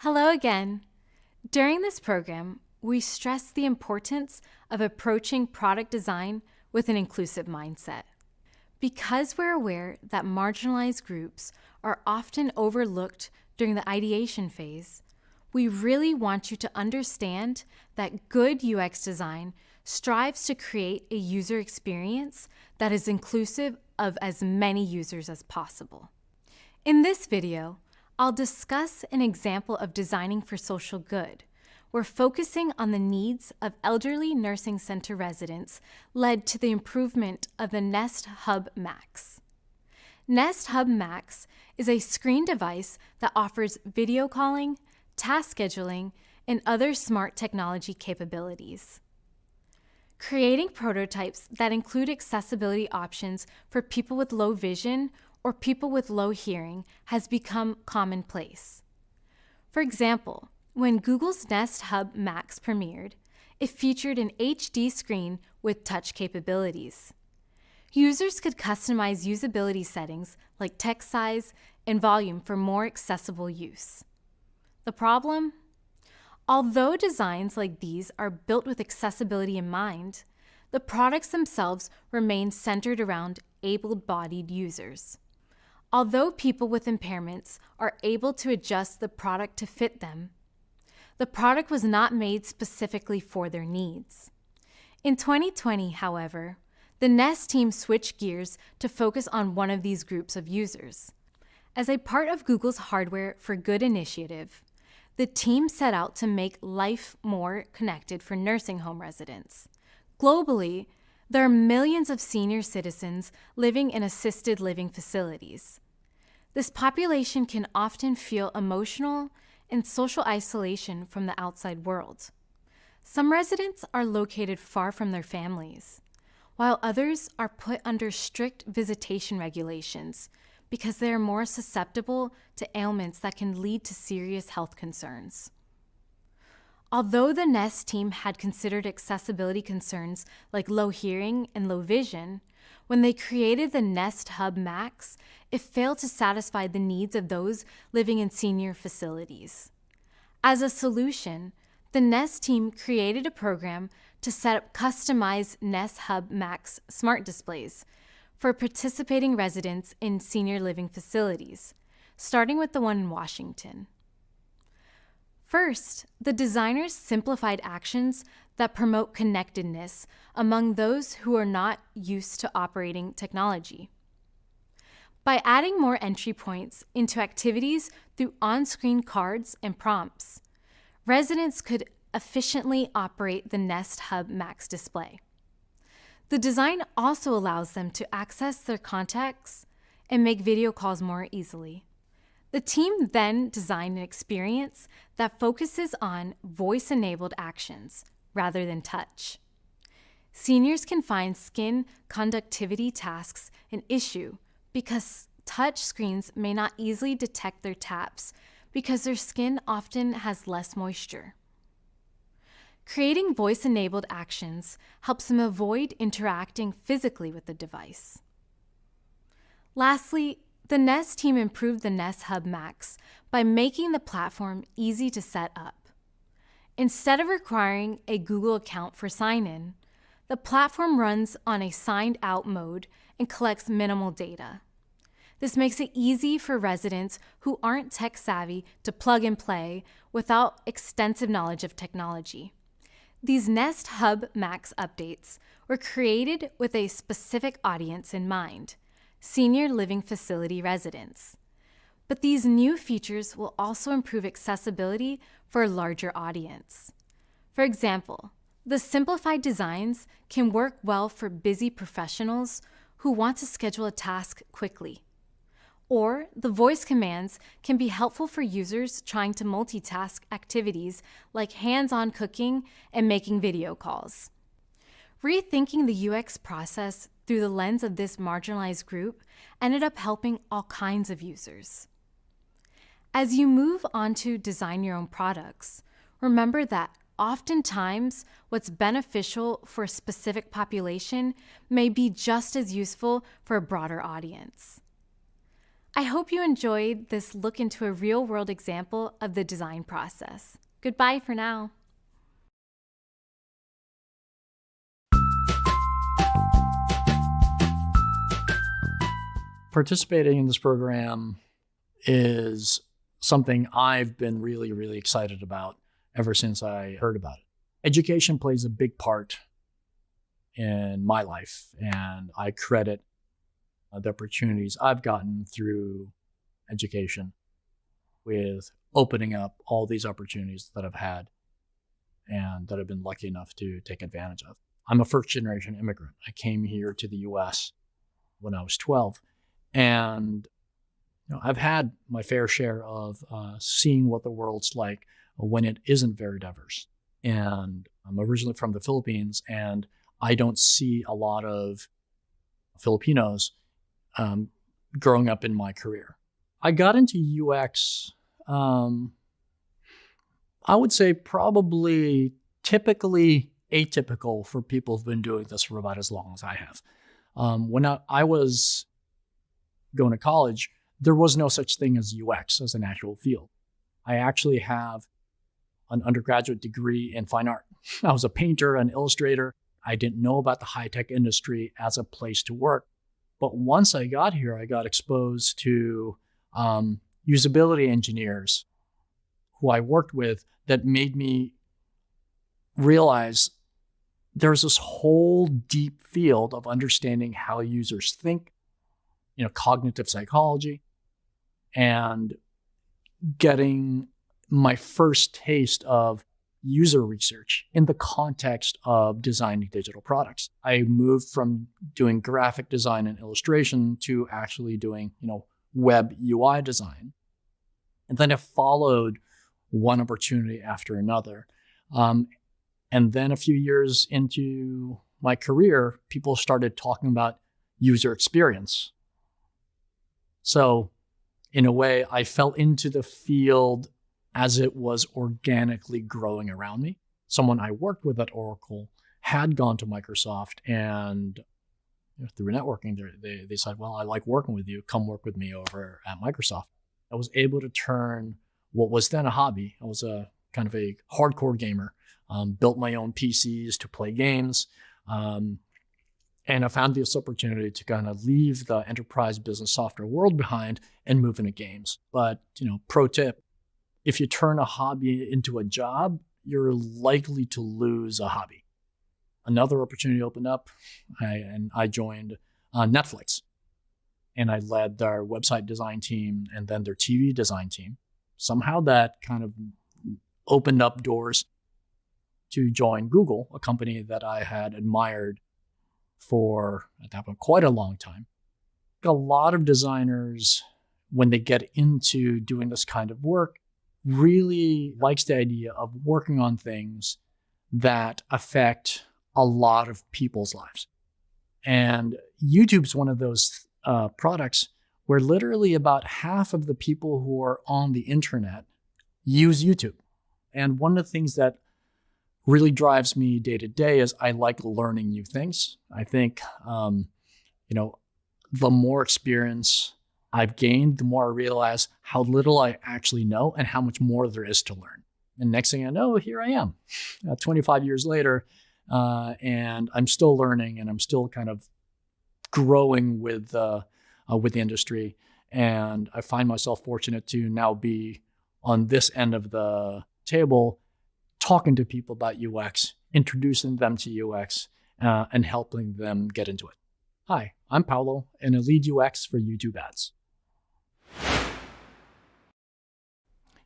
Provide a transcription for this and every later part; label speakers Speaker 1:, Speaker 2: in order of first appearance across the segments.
Speaker 1: Hello again. During this program, we stress the importance of approaching product design with an inclusive mindset. Because we're aware that marginalized groups are often overlooked during the ideation phase, we really want you to understand that good UX design strives to create a user experience that is inclusive of as many users as possible. In this video, I'll discuss an example of designing for social good, where focusing on the needs of elderly nursing center residents led to the improvement of the Nest Hub Max. Nest Hub Max is a screen device that offers video calling, task scheduling, and other smart technology capabilities. Creating prototypes that include accessibility options for people with low vision or people with low hearing has become commonplace. For example, when Google's Nest Hub Max premiered, it featured an HD screen with touch capabilities. Users could customize usability settings like text size and volume for more accessible use. The problem? Although designs like these are built with accessibility in mind, the products themselves remain centered around able-bodied users. Although people with impairments are able to adjust the product to fit them, the product was not made specifically for their needs. In 2020, however, the Nest team switched gears to focus on one of these groups of users. As a part of Google's Hardware for Good initiative, the team set out to make life more connected for nursing home residents. Globally, there are millions of senior citizens living in assisted living facilities. This population can often feel emotional and social isolation from the outside world. Some residents are located far from their families, while others are put under strict visitation regulations because they are more susceptible to ailments that can lead to serious health concerns. Although the Nest team had considered accessibility concerns like low hearing and low vision, when they created the Nest Hub Max, it failed to satisfy the needs of those living in senior facilities. As a solution, the Nest team created a program to set up customized Nest Hub Max smart displays for participating residents in senior living facilities, starting with the one in Washington. First, the designers simplified actions that promote connectedness among those who are not used to operating technology. By adding more entry points into activities through on-screen cards and prompts, residents could efficiently operate the Nest Hub Max display. The design also allows them to access their contacts and make video calls more easily. The team then designed an experience that focuses on voice-enabled actions rather than touch. Seniors can find skin conductivity tasks an issue because touch screens may not easily detect their taps because their skin often has less moisture. Creating voice-enabled actions helps them avoid interacting physically with the device. Lastly, the Nest team improved the Nest Hub Max by making the platform easy to set up. Instead of requiring a Google account for sign-in, the platform runs on a signed-out mode and collects minimal data. This makes it easy for residents who aren't tech-savvy to plug and play without extensive knowledge of technology. These Nest Hub Max updates were created with a specific audience in mind: senior living facility residents. But these new features will also improve accessibility for a larger audience. For example, the simplified designs can work well for busy professionals who want to schedule a task quickly. Or the voice commands can be helpful for users trying to multitask activities like hands-on cooking and making video calls. Rethinking the UX process through the lens of this marginalized group ended up helping all kinds of users. As you move on to design your own products, remember that oftentimes what's beneficial for a specific population may be just as useful for a broader audience. I hope you enjoyed this look into a real-world example of the design process. Goodbye for now.
Speaker 2: Participating in this program is something I've been really, really excited about ever since I heard about it. Education plays a big part in my life, and I credit the opportunities I've gotten through education with opening up all these opportunities that I've had and that I've been lucky enough to take advantage of. I'm a first-generation immigrant. I came here to the US when I was 12, and I've had my fair share of seeing what the world's like when it isn't very diverse. And I'm originally from the Philippines, and I don't see a lot of Filipinos growing up in my career. I got into UX, I would say probably typically atypical for people who've been doing this for about as long as I have. When I was going to college, there was no such thing as UX as an actual field. I actually have an undergraduate degree in fine art. I was a painter, an illustrator. I didn't know about the high-tech industry as a place to work. But once I got here, I got exposed to usability engineers who I worked with that made me realize there's this whole deep field of understanding how users think, cognitive psychology, and getting my first taste of user research in the context of designing digital products. I moved from doing graphic design and illustration to actually doing, web UI design. And then I followed one opportunity after another. And then a few years into my career, people started talking about user experience. So in a way, I fell into the field as it was organically growing around me. Someone I worked with at Oracle had gone to Microsoft, and through networking, they said, well, I like working with you. Come work with me over at Microsoft. I was able to turn what was then a hobby. I was a kind of a hardcore gamer, built my own PCs to play games. And I found this opportunity to kind of leave the enterprise business software world behind and move into games. But, pro tip, if you turn a hobby into a job, you're likely to lose a hobby. Another opportunity opened up, and I joined Netflix. And I led their website design team and then their TV design team. Somehow that kind of opened up doors to join Google, a company that I had admired for, at that point, quite a long time. A lot of designers, when they get into doing this kind of work, really likes the idea of working on things that affect a lot of people's lives. And YouTube's one of those products where literally about half of the people who are on the internet use YouTube. And one of the things that really drives me day to day is I like learning new things. I think, the more experience I've gained, the more I realize how little I actually know and how much more there is to learn. And next thing I know, here I am, 25 years later, and I'm still learning and I'm still kind of growing with the industry. And I find myself fortunate to now be on this end of the table, talking to people about UX, introducing them to UX, and helping them get into it. Hi, I'm Paolo, and I lead UX for YouTube Ads.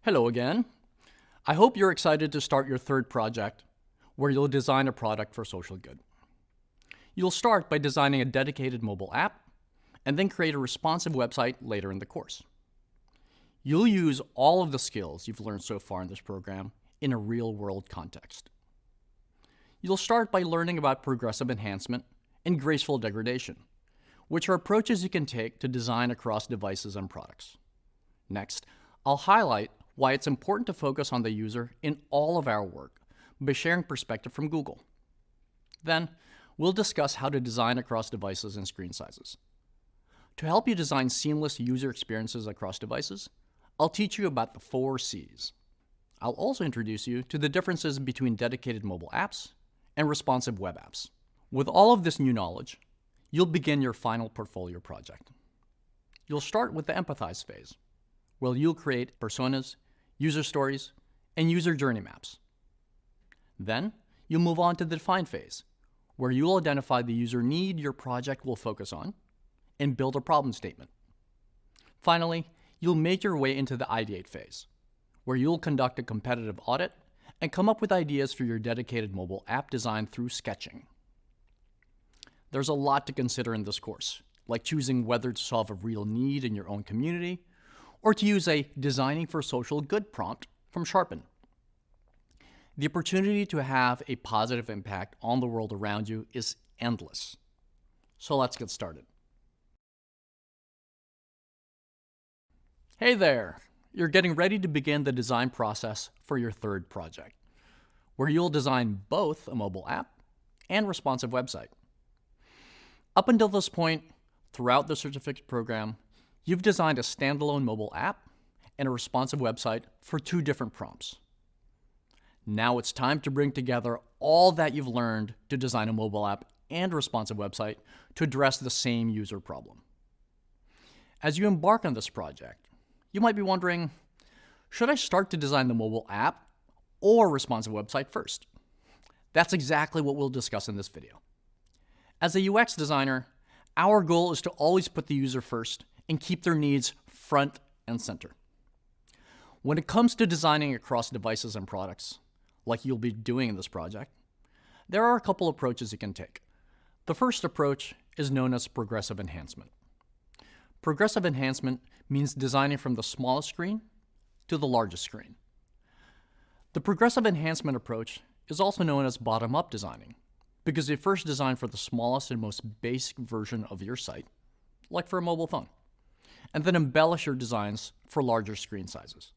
Speaker 3: Hello again. I hope you're excited to start your third project, where you'll design a product for social good. You'll start by designing a dedicated mobile app, and then create a responsive website later in the course. You'll use all of the skills you've learned so far in this program in a real-world context. You'll start by learning about progressive enhancement and graceful degradation, which are approaches you can take to design across devices and products. Next, I'll highlight why it's important to focus on the user in all of our work by sharing perspective from Google. Then, we'll discuss how to design across devices and screen sizes. To help you design seamless user experiences across devices, I'll teach you about the 4 C's. I'll also introduce you to the differences between dedicated mobile apps and responsive web apps. With all of this new knowledge, you'll begin your final portfolio project. You'll start with the empathize phase, where you'll create personas, user stories, and user journey maps. Then, you'll move on to the define phase, where you'll identify the user need your project will focus on and build a problem statement. Finally, you'll make your way into the ideate phase, where you'll conduct a competitive audit and come up with ideas for your dedicated mobile app design through sketching. There's a lot to consider in this course, like choosing whether to solve a real need in your own community or to use a Designing for Social Good prompt from Sharpen. The opportunity to have a positive impact on the world around you is endless. So let's get started. Hey there! You're getting ready to begin the design process for your third project, where you'll design both a mobile app and responsive website. Up until this point, throughout the certificate program, you've designed a standalone mobile app and a responsive website for 2 different prompts. Now it's time to bring together all that you've learned to design a mobile app and responsive website to address the same user problem. As you embark on this project, you might be wondering, should I start to design the mobile app or responsive website first? That's exactly what we'll discuss in this video. As a UX designer, our goal is to always put the user first and keep their needs front and center. When it comes to designing across devices and products, like you'll be doing in this project, there are a couple approaches you can take. The first approach is known as progressive enhancement. Progressive enhancement means designing from the smallest screen to the largest screen. The progressive enhancement approach is also known as bottom-up designing, because you first design for the smallest and most basic version of your site, like for a mobile phone, and then embellish your designs for larger screen sizes.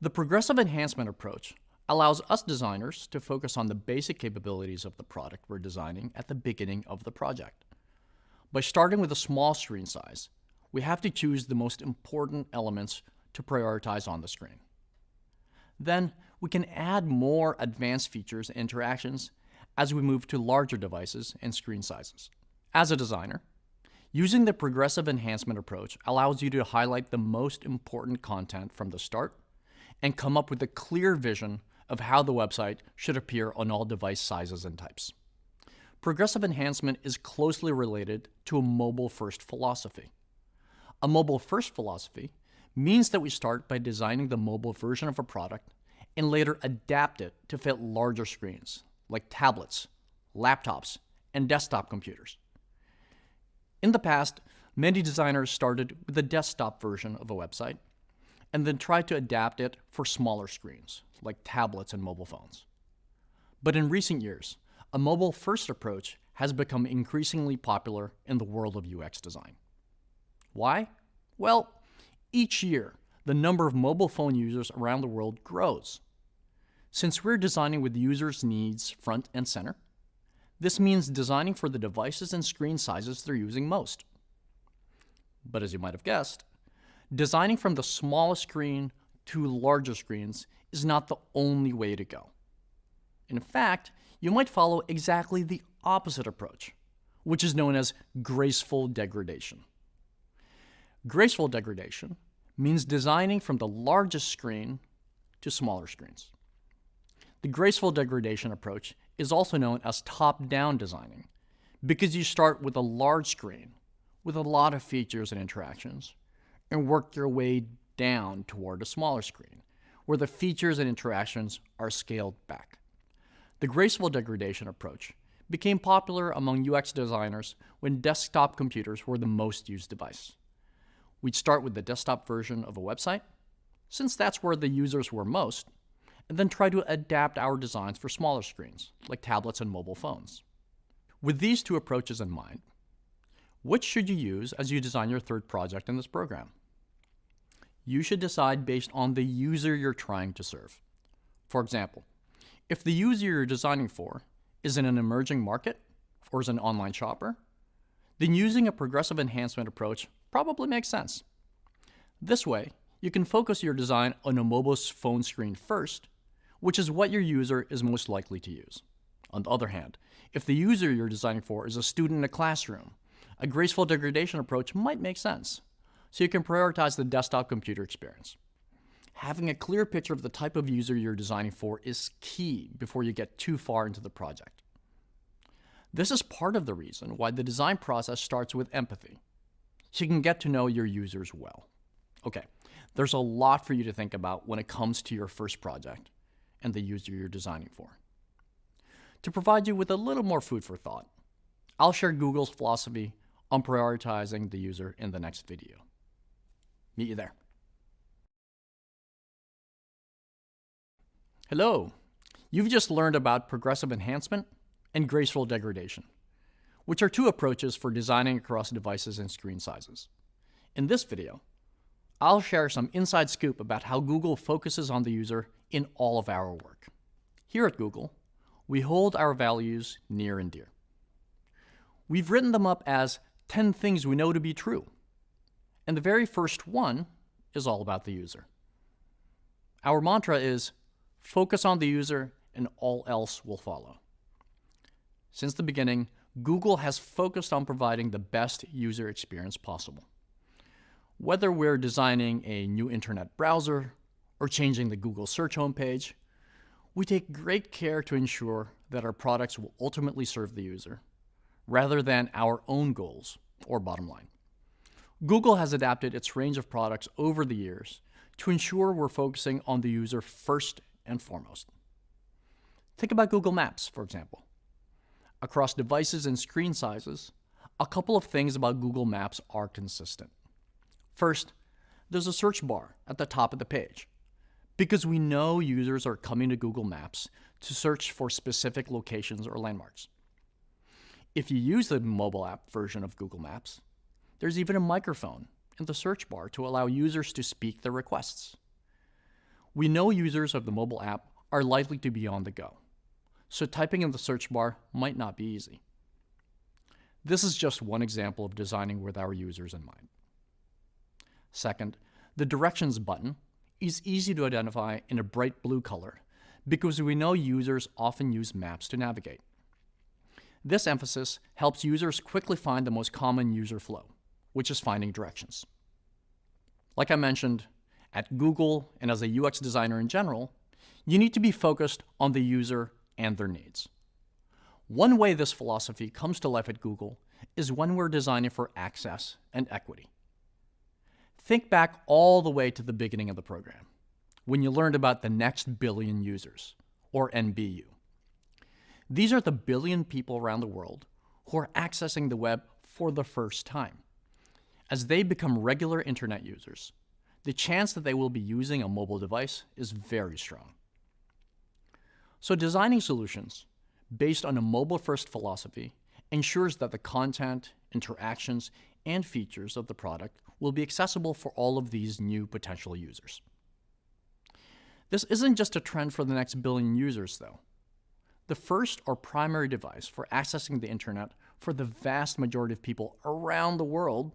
Speaker 3: The progressive enhancement approach allows us designers to focus on the basic capabilities of the product we're designing at the beginning of the project. By starting with a small screen size, we have to choose the most important elements to prioritize on the screen. Then, we can add more advanced features and interactions as we move to larger devices and screen sizes. As a designer, using the progressive enhancement approach allows you to highlight the most important content from the start and come up with a clear vision of how the website should appear on all device sizes and types. Progressive enhancement is closely related to a mobile-first philosophy. A mobile-first philosophy means that we start by designing the mobile version of a product and later adapt it to fit larger screens, like tablets, laptops, and desktop computers. In the past, many designers started with the desktop version of a website and then tried to adapt it for smaller screens, like tablets and mobile phones. But in recent years, a mobile-first approach has become increasingly popular in the world of UX design. Why? Well, each year, the number of mobile phone users around the world grows. Since we're designing with users' needs front and center, this means designing for the devices and screen sizes they're using most. But as you might have guessed, designing from the smallest screen to larger screens is not the only way to go. In fact, you might follow exactly the opposite approach, which is known as graceful degradation. Graceful degradation means designing from the largest screen to smaller screens. The graceful degradation approach is also known as top-down designing because you start with a large screen with a lot of features and interactions and work your way down toward a smaller screen where the features and interactions are scaled back. The graceful degradation approach became popular among UX designers when desktop computers were the most used device. We'd start with the desktop version of a website, since that's where the users were most, and then try to adapt our designs for smaller screens, like tablets and mobile phones. With these two approaches in mind, which should you use as you design your third project in this program? You should decide based on the user you're trying to serve. For example, if the user you're designing for is in an emerging market or is an online shopper, then using a progressive enhancement approach probably makes sense. This way, you can focus your design on a mobile phone screen first, which is what your user is most likely to use. On the other hand, if the user you're designing for is a student in a classroom, a graceful degradation approach might make sense, so you can prioritize the desktop computer experience. Having a clear picture of the type of user you're designing for is key before you get too far into the project. This is part of the reason why the design process starts with empathy, so you can get to know your users well. Okay, there's a lot for you to think about when it comes to your first project and the user you're designing for. To provide you with a little more food for thought, I'll share Google's philosophy on prioritizing the user in the next video. Meet you there. Hello, you've just learned about progressive enhancement and graceful degradation, which are two approaches for designing across devices and screen sizes. In this video, I'll share some inside scoop about how Google focuses on the user in all of our work. Here at Google, we hold our values near and dear. We've written them up as 10 things we know to be true, and the very first one is all about the user. Our mantra is, focus on the user and all else will follow. Since the beginning, Google has focused on providing the best user experience possible. Whether we're designing a new internet browser or changing the Google search homepage, we take great care to ensure that our products will ultimately serve the user, rather than our own goals or bottom line. Google has adapted its range of products over the years to ensure we're focusing on the user first and foremost. Think about Google Maps, for example. Across devices and screen sizes, a couple of things about Google Maps are consistent. First, there's a search bar at the top of the page, because we know users are coming to Google Maps to search for specific locations or landmarks. If you use the mobile app version of Google Maps, there's even a microphone in the search bar to allow users to speak their requests. We know users of the mobile app are likely to be on the go, so typing in the search bar might not be easy. This is just one example of designing with our users in mind. Second, the directions button is easy to identify in a bright blue color because we know users often use maps to navigate. This emphasis helps users quickly find the most common user flow, which is finding directions. Like I mentioned, at Google and as a UX designer in general, you need to be focused on the user and their needs. One way this philosophy comes to life at Google is when we're designing for access and equity. Think back all the way to the beginning of the program, when you learned about the next billion users, or NBU. These are the billion people around the world who are accessing the web for the first time. As they become regular internet users, the chance that they will be using a mobile device is very strong. So designing solutions based on a mobile-first philosophy ensures that the content, interactions, and features of the product will be accessible for all of these new potential users. This isn't just a trend for the next billion users, though. The first or primary device for accessing the internet for the vast majority of people around the world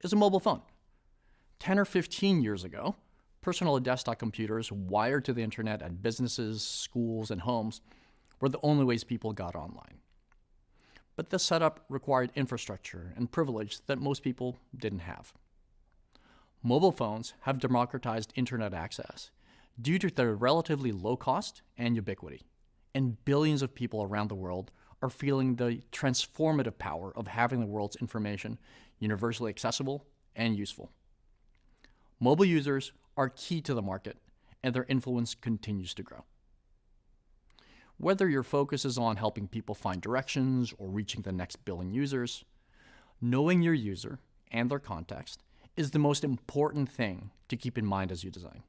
Speaker 3: is a mobile phone. 10 or 15 years ago, personal desktop computers wired to the internet at businesses, schools, and homes were the only ways people got online. But this setup required infrastructure and privilege that most people didn't have. Mobile phones have democratized internet access due to their relatively low cost and ubiquity, and billions of people around the world are feeling the transformative power of having the world's information universally accessible and useful. Mobile users are key to the market, and their influence continues to grow. Whether your focus is on helping people find directions or reaching the next billion users, knowing your user and their context is the most important thing to keep in mind as you design.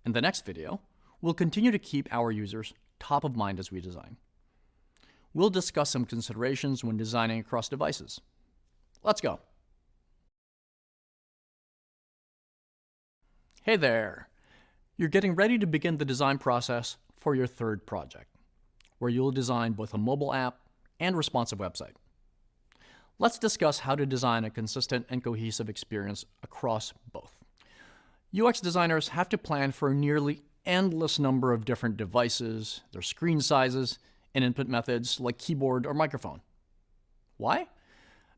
Speaker 3: In the next video, we'll continue to keep our users top of mind as we design. We'll discuss some considerations when designing across devices. Let's go. Hey there! You're getting ready to begin the design process for your third project, where you'll design both a mobile app and responsive website. Let's discuss how to design a consistent and cohesive experience across both. UX designers have to plan for a nearly endless number of different devices, their screen sizes, and input methods like keyboard or microphone. Why?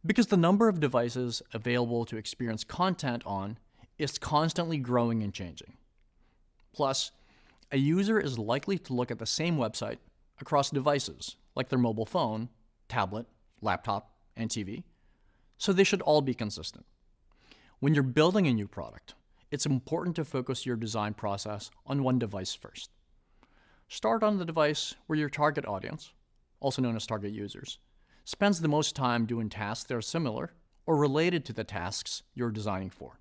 Speaker 3: Because the number of devices available to experience content on is constantly growing and changing. Plus, a user is likely to look at the same website across devices like their mobile phone, tablet, laptop, and TV, so they should all be consistent. When you're building a new product, it's important to focus your design process on one device first. Start on the device where your target audience, also known as target users, spends the most time doing tasks that are similar or related to the tasks you're designing for.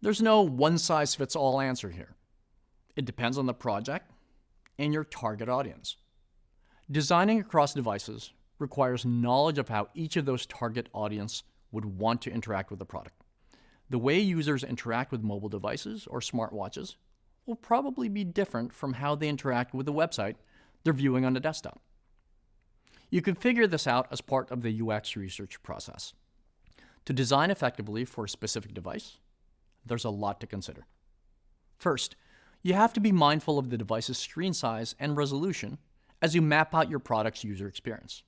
Speaker 3: There's no one-size-fits-all answer here. It depends on the project and your target audience. Designing across devices requires knowledge of how each of those target audience would want to interact with the product. The way users interact with mobile devices or smartwatches will probably be different from how they interact with the website they're viewing on the desktop. You can figure this out as part of the UX research process. To design effectively for a specific device, there's a lot to consider. First, you have to be mindful of the device's screen size and resolution as you map out your product's user experience.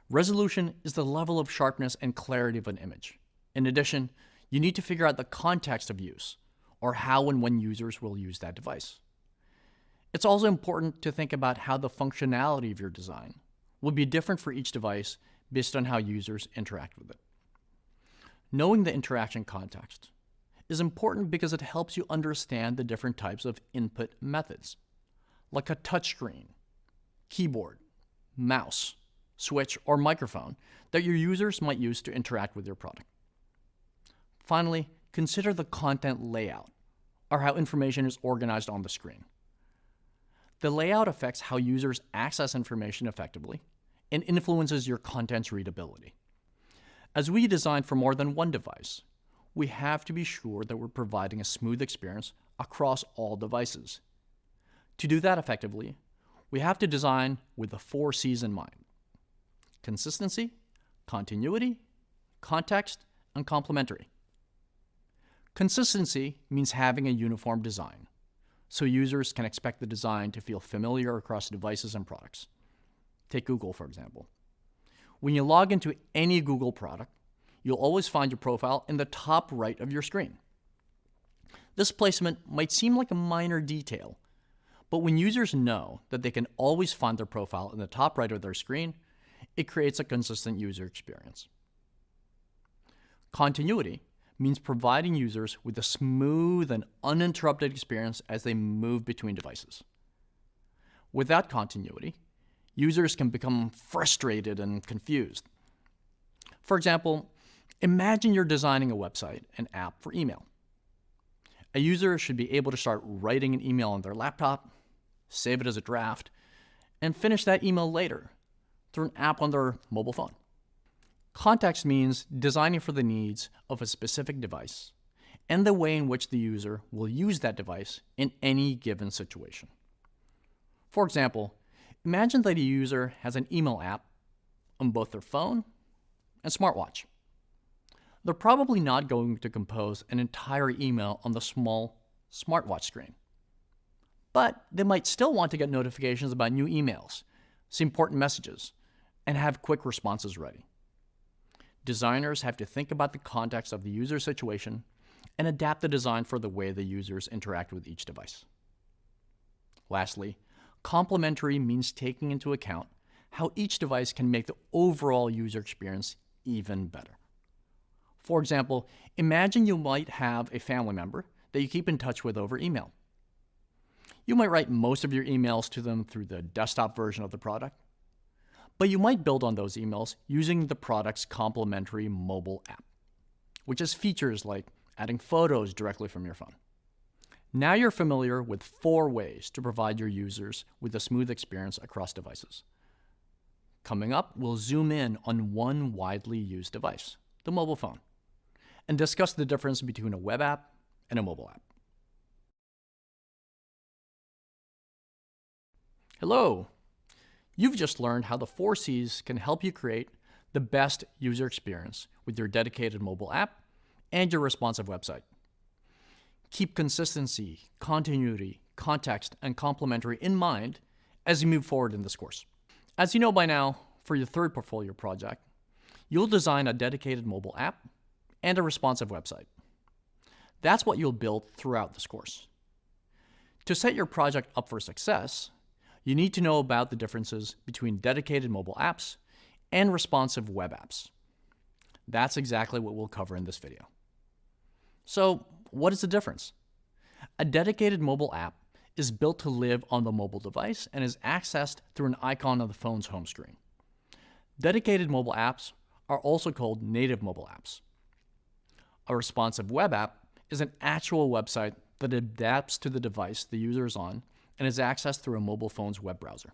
Speaker 3: Resolution is the level of sharpness and clarity of an image. In addition, you need to figure out the context of use, or how and when users will use that device. It's also important to think about how the functionality of your design will be different for each device based on how users interact with it. Knowing the interaction context is important because it helps you understand the different types of input methods, like a touchscreen, keyboard, mouse, switch, or microphone that your users might use to interact with your product. Finally, consider the content layout, or how information is organized on the screen. The layout affects how users access information effectively and influences your content's readability. As we design for more than one device, we have to be sure that we're providing a smooth experience across all devices. To do that effectively, we have to design with the 4 C's in mind: consistency, continuity, context, and complementary. Consistency means having a uniform design, so users can expect the design to feel familiar across devices and products. Take Google, for example. When you log into any Google product, you'll always find your profile in the top right of your screen. This placement might seem like a minor detail, but when users know that they can always find their profile in the top right of their screen, it creates a consistent user experience. Continuity means providing users with a smooth and uninterrupted experience as they move between devices. Without continuity, users can become frustrated and confused. For example, imagine you're designing a website and app for email. A user should be able to start writing an email on their laptop, save it as a draft, and finish that email later through an app on their mobile phone. Context means designing for the needs of a specific device and the way in which the user will use that device in any given situation. For example, imagine that a user has an email app on both their phone and smartwatch. They're probably not going to compose an entire email on the small smartwatch screen. But they might still want to get notifications about new emails, see important messages, and have quick responses ready. Designers have to think about the context of the user situation and adapt the design for the way the users interact with each device. Lastly, complementary means taking into account how each device can make the overall user experience even better. For example, imagine you might have a family member that you keep in touch with over email. You might write most of your emails to them through the desktop version of the product, but you might build on those emails using the product's complementary mobile app, which has features like adding photos directly from your phone. Now you're familiar with 4 ways to provide your users with a smooth experience across devices. Coming up, we'll zoom in on one widely used device, the mobile phone, and discuss the difference between a web app and a mobile app. Hello! You've just learned how the 4 C's can help you create the the best user experience with your dedicated mobile app and your responsive website. Keep consistency, continuity, context, and complementary in mind as you move forward in this course. As you know by now, for your third portfolio project, you'll design a dedicated mobile app and a responsive website. That's what you'll build throughout this course. To set your project up for success, you need to know about the differences between dedicated mobile apps and responsive web apps. That's exactly what we'll cover in this video. So, what is the difference? A dedicated mobile app is built to live on the mobile device and is accessed through an icon on the phone's home screen. Dedicated mobile apps are also called native mobile apps. A responsive web app is an actual website that adapts to the device the user is on and is accessed through a mobile phone's web browser.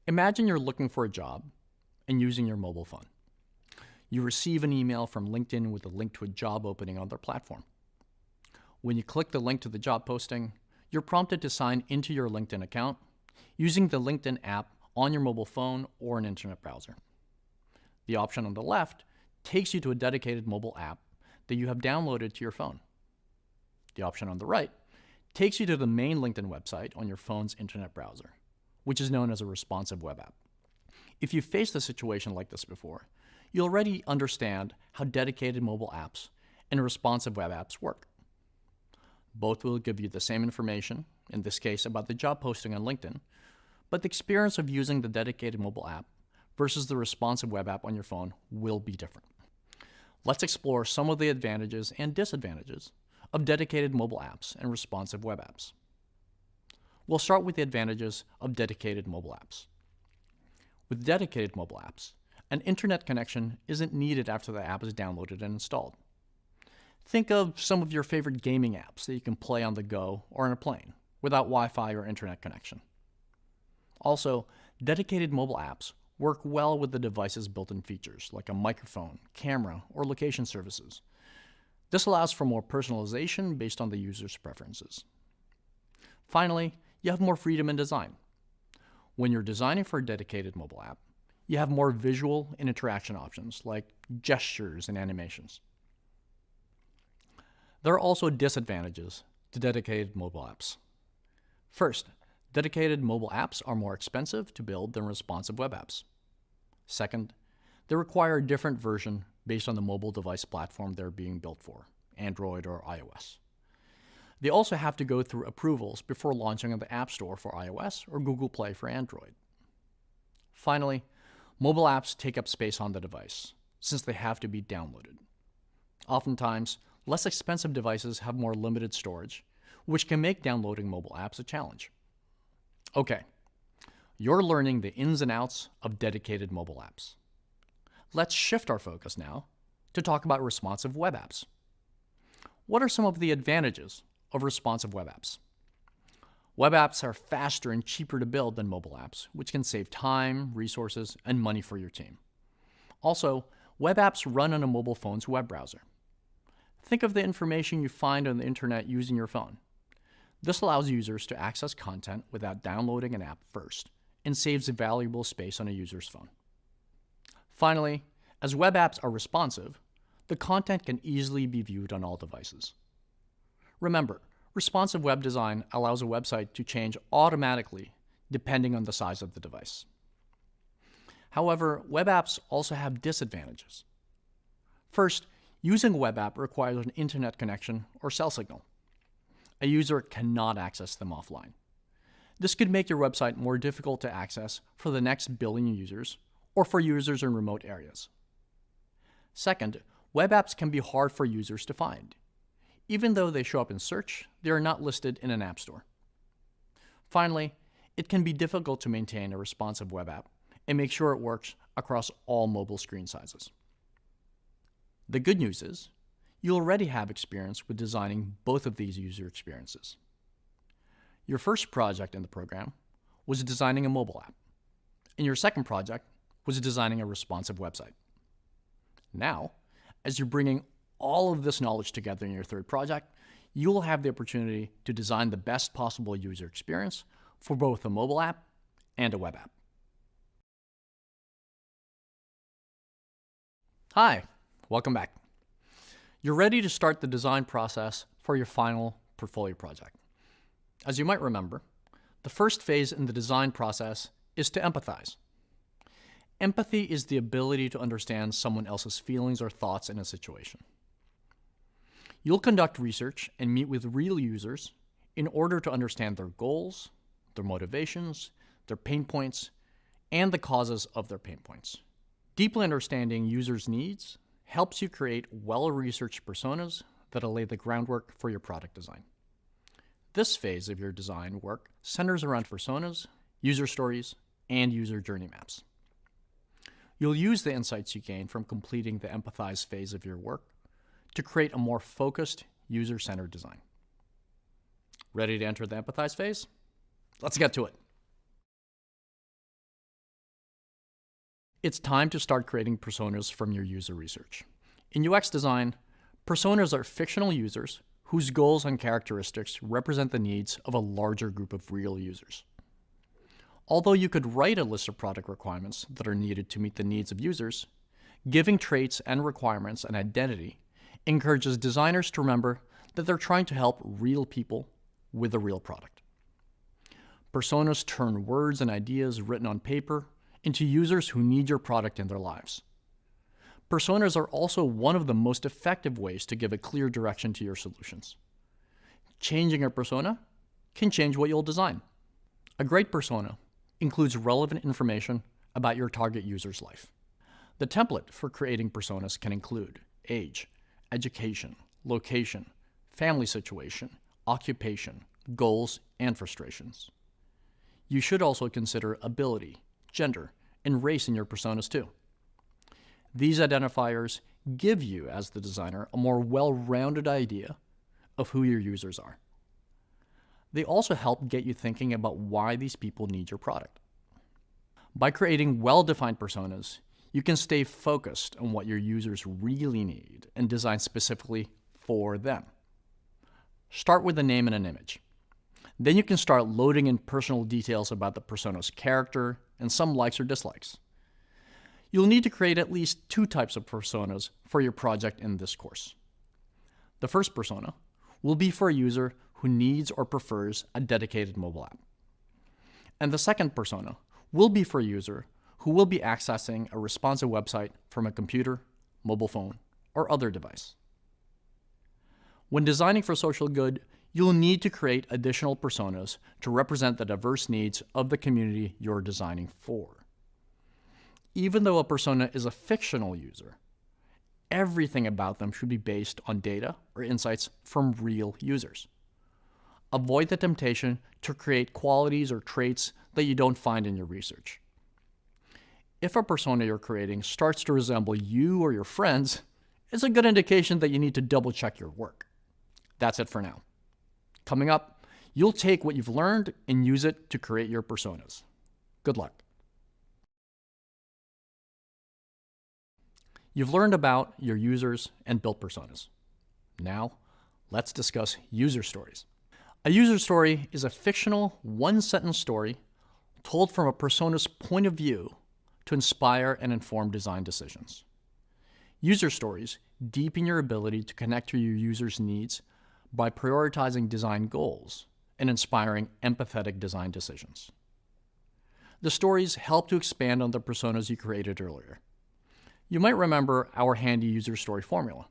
Speaker 3: Imagine you're looking for a job and using your mobile phone. You receive an email from LinkedIn with a link to a job opening on their platform. When you click the link to the job posting, you're prompted to sign into your LinkedIn account using the LinkedIn app on your mobile phone or an internet browser. The option on the left takes you to a dedicated mobile app that you have downloaded to your phone. The option on the right takes you to the main LinkedIn website on your phone's internet browser, which is known as a responsive web app. If you've faced a situation like this before, you already understand how dedicated mobile apps and responsive web apps work. Both will give you the same information, in this case about the job posting on LinkedIn, but the experience of using the dedicated mobile app versus the responsive web app on your phone will be different. Let's explore some of the advantages and disadvantages of dedicated mobile apps and responsive web apps. We'll start with the advantages of dedicated mobile apps. With dedicated mobile apps, an internet connection isn't needed after the app is downloaded and installed. Think of some of your favorite gaming apps that you can play on the go or in a plane without Wi-Fi or internet connection. Also, dedicated mobile apps work well with the device's built-in features like a microphone, camera, or location services. This allows for more personalization based on the user's preferences. Finally, you have more freedom in design. When you're designing for a dedicated mobile app, you have more visual and interaction options like gestures and animations. There are also disadvantages to dedicated mobile apps. First, dedicated mobile apps are more expensive to build than responsive web apps. Second, they require a different version based on the mobile device platform they're being built for, Android or iOS. They also have to go through approvals before launching on the App Store for iOS or Google Play for Android. Finally, mobile apps take up space on the device, since they have to be downloaded. Oftentimes, less expensive devices have more limited storage, which can make downloading mobile apps a challenge. Okay, you're learning the ins and outs of dedicated mobile apps. Let's shift our focus now to talk about responsive web apps. What are some of the advantages of responsive web apps? Web apps are faster and cheaper to build than mobile apps, which can save time, resources, and money for your team. Also, web apps run on a mobile phone's web browser. Think of the information you find on the internet using your phone. This allows users to access content without downloading an app first, and saves valuable space on a user's phone. Finally, as web apps are responsive, the content can easily be viewed on all devices. Remember, responsive web design allows a website to change automatically depending on the size of the device. However, web apps also have disadvantages. First, using a web app requires an internet connection or cell signal. A user cannot access them offline. This could make your website more difficult to access for the next billion users or for users in remote areas. Second, web apps can be hard for users to find. Even though they show up in search, they are not listed in an app store. Finally, it can be difficult to maintain a responsive web app and make sure it works across all mobile screen sizes. The good news is, you already have experience with designing both of these user experiences. Your first project in the program was designing a mobile app, and your second project was designing a responsive website. Now, as you're bringing all of this knowledge together in your third project, you will have the opportunity to design the best possible user experience for both a mobile app and a web app. Hi, welcome back. You're ready to start the design process for your final portfolio project. As you might remember, the first phase in the design process is to empathize. Empathy is the ability to understand someone else's feelings or thoughts in a situation. You'll conduct research and meet with real users in order to understand their goals, their motivations, their pain points, and the causes of their pain points. Deeply understanding users' needs helps you create well-researched personas that'll lay the groundwork for your product design. This phase of your design work centers around personas, user stories, and user journey maps. You'll use the insights you gain from completing the empathize phase of your work to create a more focused, user-centered design. Ready to enter the empathize phase? Let's get to it. It's time to start creating personas from your user research. In UX design, personas are fictional users whose goals and characteristics represent the needs of a larger group of real users. Although you could write a list of product requirements that are needed to meet the needs of users, giving traits and requirements an identity encourages designers to remember that they're trying to help real people with a real product. Personas turn words and ideas written on paper into users who need your product in their lives. Personas are also one of the most effective ways to give a clear direction to your solutions. Changing a persona can change what you'll design. A great persona includes relevant information about your target user's life. The template for creating personas can include age, education, location, family situation, occupation, goals, and frustrations. You should also consider ability, gender, and race in your personas too. These identifiers give you, as the designer, a more well-rounded idea of who your users are. They also help get you thinking about why these people need your product. By creating well-defined personas, you can stay focused on what your users really need and design specifically for them. Start with a name and an image. Then you can start loading in personal details about the persona's character and some likes or dislikes. You'll need to create at least 2 types of personas for your project in this course. The first persona will be for a user who needs or prefers a dedicated mobile app. And the second persona will be for a user who will be accessing a responsive website from a computer, mobile phone, or other device. When designing for social good, you'll need to create additional personas to represent the diverse needs of the community you're designing for. Even though a persona is a fictional user, everything about them should be based on data or insights from real users. Avoid the temptation to create qualities or traits that you don't find in your research. If a persona you're creating starts to resemble you or your friends, it's a good indication that you need to double-check your work. That's it for now. Coming up, you'll take what you've learned and use it to create your personas. Good luck. You've learned about your users and built personas. Now, let's discuss user stories. A user story is a fictional one-sentence story told from a persona's point of view to inspire and inform design decisions. User stories deepen your ability to connect to your users' needs by prioritizing design goals and inspiring empathetic design decisions. The stories help to expand on the personas you created earlier. You might remember our handy user story formula.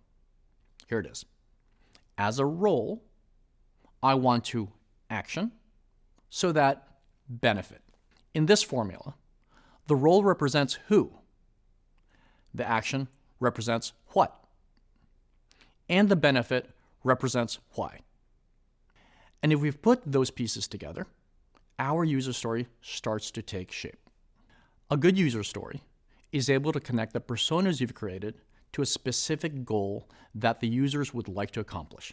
Speaker 3: Here it is. As a role, I want to action so that benefit. In this formula, the role represents who, the action represents what, and the benefit represents why. And if we've put those pieces together, our user story starts to take shape. A good user story is able to connect the personas you've created to a specific goal that the users would like to accomplish.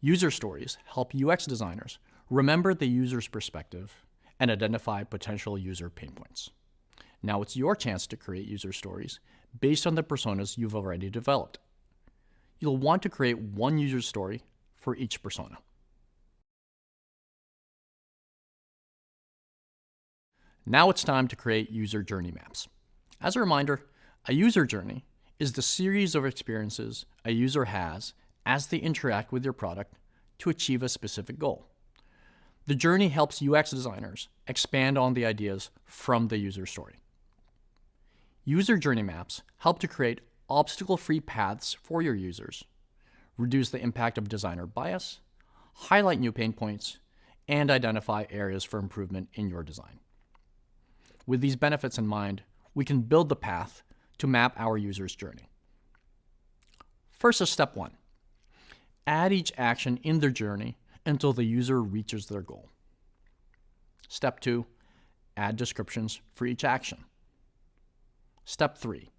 Speaker 3: User stories help UX designers remember the user's perspective and identify potential user pain points. Now it's your chance to create user stories based on the personas you've already developed. You'll want to create one user story for each persona. Now it's time to create user journey maps. As a reminder, a user journey is the series of experiences a user has as they interact with your product to achieve a specific goal. The journey helps UX designers expand on the ideas from the user story. User journey maps help to create obstacle-free paths for your users, reduce the impact of designer bias, highlight new pain points, and identify areas for improvement in your design. With these benefits in mind, we can build the path to map our user's journey. First is step 1. Add each action in their journey until the user reaches their goal. Step 2. Add descriptions for each action. Step 3.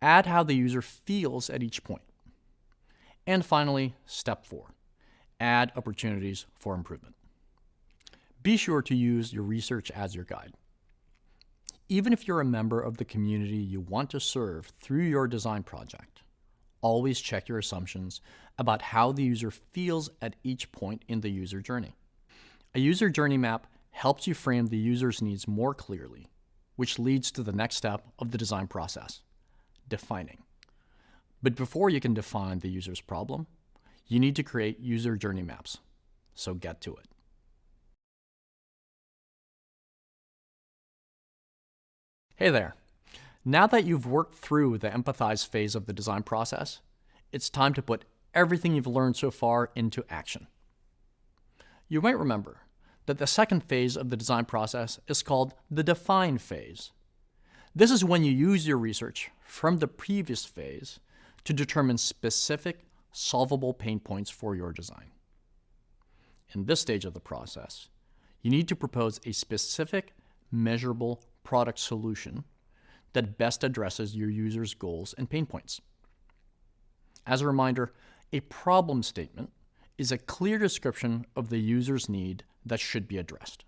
Speaker 3: Add how the user feels at each point. And finally, step 4. Add opportunities for improvement. Be sure to use your research as your guide. Even if you're a member of the community you want to serve through your design project, always check your assumptions about how the user feels at each point in the user journey. A user journey map helps you frame the user's needs more clearly, which leads to the next step of the design process, defining. But before you can define the user's problem, you need to create user journey maps. So get to it. Hey there. Now that you've worked through the empathize phase of the design process, it's time to put everything you've learned so far into action. You might remember that the second phase of the design process is called the define phase. This is when you use your research from the previous phase to determine specific solvable pain points for your design. In this stage of the process, you need to propose a specific, measurable product solution that best addresses your user's goals and pain points. As a reminder, a problem statement is a clear description of the user's need that should be addressed.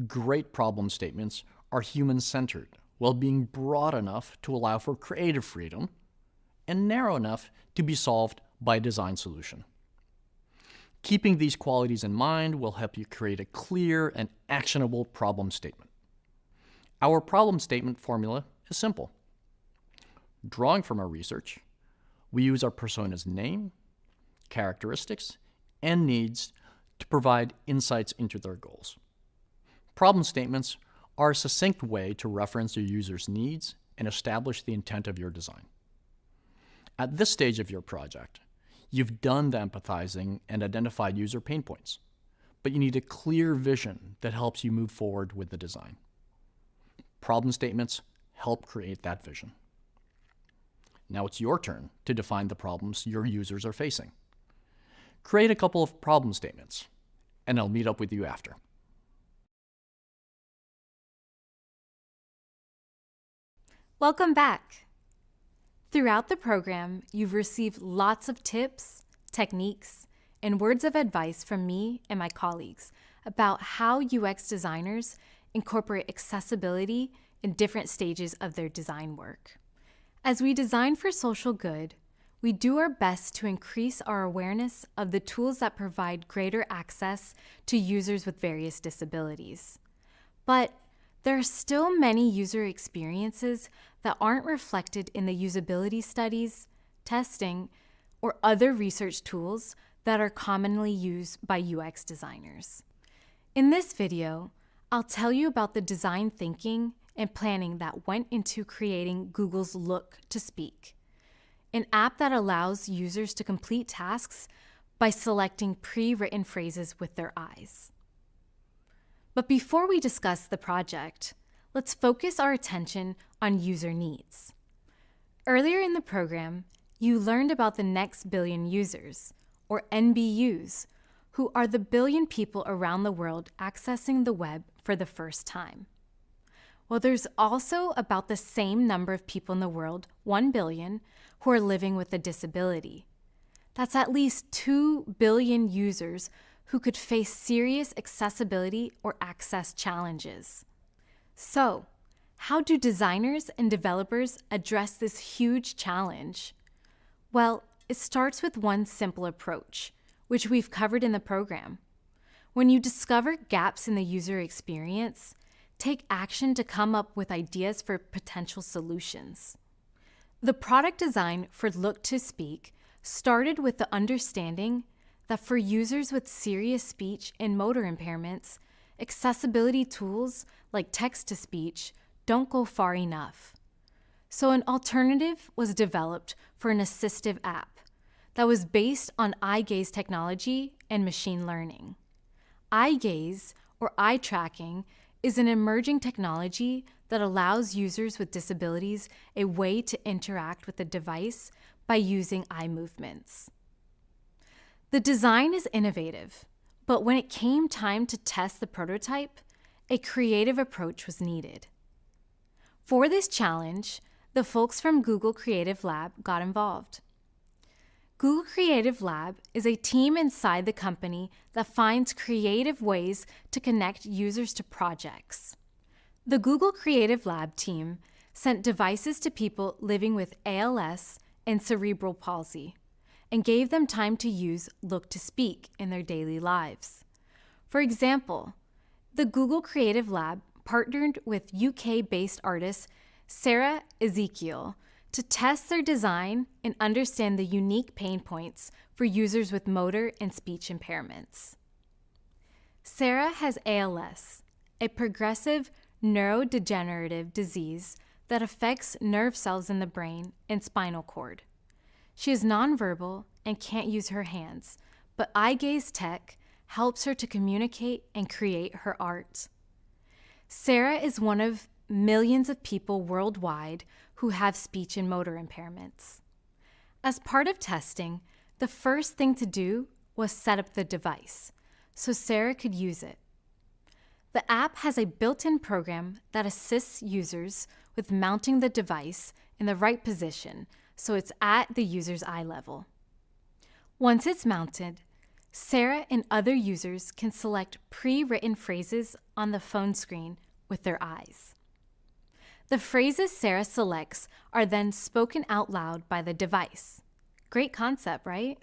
Speaker 3: Great problem statements are human-centered while being broad enough to allow for creative freedom and narrow enough to be solved by a design solution. Keeping these qualities in mind will help you create a clear and actionable problem statement. Our problem statement formula is simple. Drawing from our research, we use our persona's name, characteristics, and needs to provide insights into their goals. Problem statements are a succinct way to reference your user's needs and establish the intent of your design. At this stage of your project, you've done the empathizing and identified user pain points, but you need a clear vision that helps you move forward with the design. Problem statements help create that vision. Now it's your turn to define the problems your users are facing. Create a couple of problem statements, and I'll meet up with you after.
Speaker 1: Welcome back. Throughout the program, you've received lots of tips, techniques, and words of advice from me and my colleagues about how UX designers incorporate accessibility in different stages of their design work. As we design for social good, we do our best to increase our awareness of the tools that provide greater access to users with various disabilities. But there are still many user experiences that aren't reflected in the usability studies, testing, or other research tools that are commonly used by UX designers. In this video, I'll tell you about the design thinking and planning that went into creating Google's Look to Speak, an app that allows users to complete tasks by selecting pre-written phrases with their eyes. But before we discuss the project, let's focus our attention on user needs. Earlier in the program, you learned about the next billion users, or NBUs, who are the billion people around the world accessing the web for the first time. Well, there's also about the same number of people in the world, 1 billion, who are living with a disability. That's at least 2 billion users who could face serious accessibility or access challenges. So, how do designers and developers address this huge challenge? Well, it starts with one simple approach, which we've covered in the program. When you discover gaps in the user experience, take action to come up with ideas for potential solutions. The product design for Look to Speak started with the understanding that for users with serious speech and motor impairments, accessibility tools like text-to-speech don't go far enough. So an alternative was developed for an assistive app that was based on eye gaze technology and machine learning. Eye gaze, or eye tracking, is an emerging technology that allows users with disabilities a way to interact with the device by using eye movements. The design is innovative, but when it came time to test the prototype, a creative approach was needed. For this challenge, the folks from Google Creative Lab got involved. Google Creative Lab is a team inside the company that finds creative ways to connect users to projects. The Google Creative Lab team sent devices to people living with ALS and cerebral palsy and gave them time to use Look to Speak in their daily lives. For example, the Google Creative Lab partnered with UK-based artist Sarah Ezekiel to test their design and understand the unique pain points for users with motor and speech impairments. Sarah has ALS, a progressive neurodegenerative disease that affects nerve cells in the brain and spinal cord. She is nonverbal and can't use her hands, but eye gaze tech helps her to communicate and create her art. Sarah is one of millions of people worldwide who have speech and motor impairments. As part of testing, the first thing to do was set up the device so Sarah could use it. The app has a built-in program that assists users with mounting the device in the right position so it's at the user's eye level. Once it's mounted, Sarah and other users can select pre-written phrases on the phone screen with their eyes. The phrases Sarah selects are then spoken out loud by the device. Great concept, right?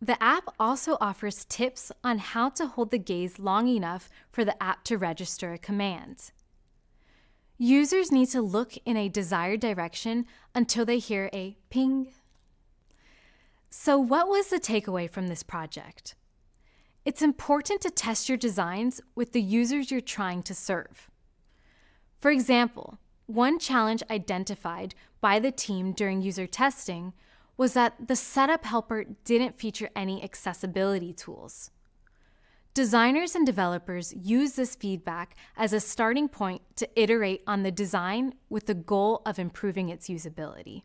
Speaker 1: The app also offers tips on how to hold the gaze long enough for the app to register a command. Users need to look in a desired direction until they hear a ping. So what was the takeaway from this project? It's important to test your designs with the users you're trying to serve. For example, one challenge identified by the team during user testing was that the setup helper didn't feature any accessibility tools. Designers and developers use this feedback as a starting point to iterate on the design with the goal of improving its usability.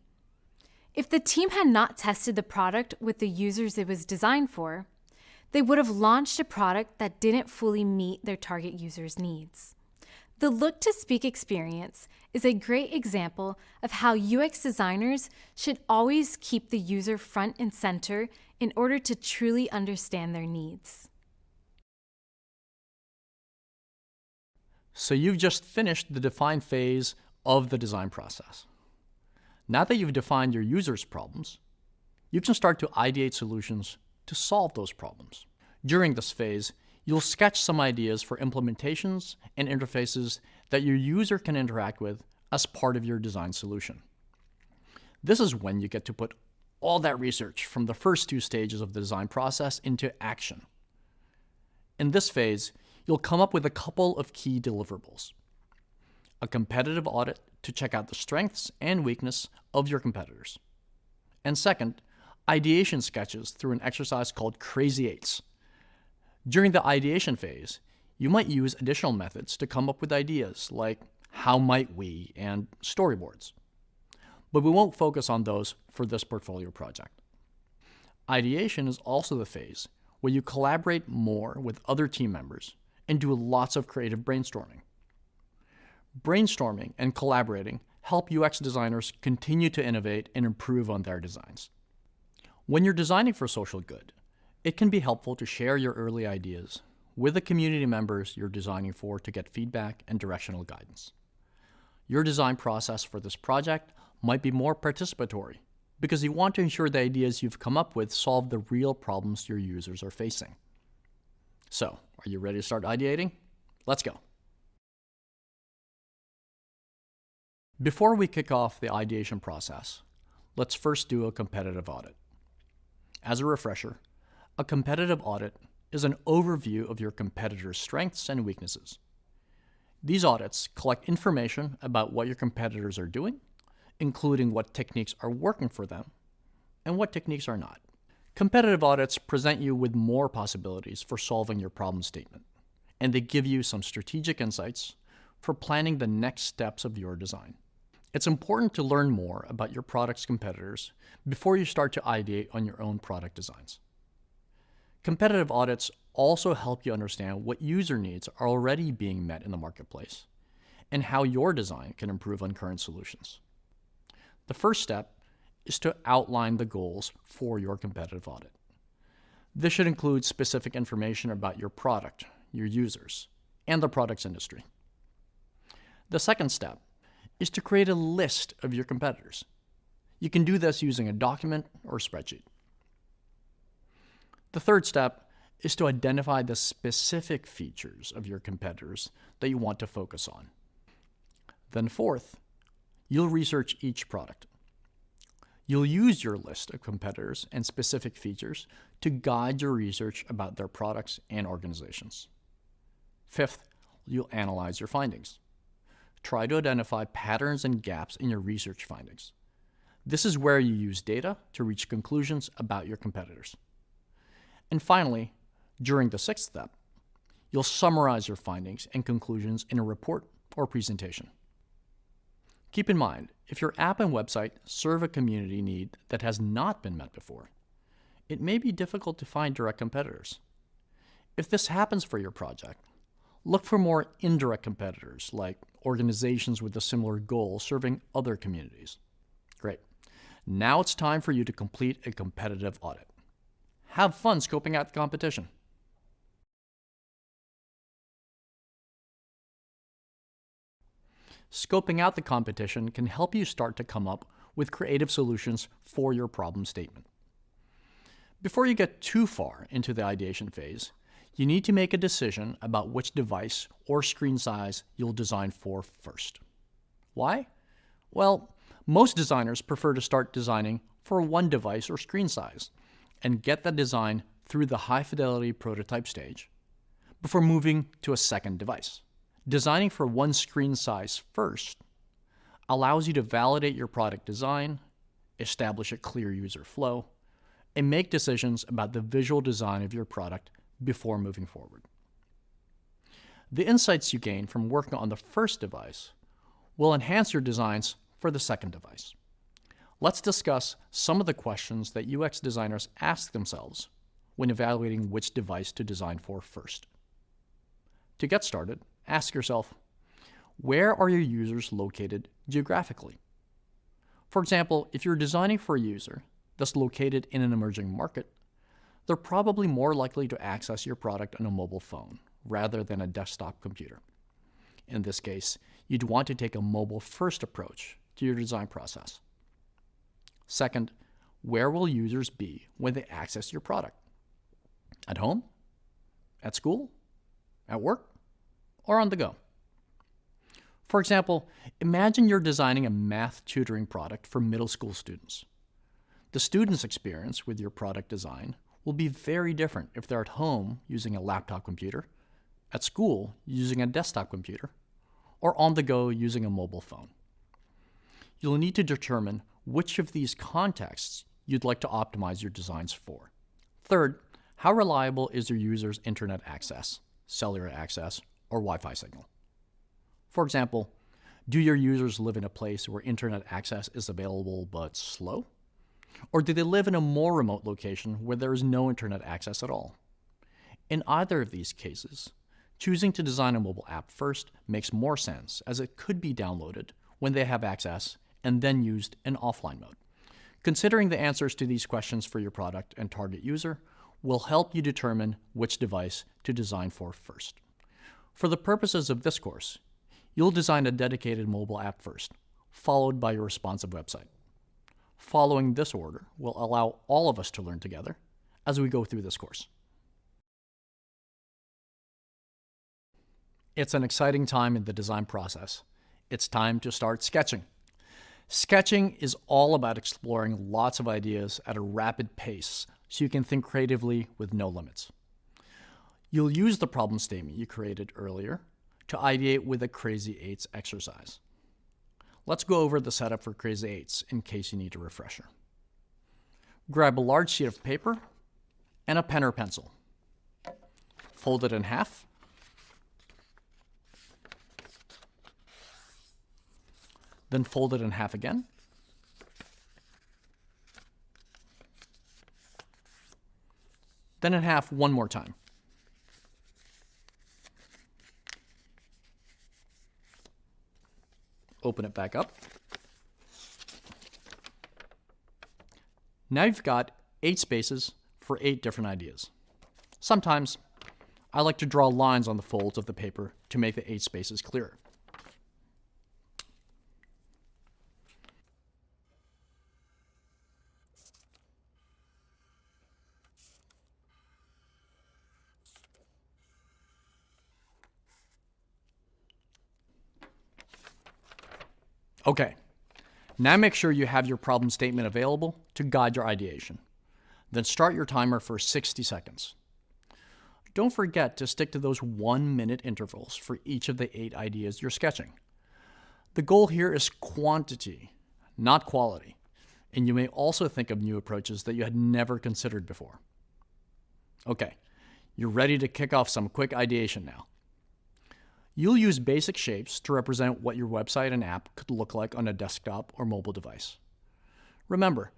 Speaker 1: If the team had not tested the product with the users it was designed for, they would have launched a product that didn't fully meet their target users' needs. The Look to Speak experience is a great example of how UX designers should always keep the user front and center in order to truly understand their needs.
Speaker 3: So you've just finished the define phase of the design process. Now that you've defined your users' problems, you can start to ideate solutions to solve those problems. During this phase, you'll sketch some ideas for implementations and interfaces that your user can interact with as part of your design solution. This is when you get to put all that research from the first two stages of the design process into action. In this phase, you'll come up with a couple of key deliverables. A competitive audit to check out the strengths and weakness of your competitors. And second, ideation sketches through an exercise called Crazy Eights. During the ideation phase, you might use additional methods to come up with ideas like how might we and storyboards. But we won't focus on those for this portfolio project. Ideation is also the phase where you collaborate more with other team members and do lots of creative brainstorming. Brainstorming and collaborating help UX designers continue to innovate and improve on their designs. When you're designing for social good, it can be helpful to share your early ideas with the community members you're designing for to get feedback and directional guidance. Your design process for this project might be more participatory because you want to ensure the ideas you've come up with solve the real problems your users are facing. So, are you ready to start ideating? Let's go. Before we kick off the ideation process, let's first do a competitive audit. As a refresher, a competitive audit is an overview of your competitors' strengths and weaknesses. These audits collect information about what your competitors are doing, including what techniques are working for them and what techniques are not. Competitive audits present you with more possibilities for solving your problem statement, and they give you some strategic insights for planning the next steps of your design. It's important to learn more about your product's competitors before you start to ideate on your own product designs. Competitive audits also help you understand what user needs are already being met in the marketplace and how your design can improve on current solutions. The first step is to outline the goals for your competitive audit. This should include specific information about your product, your users, and the product's industry. The second step is to create a list of your competitors. You can do this using a document or spreadsheet. The third step is to identify the specific features of your competitors that you want to focus on. Then fourth, you'll research each product. You'll use your list of competitors and specific features to guide your research about their products and organizations. Fifth, you'll analyze your findings. Try to identify patterns and gaps in your research findings. This is where you use data to reach conclusions about your competitors. And finally, during the sixth step, you'll summarize your findings and conclusions in a report or presentation. Keep in mind, if your app and website serve a community need that has not been met before, it may be difficult to find direct competitors. If this happens for your project, look for more indirect competitors, like organizations with a similar goal serving other communities. Great. Now it's time for you to complete a competitive audit. Have fun scoping out the competition. Scoping out the competition can help you start to come up with creative solutions for your problem statement. Before you get too far into the ideation phase, you need to make a decision about which device or screen size you'll design for first. Why? Well, most designers prefer to start designing for one device or screen size and get that design through the high-fidelity prototype stage before moving to a second device. Designing for one screen size first allows you to validate your product design, establish a clear user flow, and make decisions about the visual design of your product before moving forward. The insights you gain from working on the first device will enhance your designs for the second device. Let's discuss some of the questions that UX designers ask themselves when evaluating which device to design for first. To get started, ask yourself, where are your users located geographically? For example, if you're designing for a user that's located in an emerging market, they're probably more likely to access your product on a mobile phone rather than a desktop computer. In this case, you'd want to take a mobile-first approach to your design process. Second, where will users be when they access your product? At home? At school? At work? Or on the go? For example, imagine you're designing a math tutoring product for middle school students. The student's experience with your product design will be very different if they're at home using a laptop computer, at school using a desktop computer, or on the go using a mobile phone. You'll need to determine which of these contexts you'd like to optimize your designs for. Third, how reliable is your user's internet access, cellular access, or Wi-Fi signal? For example, do your users live in a place where internet access is available but slow? Or do they live in a more remote location where there is no internet access at all? In either of these cases, choosing to design a mobile app first makes more sense, as it could be downloaded when they have access and then used in offline mode. Considering the answers to these questions for your product and target user will help you determine which device to design for first. For the purposes of this course, you'll design a dedicated mobile app first, followed by your responsive website. Following this order will allow all of us to learn together as we go through this course. It's an exciting time in the design process, it's time to start sketching. Sketching is all about exploring lots of ideas at a rapid pace so you can think creatively with no limits. You'll use the problem statement you created earlier to ideate with a Crazy 8s exercise. Let's go over the setup for Crazy 8s in case you need a refresher. Grab a large sheet of paper and a pen or pencil. Fold it in half. Then fold it in half again. Then in half one more time. Open it back up. Now you've got 8 spaces for 8 different ideas. Sometimes I like to draw lines on the folds of the paper to make the 8 spaces clearer. Okay, now make sure you have your problem statement available to guide your ideation. Then start your timer for 60 seconds. Don't forget to stick to those 1-minute intervals for each of the 8 ideas you're sketching. The goal here is quantity, not quality, and you may also think of new approaches that you had never considered before. Okay, you're ready to kick off some quick ideation now. You'll use basic shapes to represent what your website and app could look like on a desktop or mobile device. Remember,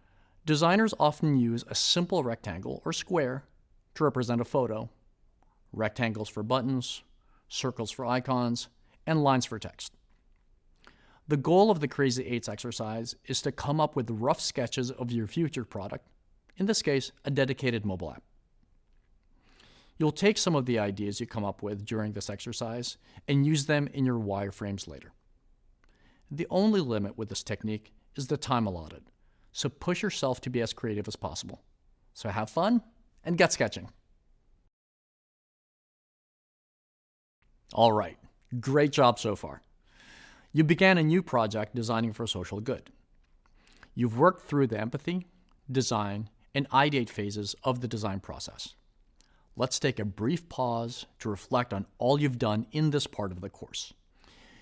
Speaker 3: designers often use a simple rectangle or square to represent a photo, rectangles for buttons, circles for icons, and lines for text. The goal of the Crazy 8s exercise is to come up with rough sketches of your future product, in this case, a dedicated mobile app. You'll take some of the ideas you come up with during this exercise and use them in your wireframes later. The only limit with this technique is the time allotted, so push yourself to be as creative as possible. So have fun and get sketching. All right, great job so far. You began a new project designing for social good. You've worked through the empathy, design, and ideate phases of the design process. Let's take a brief pause to reflect on all you've done in this part of the course.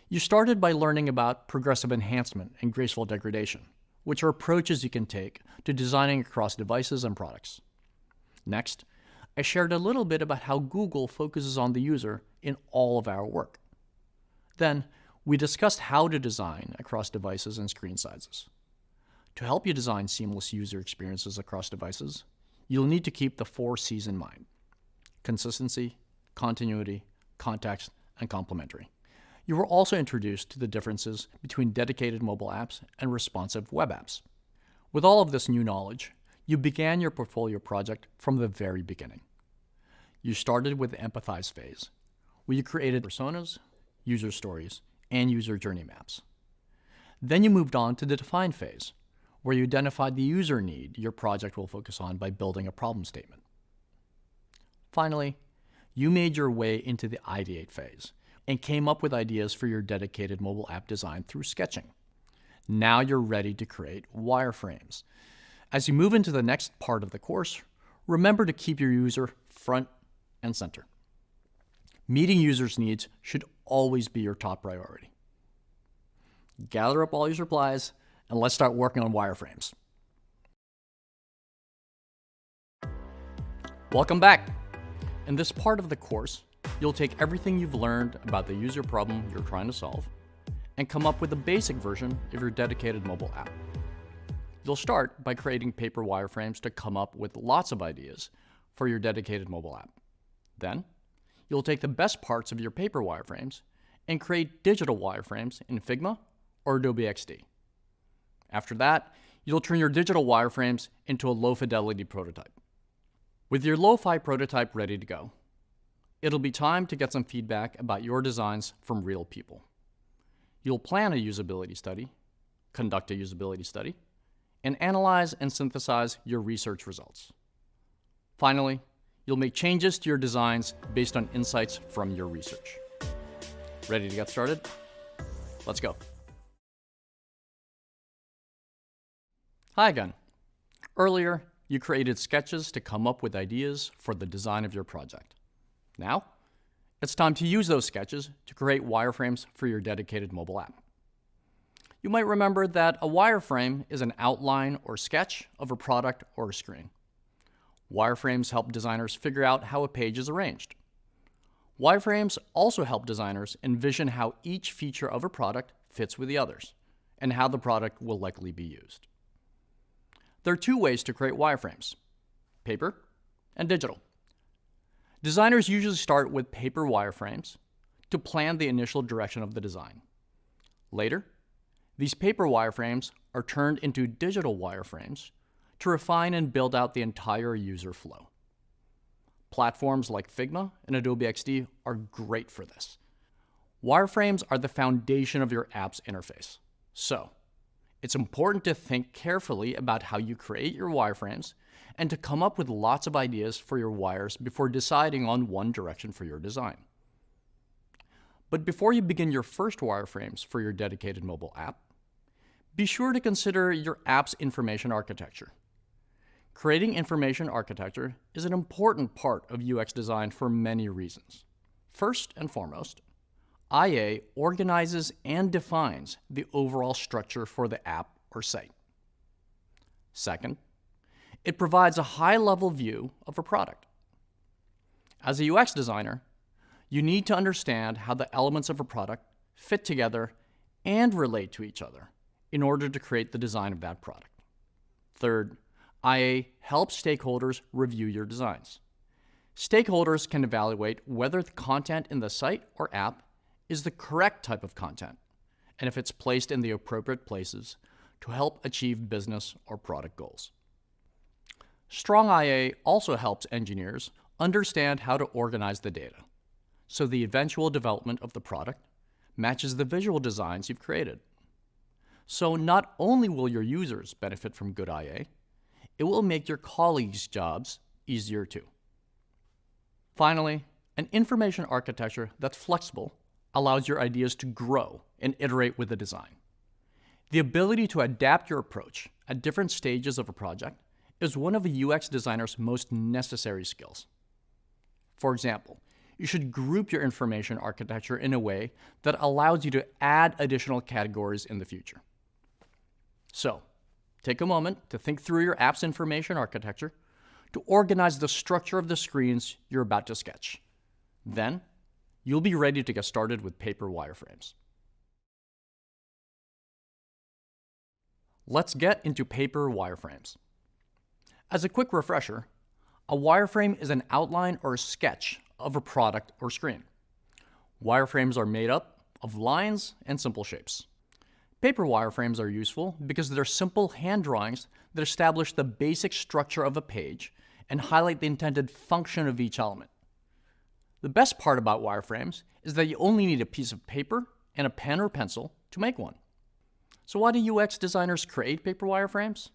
Speaker 3: You started by learning about progressive enhancement and graceful degradation, which are approaches you can take to designing across devices and products. Next, I shared a little bit about how Google focuses on the user in all of our work. Then, we discussed how to design across devices and screen sizes. To help you design seamless user experiences across devices, you'll need to keep the 4 C's in mind: consistency, continuity, context, and complementary. You were also introduced to the differences between dedicated mobile apps and responsive web apps. With all of this new knowledge, you began your portfolio project from the very beginning. You started with the empathize phase, where you created personas, user stories, and user journey maps. Then you moved on to the define phase, where you identified the user need your project will focus on by building a problem statement. Finally, you made your way into the ideate phase and came up with ideas for your dedicated mobile app design through sketching. Now you're ready to create wireframes. As you move into the next part of the course, remember to keep your user front and center. Meeting users' needs should always be your top priority. Gather up all your supplies and let's start working on wireframes. Welcome back. In this part of the course, you'll take everything you've learned about the user problem you're trying to solve and come up with a basic version of your dedicated mobile app. You'll start by creating paper wireframes to come up with lots of ideas for your dedicated mobile app. Then, you'll take the best parts of your paper wireframes and create digital wireframes in Figma or Adobe XD. After that, you'll turn your digital wireframes into a low-fidelity prototype. With your lo-fi prototype ready to go, it'll be time to get some feedback about your designs from real people. You'll plan a usability study, conduct a usability study, and analyze and synthesize your research results. Finally, you'll make changes to your designs based on insights from your research. Ready to get started? Let's go. Hi again. Earlier, you created sketches to come up with ideas for the design of your project. Now, it's time to use those sketches to create wireframes for your dedicated mobile app. You might remember that a wireframe is an outline or sketch of a product or a screen. Wireframes help designers figure out how a page is arranged. Wireframes also help designers envision how each feature of a product fits with the others, and how the product will likely be used. There are two ways to create wireframes: paper and digital. Designers usually start with paper wireframes to plan the initial direction of the design. Later, these paper wireframes are turned into digital wireframes to refine and build out the entire user flow. Platforms like Figma and Adobe XD are great for this. Wireframes are the foundation of your app's interface. So, it's important to think carefully about how you create your wireframes and to come up with lots of ideas for your wires before deciding on one direction for your design. But before you begin your first wireframes for your dedicated mobile app, be sure to consider your app's information architecture. Creating information architecture is an important part of UX design for many reasons. First and foremost, IA organizes and defines the overall structure for the app or site. Second, it provides a high-level view of a product. As a UX designer, you need to understand how the elements of a product fit together and relate to each other in order to create the design of that product. Third, IA helps stakeholders review your designs. Stakeholders can evaluate whether the content in the site or app is the correct type of content, and if it's placed in the appropriate places to help achieve business or product goals. Strong IA also helps engineers understand how to organize the data, so the eventual development of the product matches the visual designs you've created. So not only will your users benefit from good IA, it will make your colleagues' jobs easier too. Finally, an information architecture that's flexible allows your ideas to grow and iterate with the design. The ability to adapt your approach at different stages of a project is one of a UX designer's most necessary skills. For example, you should group your information architecture in a way that allows you to add additional categories in the future. So, take a moment to think through your app's information architecture to organize the structure of the screens you're about to sketch. Then, you'll be ready to get started with paper wireframes. Let's get into paper wireframes. As a quick refresher, a wireframe is an outline or a sketch of a product or screen. Wireframes are made up of lines and simple shapes. Paper wireframes are useful because they're simple hand drawings that establish the basic structure of a page and highlight the intended function of each element. The best part about wireframes is that you only need a piece of paper and a pen or pencil to make one. So why do UX designers create paper wireframes?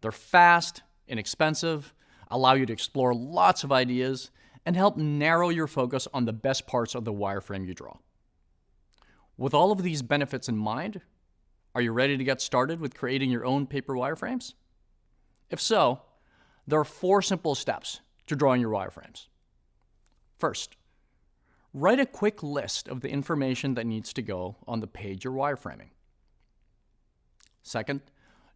Speaker 3: They're fast, inexpensive, allow you to explore lots of ideas, and help narrow your focus on the best parts of the wireframe you draw. With all of these benefits in mind, are you ready to get started with creating your own paper wireframes? If so, there are 4 simple steps to drawing your wireframes. First, write a quick list of the information that needs to go on the page you're wireframing. Second,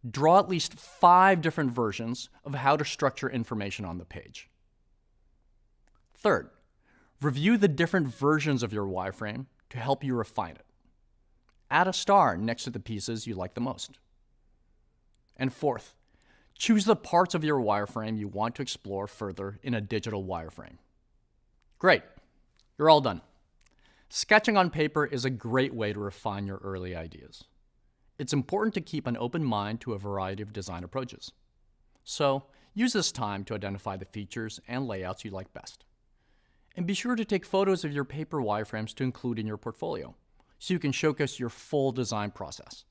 Speaker 3: draw at least 5 different versions of how to structure information on the page. Third, review the different versions of your wireframe to help you refine it. Add a star next to the pieces you like the most. And fourth, choose the parts of your wireframe you want to explore further in a digital wireframe. Great, you're all done. Sketching on paper is a great way to refine your early ideas. It's important to keep an open mind to a variety of design approaches. So, use this time to identify the features and layouts you like best. And be sure to take photos of your paper wireframes to include in your portfolio, so you can showcase your full design process.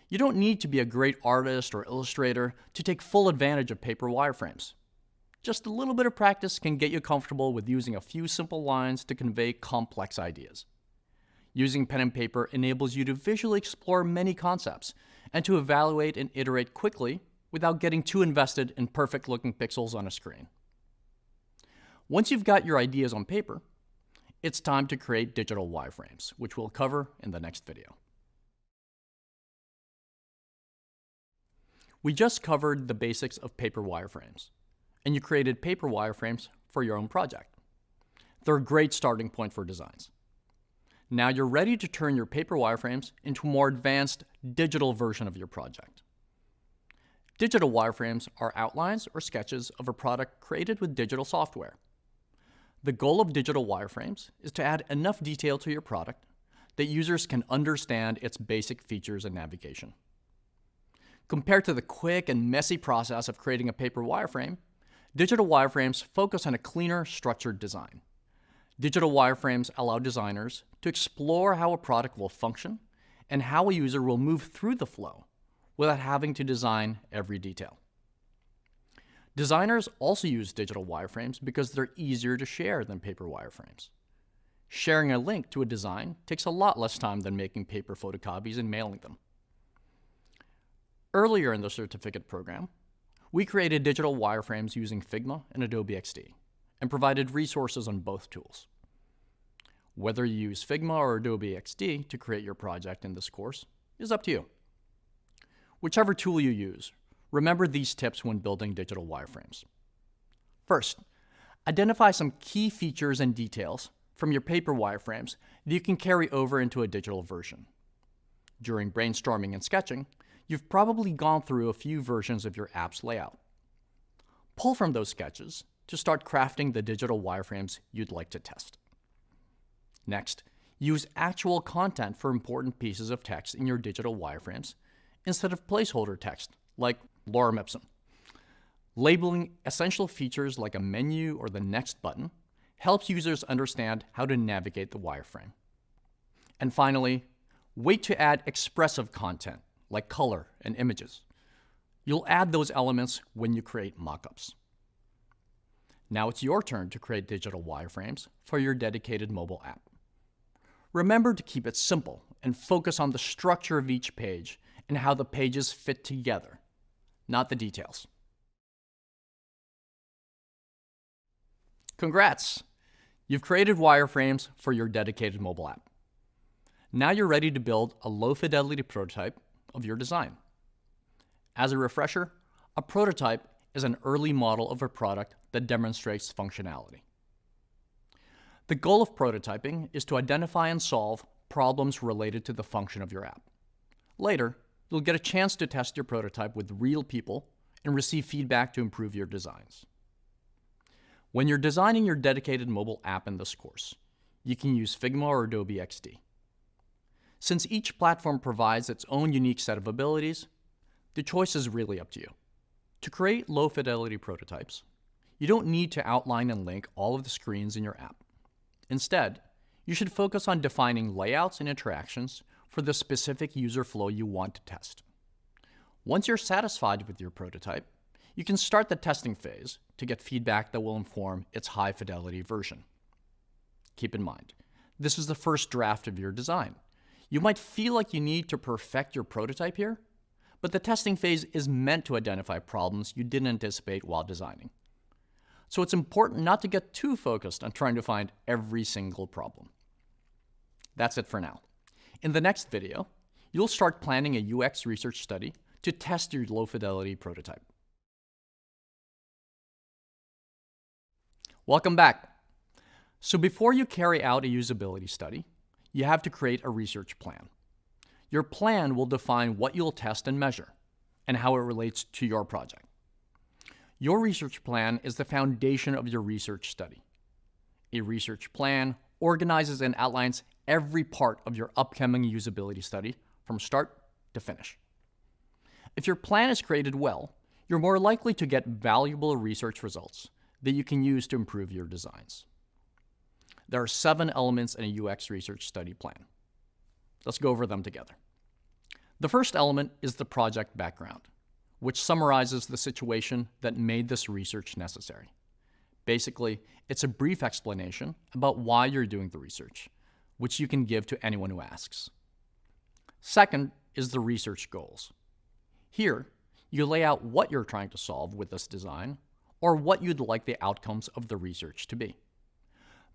Speaker 3: You don't need to be a great artist or illustrator to take full advantage of paper wireframes. Just a little bit of practice can get you comfortable with using a few simple lines to convey complex ideas. Using pen and paper enables you to visually explore many concepts and to evaluate and iterate quickly without getting too invested in perfect-looking pixels on a screen. Once you've got your ideas on paper, it's time to create digital wireframes, which we'll cover in the next video. We just covered the basics of paper wireframes, and you created paper wireframes for your own project. They're a great starting point for designs. Now you're ready to turn your paper wireframes into a more advanced digital version of your project. Digital wireframes are outlines or sketches of a product created with digital software. The goal of digital wireframes is to add enough detail to your product that users can understand its basic features and navigation. Compared to the quick and messy process of creating a paper wireframe, digital wireframes focus on a cleaner, structured design. Digital wireframes allow designers to explore how a product will function and how a user will move through the flow without having to design every detail. Designers also use digital wireframes because they're easier to share than paper wireframes. Sharing a link to a design takes a lot less time than making paper photocopies and mailing them. Earlier in the certificate program, we created digital wireframes using Figma and Adobe XD and provided resources on both tools. Whether you use Figma or Adobe XD to create your project in this course is up to you. Whichever tool you use, remember these tips when building digital wireframes. First, identify some key features and details from your paper wireframes that you can carry over into a digital version. During brainstorming and sketching, you've probably gone through a few versions of your app's layout. Pull from those sketches to start crafting the digital wireframes you'd like to test. Next, use actual content for important pieces of text in your digital wireframes instead of placeholder text, like lorem ipsum. Labeling essential features like a menu or the next button helps users understand how to navigate the wireframe. And finally, wait to add expressive content, like color and images. You'll add those elements when you create mockups. Now it's your turn to create digital wireframes for your dedicated mobile app. Remember to keep it simple and focus on the structure of each page and how the pages fit together, not the details. Congrats! You've created wireframes for your dedicated mobile app. Now you're ready to build a low-fidelity prototype of your design. As a refresher, a prototype is an early model of a product that demonstrates functionality. The goal of prototyping is to identify and solve problems related to the function of your app. Later, you'll get a chance to test your prototype with real people and receive feedback to improve your designs. When you're designing your dedicated mobile app in this course, you can use Figma or Adobe XD. Since each platform provides its own unique set of abilities, the choice is really up to you. To create low-fidelity prototypes, you don't need to outline and link all of the screens in your app. Instead, you should focus on defining layouts and interactions for the specific user flow you want to test. Once you're satisfied with your prototype, you can start the testing phase to get feedback that will inform its high-fidelity version. Keep in mind, this is the first draft of your design. You might feel like you need to perfect your prototype here, but the testing phase is meant to identify problems you didn't anticipate while designing. So it's important not to get too focused on trying to find every single problem. That's it for now. In the next video, you'll start planning a UX research study to test your low-fidelity prototype. Welcome back. So before you carry out a usability study, you have to create a research plan. Your plan will define what you'll test and measure, and how it relates to your project. Your research plan is the foundation of your research study. A research plan organizes and outlines every part of your upcoming usability study from start to finish. If your plan is created well, you're more likely to get valuable research results that you can use to improve your designs. There are 7 elements in a UX research study plan. Let's go over them together. The first element is the project background, which summarizes the situation that made this research necessary. Basically, it's a brief explanation about why you're doing the research, which you can give to anyone who asks. Second is the research goals. Here, you lay out what you're trying to solve with this design, or what you'd like the outcomes of the research to be.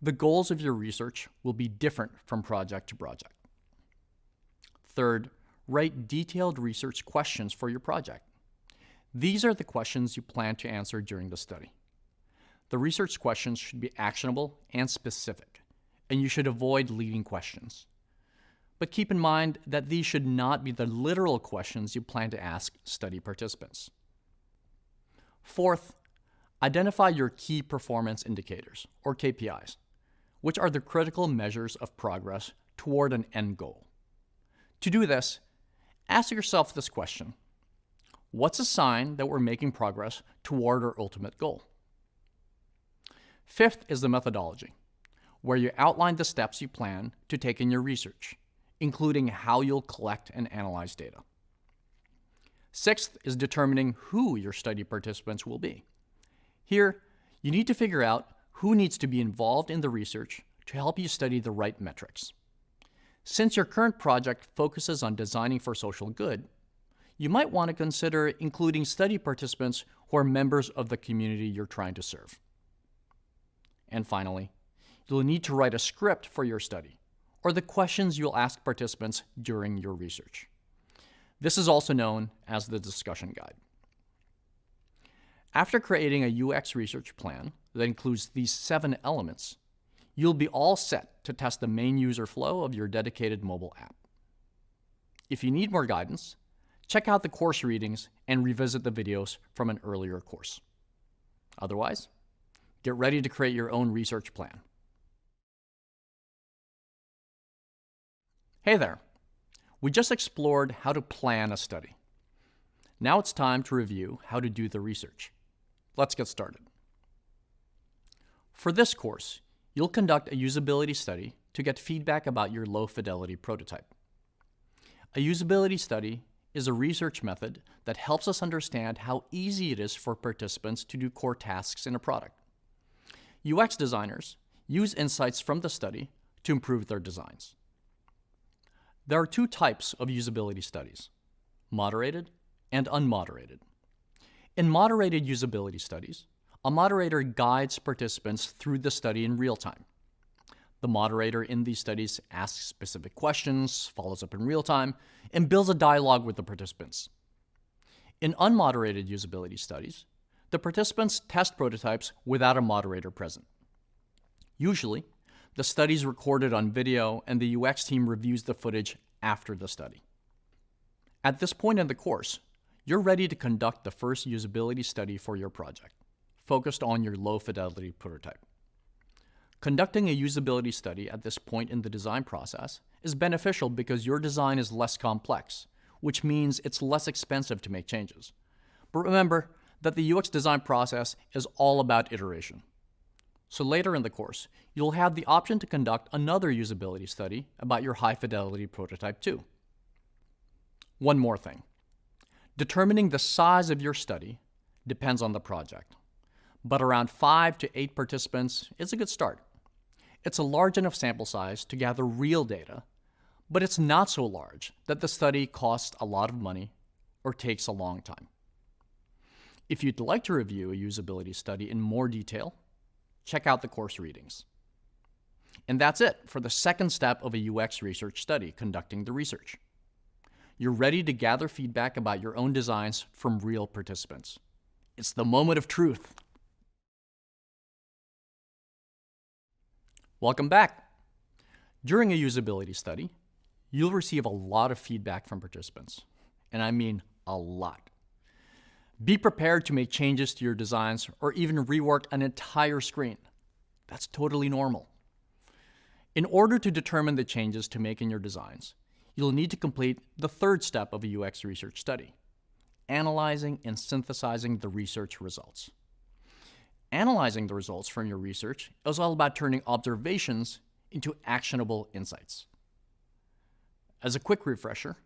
Speaker 3: The goals of your research will be different from project to project. Third, write detailed research questions for your project. These are the questions you plan to answer during the study. The research questions should be actionable and specific, and you should avoid leading questions. But keep in mind that these should not be the literal questions you plan to ask study participants. Fourth, identify your key performance indicators, or KPIs, which are the critical measures of progress toward an end goal. To do this, ask yourself this question: what's a sign that we're making progress toward our ultimate goal? Fifth is the methodology, where you outline the steps you plan to take in your research, including how you'll collect and analyze data. Sixth is determining who your study participants will be. Here, you need to figure out who needs to be involved in the research to help you study the right metrics. Since your current project focuses on designing for social good, you might want to consider including study participants who are members of the community you're trying to serve. And finally, you'll need to write a script for your study, or the questions you'll ask participants during your research. This is also known as the discussion guide. After creating a UX research plan that includes these 7 elements, you'll be all set to test the main user flow of your dedicated mobile app. If you need more guidance, check out the course readings and revisit the videos from an earlier course. Otherwise, get ready to create your own research plan. Hey there! We just explored how to plan a study. Now it's time to review how to do the research. Let's get started. For this course, you'll conduct a usability study to get feedback about your low-fidelity prototype. A usability study is a research method that helps us understand how easy it is for participants to do core tasks in a product. UX designers use insights from the study to improve their designs. There are 2 types of usability studies: moderated and unmoderated. In moderated usability studies, a moderator guides participants through the study in real time. The moderator in these studies asks specific questions, follows up in real time, and builds a dialogue with the participants. In unmoderated usability studies, the participants test prototypes without a moderator present. Usually, the study is recorded on video and the UX team reviews the footage after the study. At this point in the course, you're ready to conduct the first usability study for your project, focused on your low-fidelity prototype. Conducting a usability study at this point in the design process is beneficial because your design is less complex, which means it's less expensive to make changes. But remember that the UX design process is all about iteration. So later in the course, you'll have the option to conduct another usability study about your high-fidelity prototype too. One more thing. Determining the size of your study depends on the project, but around 5 to 8 participants is a good start. It's a large enough sample size to gather real data, but it's not so large that the study costs a lot of money or takes a long time. If you'd like to review a usability study in more detail, check out the course readings. And that's it for the second step of a UX research study, conducting the research. You're ready to gather feedback about your own designs from real participants. It's the moment of truth. Welcome back. During a usability study, you'll receive a lot of feedback from participants, and I mean a lot. Be prepared to make changes to your designs or even rework an entire screen. That's totally normal. In order to determine the changes to make in your designs, you'll need to complete the third step of a UX research study: analyzing and synthesizing the research results. Analyzing the results from your research is all about turning observations into actionable insights. As a quick refresher,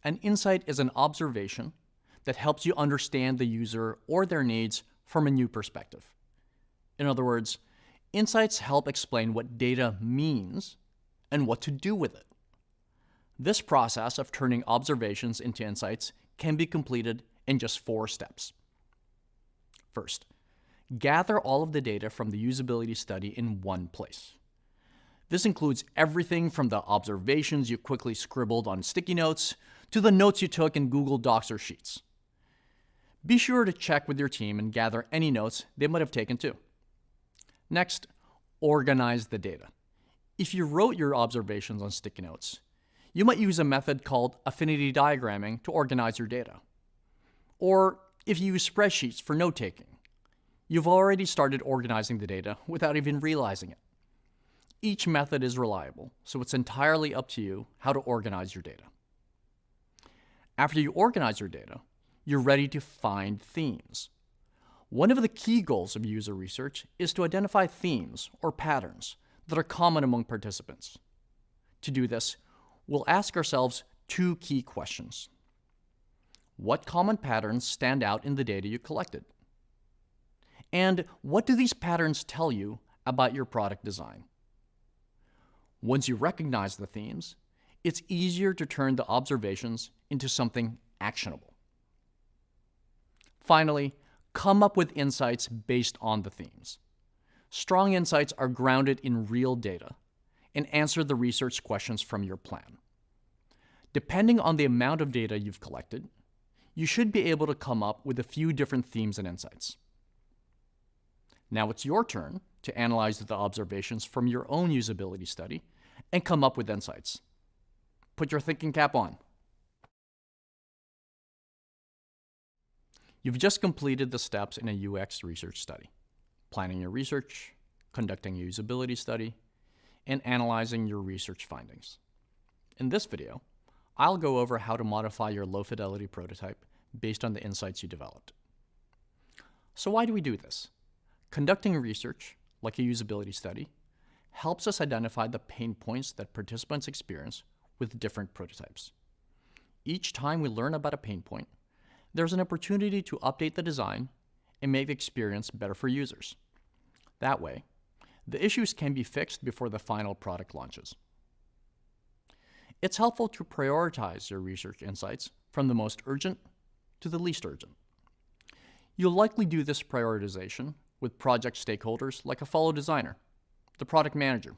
Speaker 3: an insight is an observation that helps you understand the user or their needs from a new perspective. In other words, insights help explain what data means and what to do with it. This process of turning observations into insights can be completed in just 4 steps. First, gather all of the data from the usability study in one place. This includes everything from the observations you quickly scribbled on sticky notes to the notes you took in Google Docs or Sheets. Be sure to check with your team and gather any notes they might have taken too. Next, organize the data. If you wrote your observations on sticky notes, you might use a method called affinity diagramming to organize your data. Or if you use spreadsheets for note-taking, you've already started organizing the data without even realizing it. Each method is reliable, so it's entirely up to you how to organize your data. After you organize your data, you're ready to find themes. One of the key goals of user research is to identify themes or patterns that are common among participants. To do this, we'll ask ourselves 2 key questions. What common patterns stand out in the data you collected? And what do these patterns tell you about your product design? Once you recognize the themes, it's easier to turn the observations into something actionable. Finally, come up with insights based on the themes. Strong insights are grounded in real data and answer the research questions from your plan. Depending on the amount of data you've collected, you should be able to come up with a few different themes and insights. Now it's your turn to analyze the observations from your own usability study and come up with insights. Put your thinking cap on. You've just completed the steps in a UX research study: planning your research, conducting a usability study, and analyzing your research findings. In this video, I'll go over how to modify your low-fidelity prototype based on the insights you developed. So why do we do this? Conducting research, like a usability study, helps us identify the pain points that participants experience with different prototypes. Each time we learn about a pain point, there's an opportunity to update the design and make the experience better for users. That way, the issues can be fixed before the final product launches. It's helpful to prioritize your research insights from the most urgent to the least urgent. You'll likely do this prioritization with project stakeholders like a fellow designer, the product manager,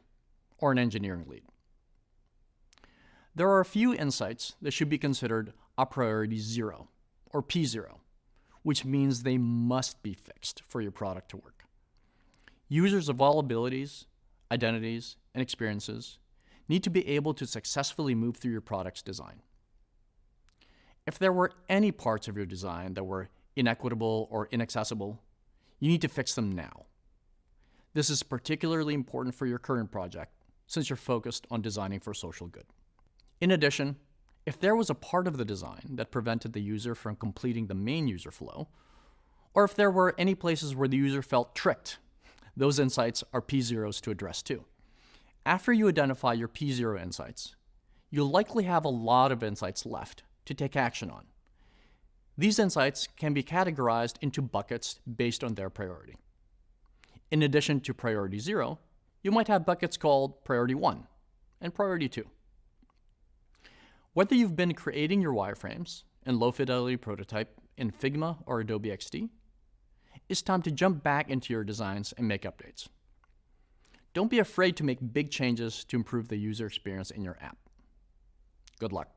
Speaker 3: or an engineering lead. There are a few insights that should be considered a priority 0, or P0, which means they must be fixed for your product to work. Users of all abilities, identities, and experiences need to be able to successfully move through your product's design. If there were any parts of your design that were inequitable or inaccessible, you need to fix them now. This is particularly important for your current project, since you're focused on designing for social good. In addition, if there was a part of the design that prevented the user from completing the main user flow, or if there were any places where the user felt tricked, those insights are P0s to address too. After you identify your P0 insights, you'll likely have a lot of insights left to take action on. These insights can be categorized into buckets based on their priority. In addition to priority 0, you might have buckets called priority 1 and priority 2. Whether you've been creating your wireframes and low-fidelity prototype in Figma or Adobe XD, it's time to jump back into your designs and make updates. Don't be afraid to make big changes to improve the user experience in your app. Good luck.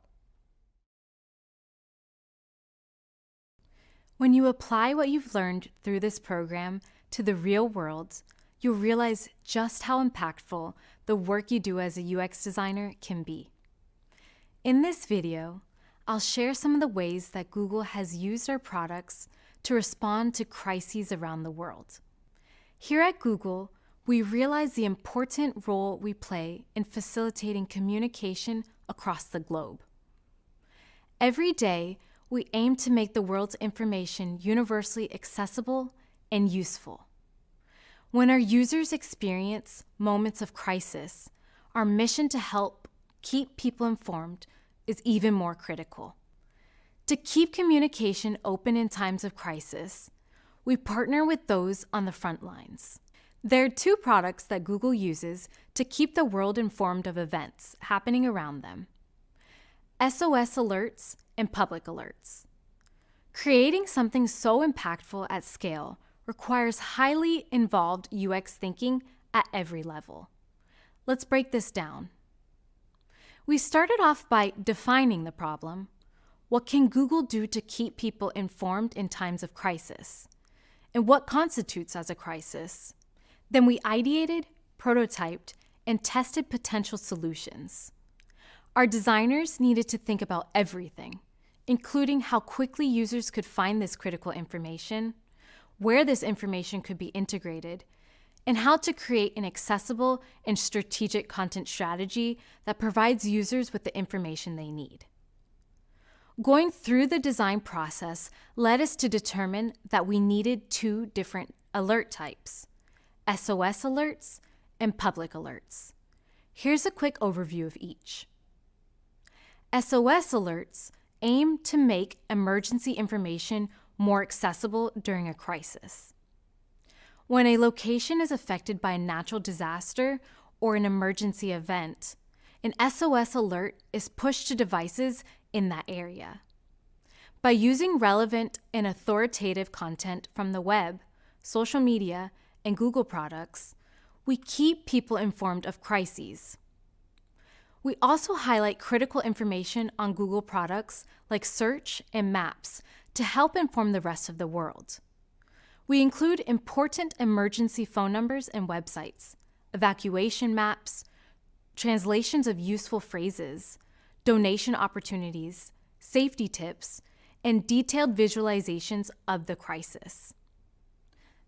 Speaker 1: When you apply what you've learned through this program to the real world, you'll realize just how impactful the work you do as a UX designer can be. In this video, I'll share some of the ways that Google has used our products to respond to crises around the world. Here at Google, we realize the important role we play in facilitating communication across the globe. Every day, we aim to make the world's information universally accessible and useful. When our users experience moments of crisis, our mission to help keep people informed is even more critical. To keep communication open in times of crisis, we partner with those on the front lines. There are two products that Google uses to keep the world informed of events happening around them: SOS alerts and public alerts. Creating something so impactful at scale requires highly involved UX thinking at every level. Let's break this down. We started off by defining the problem. What can Google do to keep people informed in times of crisis? And what constitutes as a crisis? Then we ideated, prototyped, and tested potential solutions. Our designers needed to think about everything, including how quickly users could find this critical information, where this information could be integrated, and how to create an accessible and strategic content strategy that provides users with the information they need. Going through the design process led us to determine that we needed two different alert types: SOS alerts and public alerts. Here's a quick overview of each. SOS alerts aim to make emergency information more accessible during a crisis. When a location is affected by a natural disaster or an emergency event, an SOS alert is pushed to devices in that area. By using relevant and authoritative content from the web, social media, and Google products, we keep people informed of crises. We also highlight critical information on Google products like search and maps to help inform the rest of the world. We include important emergency phone numbers and websites, evacuation maps, translations of useful phrases, donation opportunities, safety tips, and detailed visualizations of the crisis.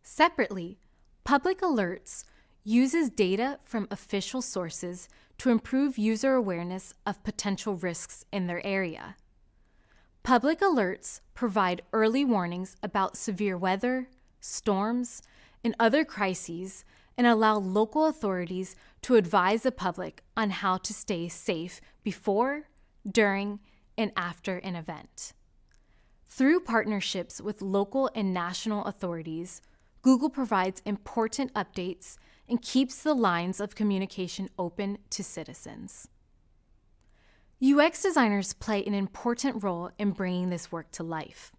Speaker 1: Separately, Public Alerts uses data from official sources to improve user awareness of potential risks in their area. Public Alerts provide early warnings about severe weather, storms, and other crises, and allow local authorities to advise the public on how to stay safe before, during, and after an event. Through partnerships with local and national authorities, Google provides important updates and keeps the lines of communication open to citizens. UX designers play an important role in bringing this work to life.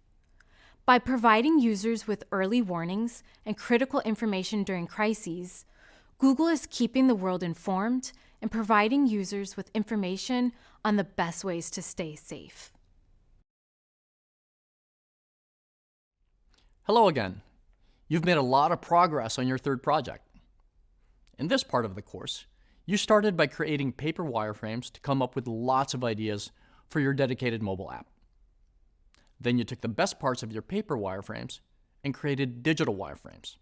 Speaker 1: By providing users with early warnings and critical information during crises, Google is keeping the world informed and providing users with information on the best ways to stay safe.
Speaker 3: Hello again. You've made a lot of progress on your third project. In this part of the course, you started by creating paper wireframes to come up with lots of ideas for your dedicated mobile app. Then you took the best parts of your paper wireframes and created digital wireframes.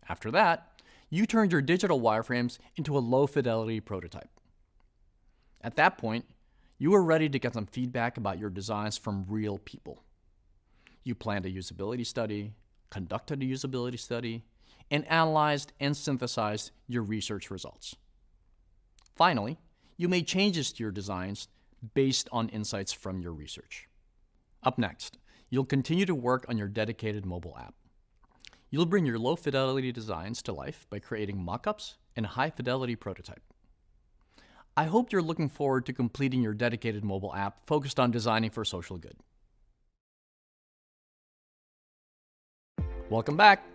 Speaker 3: After that, you turned your digital wireframes into a low-fidelity prototype. At that point, you were ready to get some feedback about your designs from real people. You planned a usability study, conducted a usability study, and analyzed and synthesized your research results. Finally, you made changes to your designs based on insights from your research. Up next, you'll continue to work on your dedicated mobile app. You'll bring your low-fidelity designs to life by creating mock-ups and a high-fidelity prototype. I hope you're looking forward to completing your dedicated mobile app focused on designing for social good. Welcome back.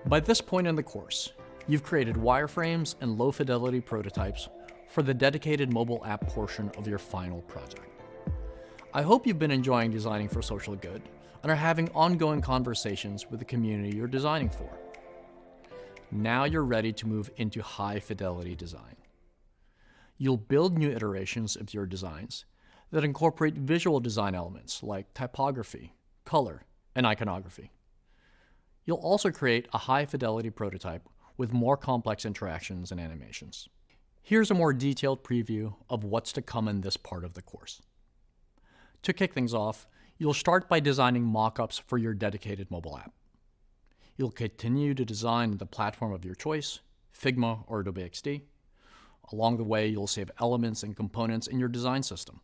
Speaker 3: By this point in the course, you've created wireframes and low-fidelity prototypes for the dedicated mobile app portion of your final project. I hope you've been enjoying designing for social good and are having ongoing conversations with the community you're designing for. Now you're ready to move into high-fidelity design. You'll build new iterations of your designs that incorporate visual design elements like typography, color, and iconography. You'll also create a high-fidelity prototype with more complex interactions and animations. Here's a more detailed preview of what's to come in this part of the course. To kick things off, you'll start by designing mock-ups for your dedicated mobile app. You'll continue to design the platform of your choice, Figma or Adobe XD. Along the way, you'll save elements and components in your design system.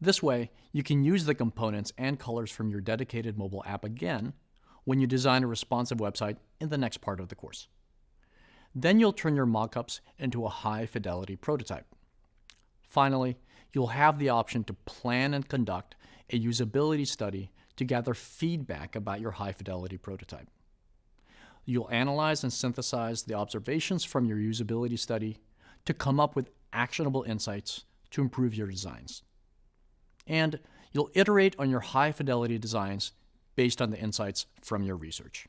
Speaker 3: This way, you can use the components and colors from your dedicated mobile app again when you design a responsive website in the next part of the course. Then you'll turn your mockups into a high-fidelity prototype. Finally, you'll have the option to plan and conduct a usability study to gather feedback about your high-fidelity prototype. You'll analyze and synthesize the observations from your usability study to come up with actionable insights to improve your designs. And you'll iterate on your high-fidelity designs based on the insights from your research.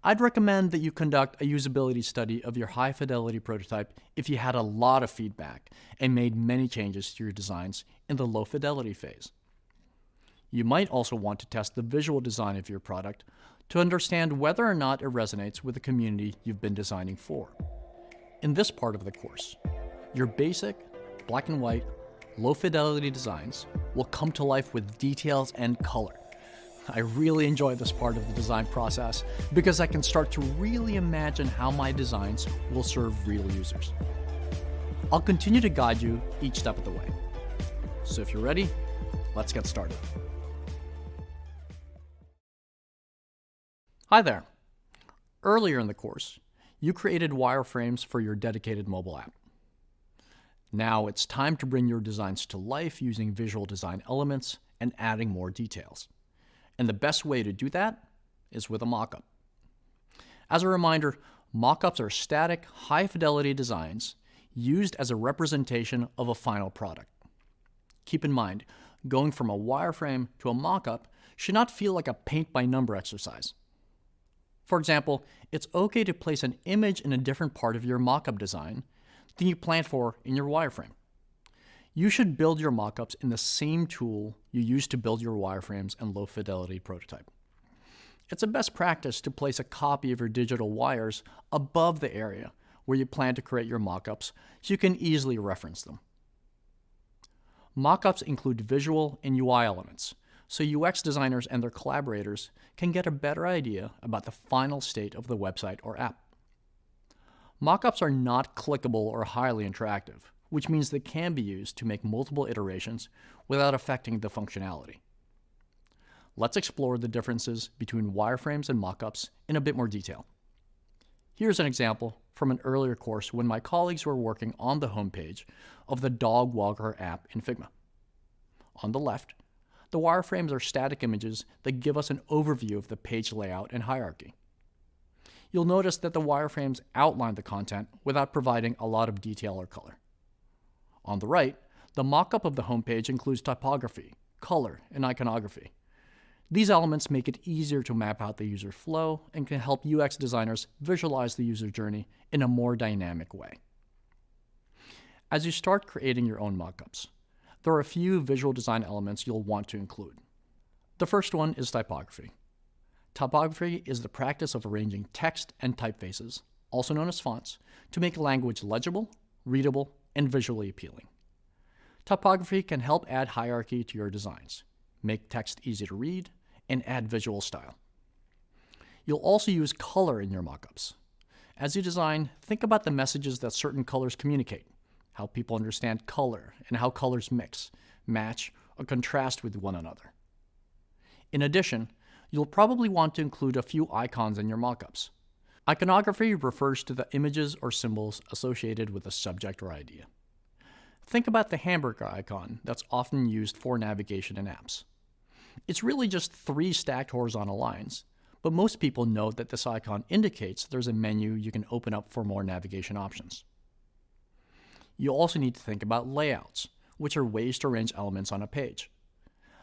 Speaker 3: I'd recommend that you conduct a usability study of your high-fidelity prototype if you had a lot of feedback and made many changes to your designs in the low-fidelity phase. You might also want to test the visual design of your product to understand whether or not it resonates with the community you've been designing for. In this part of the course, your basic, black and white, low-fidelity designs will come to life with details and color. I really enjoy this part of the design process because I can start to really imagine how my designs will serve real users. I'll continue to guide you each step of the way. So if you're ready, let's get started. Hi there. Earlier in the course, you created wireframes for your dedicated mobile app. Now it's time to bring your designs to life using visual design elements and adding more details. And the best way to do that is with a mockup. As a reminder, mockups are static, high-fidelity designs used as a representation of a final product. Keep in mind, going from a wireframe to a mockup should not feel like a paint-by-number exercise. For example, it's okay to place an image in a different part of your mockup design than you planned for in your wireframe. You should build your mockups in the same tool you use to build your wireframes and low-fidelity prototype. It's a best practice to place a copy of your digital wires above the area where you plan to create your mockups so you can easily reference them. Mockups include visual and UI elements, so UX designers and their collaborators can get a better idea about the final state of the website or app. Mockups are not clickable or highly interactive, which means they can be used to make multiple iterations without affecting the functionality. Let's explore the differences between wireframes and mockups in a bit more detail. Here's an example from an earlier course when my colleagues were working on the homepage of the Dog Walker app in Figma. On the left, the wireframes are static images that give us an overview of the page layout and hierarchy. You'll notice that the wireframes outline the content without providing a lot of detail or color. On the right, the mockup of the homepage includes typography, color, and iconography. These elements make it easier to map out the user flow and can help UX designers visualize the user journey in a more dynamic way. As you start creating your own mockups, there are a few visual design elements you'll want to include. The first one is typography. Typography is the practice of arranging text and typefaces, also known as fonts, to make language legible, readable, and visually appealing. Typography can help add hierarchy to your designs, make text easy to read, and add visual style. You'll also use color in your mockups. As you design, think about the messages that certain colors communicate, how people understand color, and how colors mix, match, or contrast with one another. In addition, you'll probably want to include a few icons in your mockups. Iconography refers to the images or symbols associated with a subject or idea. Think about the hamburger icon that's often used for navigation in apps. It's really just 3 stacked horizontal lines, but most people know that this icon indicates there's a menu you can open up for more navigation options. You also need to think about layouts, which are ways to arrange elements on a page.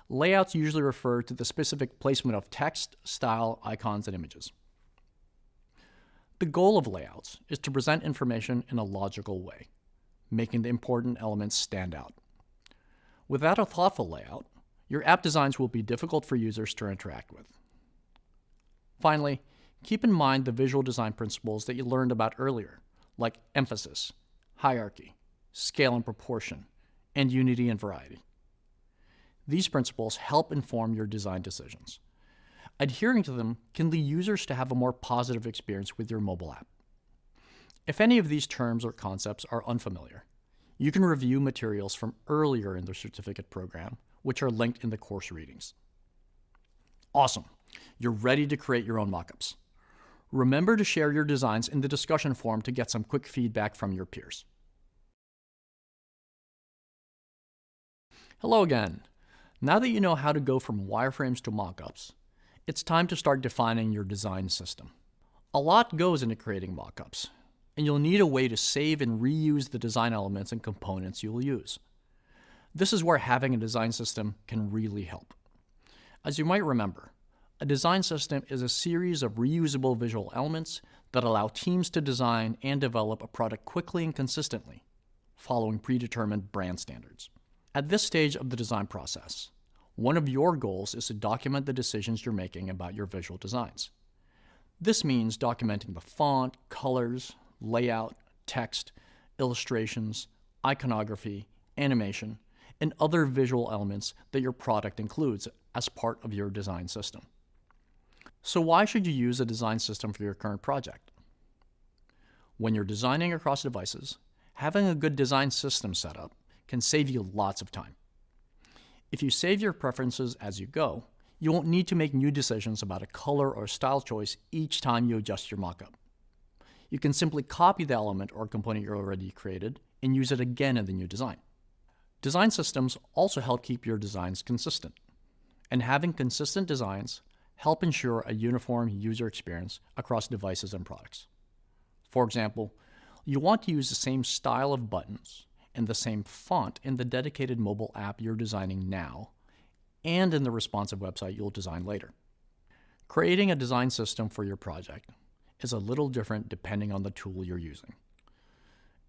Speaker 3: Layouts usually refer to the specific placement of text, style, icons, and images. The goal of layouts is to present information in a logical way, making the important elements stand out. Without a thoughtful layout, your app designs will be difficult for users to interact with. Finally, keep in mind the visual design principles that you learned about earlier, like emphasis, hierarchy, scale and proportion, and unity and variety. These principles help inform your design decisions. Adhering to them can lead users to have a more positive experience with your mobile app. If any of these terms or concepts are unfamiliar, you can review materials from earlier in the certificate program, which are linked in the course readings. Awesome. You're ready to create your own mockups. Remember to share your designs in the discussion forum to get some quick feedback from your peers. Hello again. Now that you know how to go from wireframes to mockups, it's time to start defining your design system. A lot goes into creating mockups, and you'll need a way to save and reuse the design elements and components you'll use. This is where having a design system can really help. As you might remember, a design system is a series of reusable visual elements that allow teams to design and develop a product quickly and consistently, following predetermined brand standards. At this stage of the design process, one of your goals is to document the decisions you're making about your visual designs. This means documenting the font, colors, layout, text, illustrations, iconography, animation, and other visual elements that your product includes as part of your design system. So why should you use a design system for your current project? When you're designing across devices, having a good design system set up can save you lots of time. If you save your preferences as you go, you won't need to make new decisions about a color or style choice each time you adjust your mockup. You can simply copy the element or component you already created and use it again in the new design. Design systems also help keep your designs consistent, and having consistent designs help ensure a uniform user experience across devices and products. For example, you want to use the same style of buttons and the same font in the dedicated mobile app you're designing now and in the responsive website you'll design later. Creating a design system for your project is a little different depending on the tool you're using.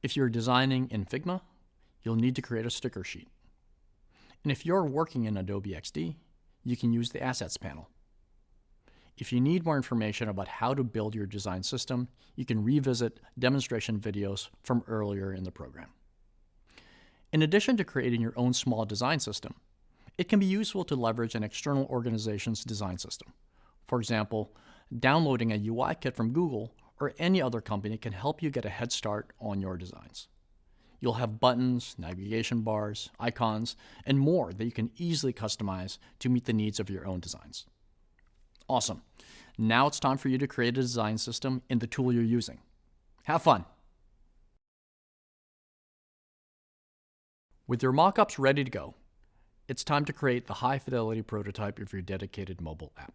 Speaker 3: If you're designing in Figma, you'll need to create a sticker sheet. And if you're working in Adobe XD, you can use the Assets panel. If you need more information about how to build your design system, you can revisit demonstration videos from earlier in the program. In addition to creating your own small design system, it can be useful to leverage an external organization's design system. For example, downloading a UI kit from Google or any other company can help you get a head start on your designs. You'll have buttons, navigation bars, icons, and more that you can easily customize to meet the needs of your own designs. Awesome. Now it's time for you to create a design system in the tool you're using. Have fun. With your mockups ready to go, it's time to create the high-fidelity prototype of your dedicated mobile app.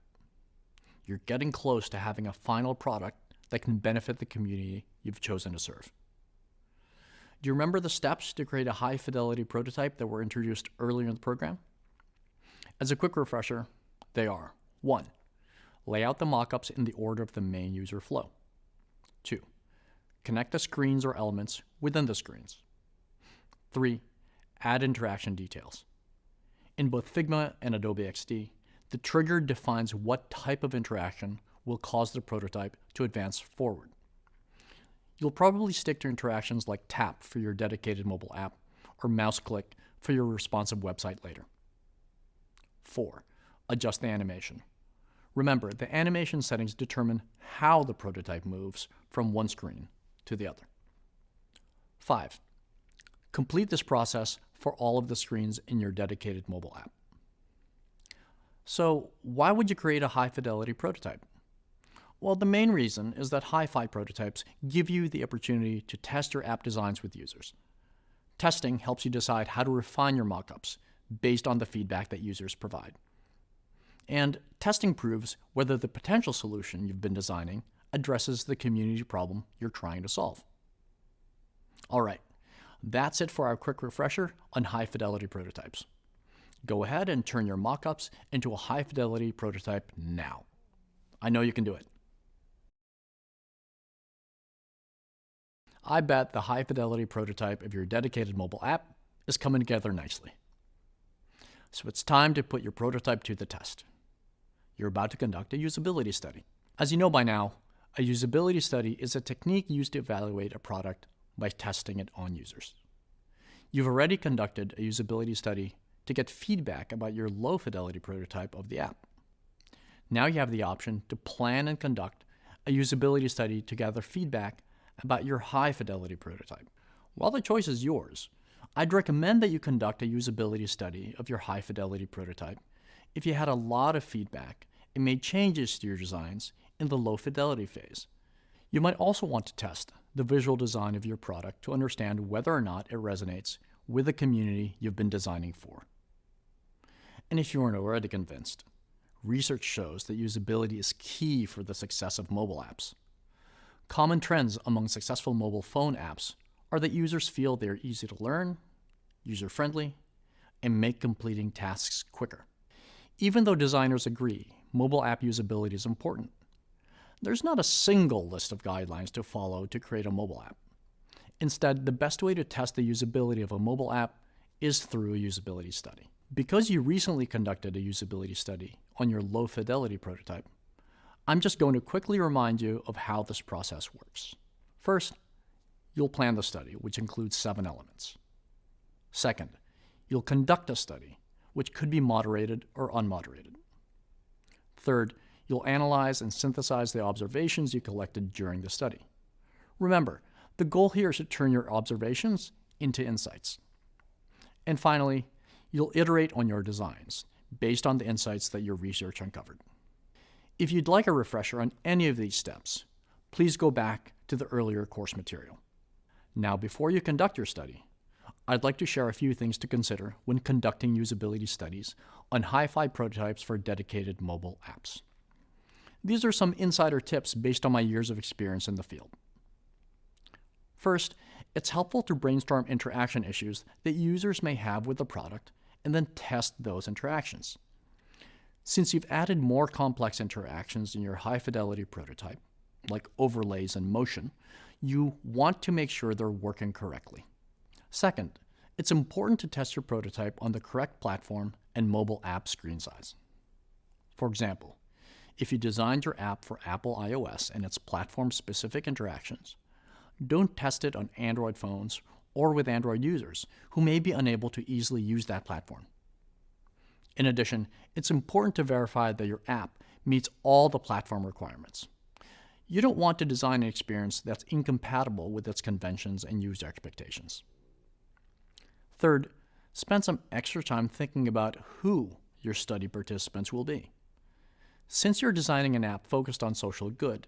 Speaker 3: You're getting close to having a final product that can benefit the community you've chosen to serve. Do you remember the steps to create a high-fidelity prototype that were introduced earlier in the program? As a quick refresher, they are: 1. Lay out the mockups in the order of the main user flow. 2. Connect the screens or elements within the screens. 3. Add interaction details. In both Figma and Adobe XD, the trigger defines what type of interaction will cause the prototype to advance forward. You'll probably stick to interactions like tap for your dedicated mobile app or mouse click for your responsive website later. 4. Adjust the animation. Remember, the animation settings determine how the prototype moves from one screen to the other. 5. Complete this process for all of the screens in your dedicated mobile app. So, why would you create a high-fidelity prototype? Well, the main reason is that hi-fi prototypes give you the opportunity to test your app designs with users. Testing helps you decide how to refine your mockups based on the feedback that users provide. And testing proves whether the potential solution you've been designing addresses the community problem you're trying to solve. All right, that's it for our quick refresher on high-fidelity prototypes. Go ahead and turn your mockups into a high-fidelity prototype now. I know you can do it. I bet the high-fidelity prototype of your dedicated mobile app is coming together nicely. So it's time to put your prototype to the test. You're about to conduct a usability study. As you know by now, a usability study is a technique used to evaluate a product by testing it on users. You've already conducted a usability study to get feedback about your low-fidelity prototype of the app. Now you have the option to plan and conduct a usability study to gather feedback about your high-fidelity prototype. While the choice is yours, I'd recommend that you conduct a usability study of your high-fidelity prototype if you had a lot of feedback and made changes to your designs in the low fidelity phase. You might also want to test the visual design of your product to understand whether or not it resonates with the community you've been designing for. And if you aren't already convinced, research shows that usability is key for the success of mobile apps. Common trends among successful mobile phone apps are that users feel they are easy to learn, user-friendly, and make completing tasks quicker. Even though designers agree mobile app usability is important, there's not a single list of guidelines to follow to create a mobile app. Instead, the best way to test the usability of a mobile app is through a usability study. Because you recently conducted a usability study on your low-fidelity prototype, I'm just going to quickly remind you of how this process works. First, you'll plan the study, which includes 7 elements. Second, you'll conduct a study, which could be moderated or unmoderated. Third, you'll analyze and synthesize the observations you collected during the study. Remember, the goal here is to turn your observations into insights. And finally, you'll iterate on your designs based on the insights that your research uncovered. If you'd like a refresher on any of these steps, please go back to the earlier course material. Now, before you conduct your study, I'd like to share a few things to consider when conducting usability studies on hi-fi prototypes for dedicated mobile apps. These are some insider tips based on my years of experience in the field. First, it's helpful to brainstorm interaction issues that users may have with the product and then test those interactions. Since you've added more complex interactions in your high-fidelity prototype, like overlays and motion, you want to make sure they're working correctly. Second, it's important to test your prototype on the correct platform and mobile app screen size. For example, if you designed your app for Apple iOS and its platform-specific interactions, don't test it on Android phones or with Android users who may be unable to easily use that platform. In addition, it's important to verify that your app meets all the platform requirements. You don't want to design an experience that's incompatible with its conventions and user expectations. Third, spend some extra time thinking about who your study participants will be. Since you're designing an app focused on social good,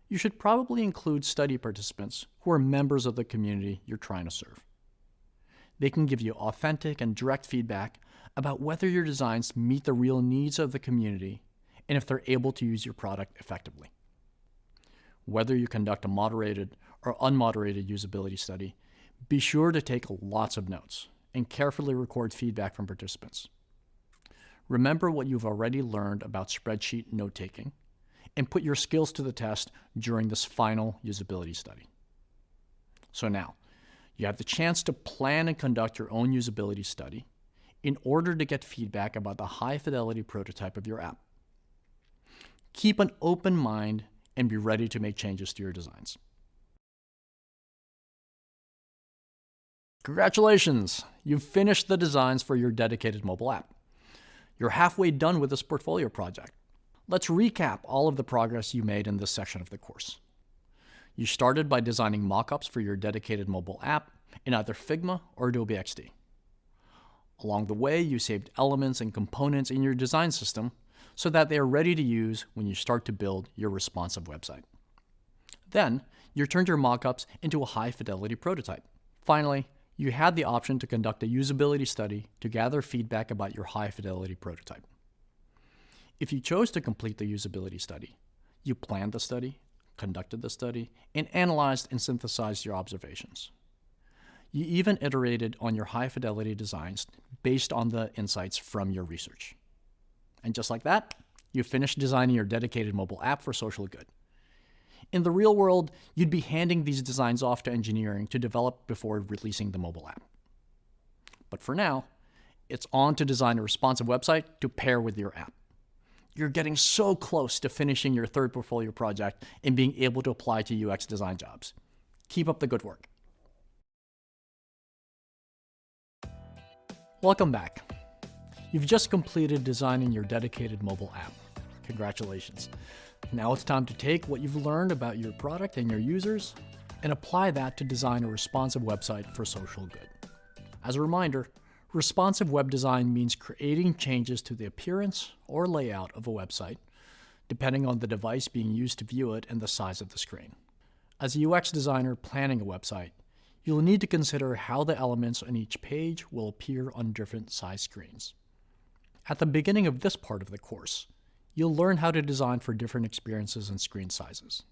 Speaker 3: you should probably include study participants who are members of the community you're trying to serve. They can give you authentic and direct feedback about whether your designs meet the real needs of the community and if they're able to use your product effectively. Whether you conduct a moderated or unmoderated usability study, be sure to take lots of notes and carefully record feedback from participants. Remember what you've already learned about spreadsheet note-taking and put your skills to the test during this final usability study. So now, you have the chance to plan and conduct your own usability study in order to get feedback about the high-fidelity prototype of your app. Keep an open mind and be ready to make changes to your designs. Congratulations! You've finished the designs for your dedicated mobile app. You're halfway done with this portfolio project. Let's recap all of the progress you made in this section of the course. You started by designing mockups for your dedicated mobile app in either Figma or Adobe XD. Along the way, you saved elements and components in your design system so that they are ready to use when you start to build your responsive website. Then, you turned your mockups into a high-fidelity prototype. Finally, you had the option to conduct a usability study to gather feedback about your high-fidelity prototype. If you chose to complete the usability study, you planned the study, conducted the study, and analyzed and synthesized your observations. You even iterated on your high-fidelity designs based on the insights from your research. And just like that, you finished designing your dedicated mobile app for social good. In the real world, you'd be handing these designs off to engineering to develop before releasing the mobile app. But for now, it's on to design a responsive website to pair with your app. You're getting so close to finishing your third portfolio project and being able to apply to UX design jobs. Keep up the good work. Welcome back. You've just completed designing your dedicated mobile app. Congratulations. Now it's time to take what you've learned about your product and your users and apply that to design a responsive website for social good. As a reminder, responsive web design means creating changes to the appearance or layout of a website
Speaker 2: depending on the device being used to view it and the size of the screen. As a UX designer planning a website, you'll need to consider how the elements on each page will appear on different size screens. At the beginning of this part of the course, you'll learn how to design for different experiences and screen sizes.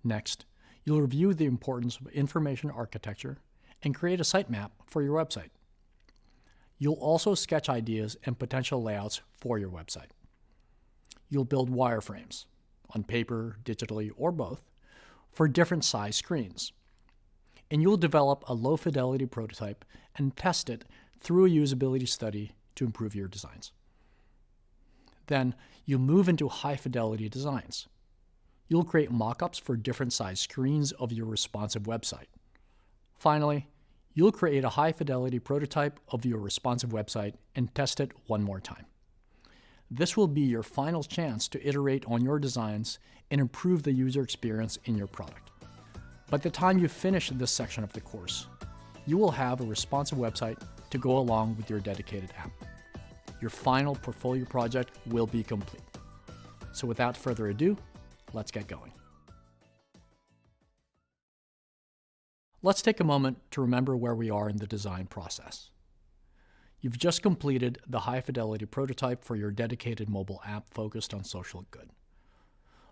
Speaker 2: Next, you'll review the importance of information architecture and create a sitemap for your website. You'll also sketch ideas and potential layouts for your website. You'll build wireframes, on paper, digitally, or both, for different size screens. And you'll develop a low-fidelity prototype and test it through a usability study to improve your designs. Then, you'll move into high-fidelity designs. You'll create mock-ups for different size screens of your responsive website. Finally, you'll create a high-fidelity prototype of your responsive website and test it one more time. This will be your final chance to iterate on your designs and improve the user experience in your product. By the time you finish this section of the course, you will have a responsive website to go along with your dedicated app. Your final portfolio project will be complete. So without further ado, let's get going. Let's take a moment to remember where we are in the design process. You've just completed the high-fidelity prototype for your dedicated mobile app focused on social good.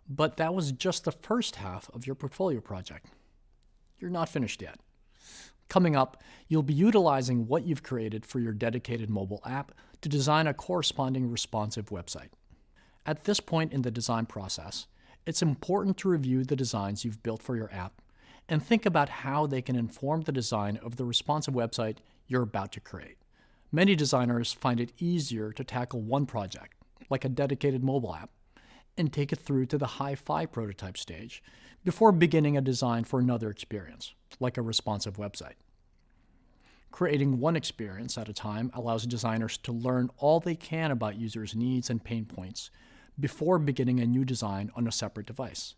Speaker 2: But that was just the first half of your portfolio project. You're not finished yet. Coming up, you'll be utilizing what you've created for your dedicated mobile app to design a corresponding responsive website. At this point in the design process, it's important to review the designs you've built for your app and think about how they can inform the design of the responsive website you're about to create. Many designers find it easier to tackle one project, like a dedicated mobile app, and take it through to the hi-fi prototype stage before beginning a design for another experience, like a responsive website. Creating one experience at a time allows designers to learn all they can about users' needs and pain points before beginning a new design on a separate device.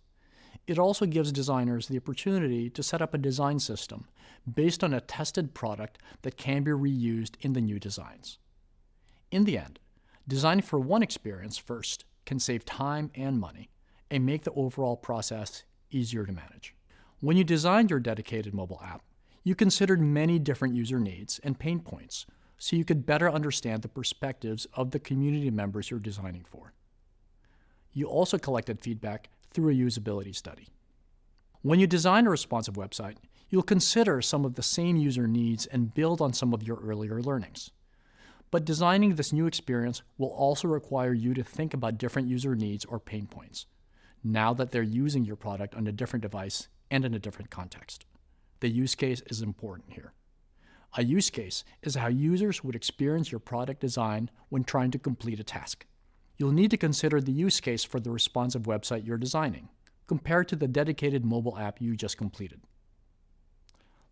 Speaker 2: It also gives designers the opportunity to set up a design system based on a tested product that can be reused in the new designs. In the end, designing for one experience first can save time and money and make the overall process easier to manage. When you designed your dedicated mobile app, you considered many different user needs and pain points so you could better understand the perspectives of the community members you're designing for. You also collected feedback through a usability study. When you design a responsive website, you'll consider some of the same user needs and build on some of your earlier learnings. But designing this new experience will also require you to think about different user needs or pain points, now that they're using your product on a different device and in a different context. The use case is important here. A use case is how users would experience your product design when trying to complete a task. You'll need to consider the use case for the responsive website you're designing, compared to the dedicated mobile app you just completed.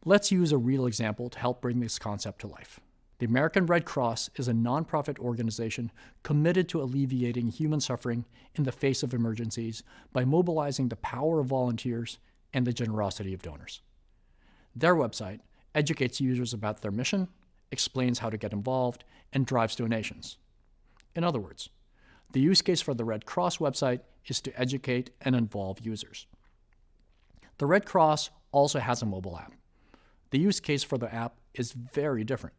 Speaker 2: Let's use a real example to help bring this concept to life. The American Red Cross is a nonprofit organization committed to alleviating human suffering in the face of emergencies by mobilizing the power of volunteers and the generosity of donors. Their website educates users about their mission, explains how to get involved, and drives donations. In other words, the use case for the Red Cross website is to educate and involve users. The Red Cross also has a mobile app. The use case for the app is very different.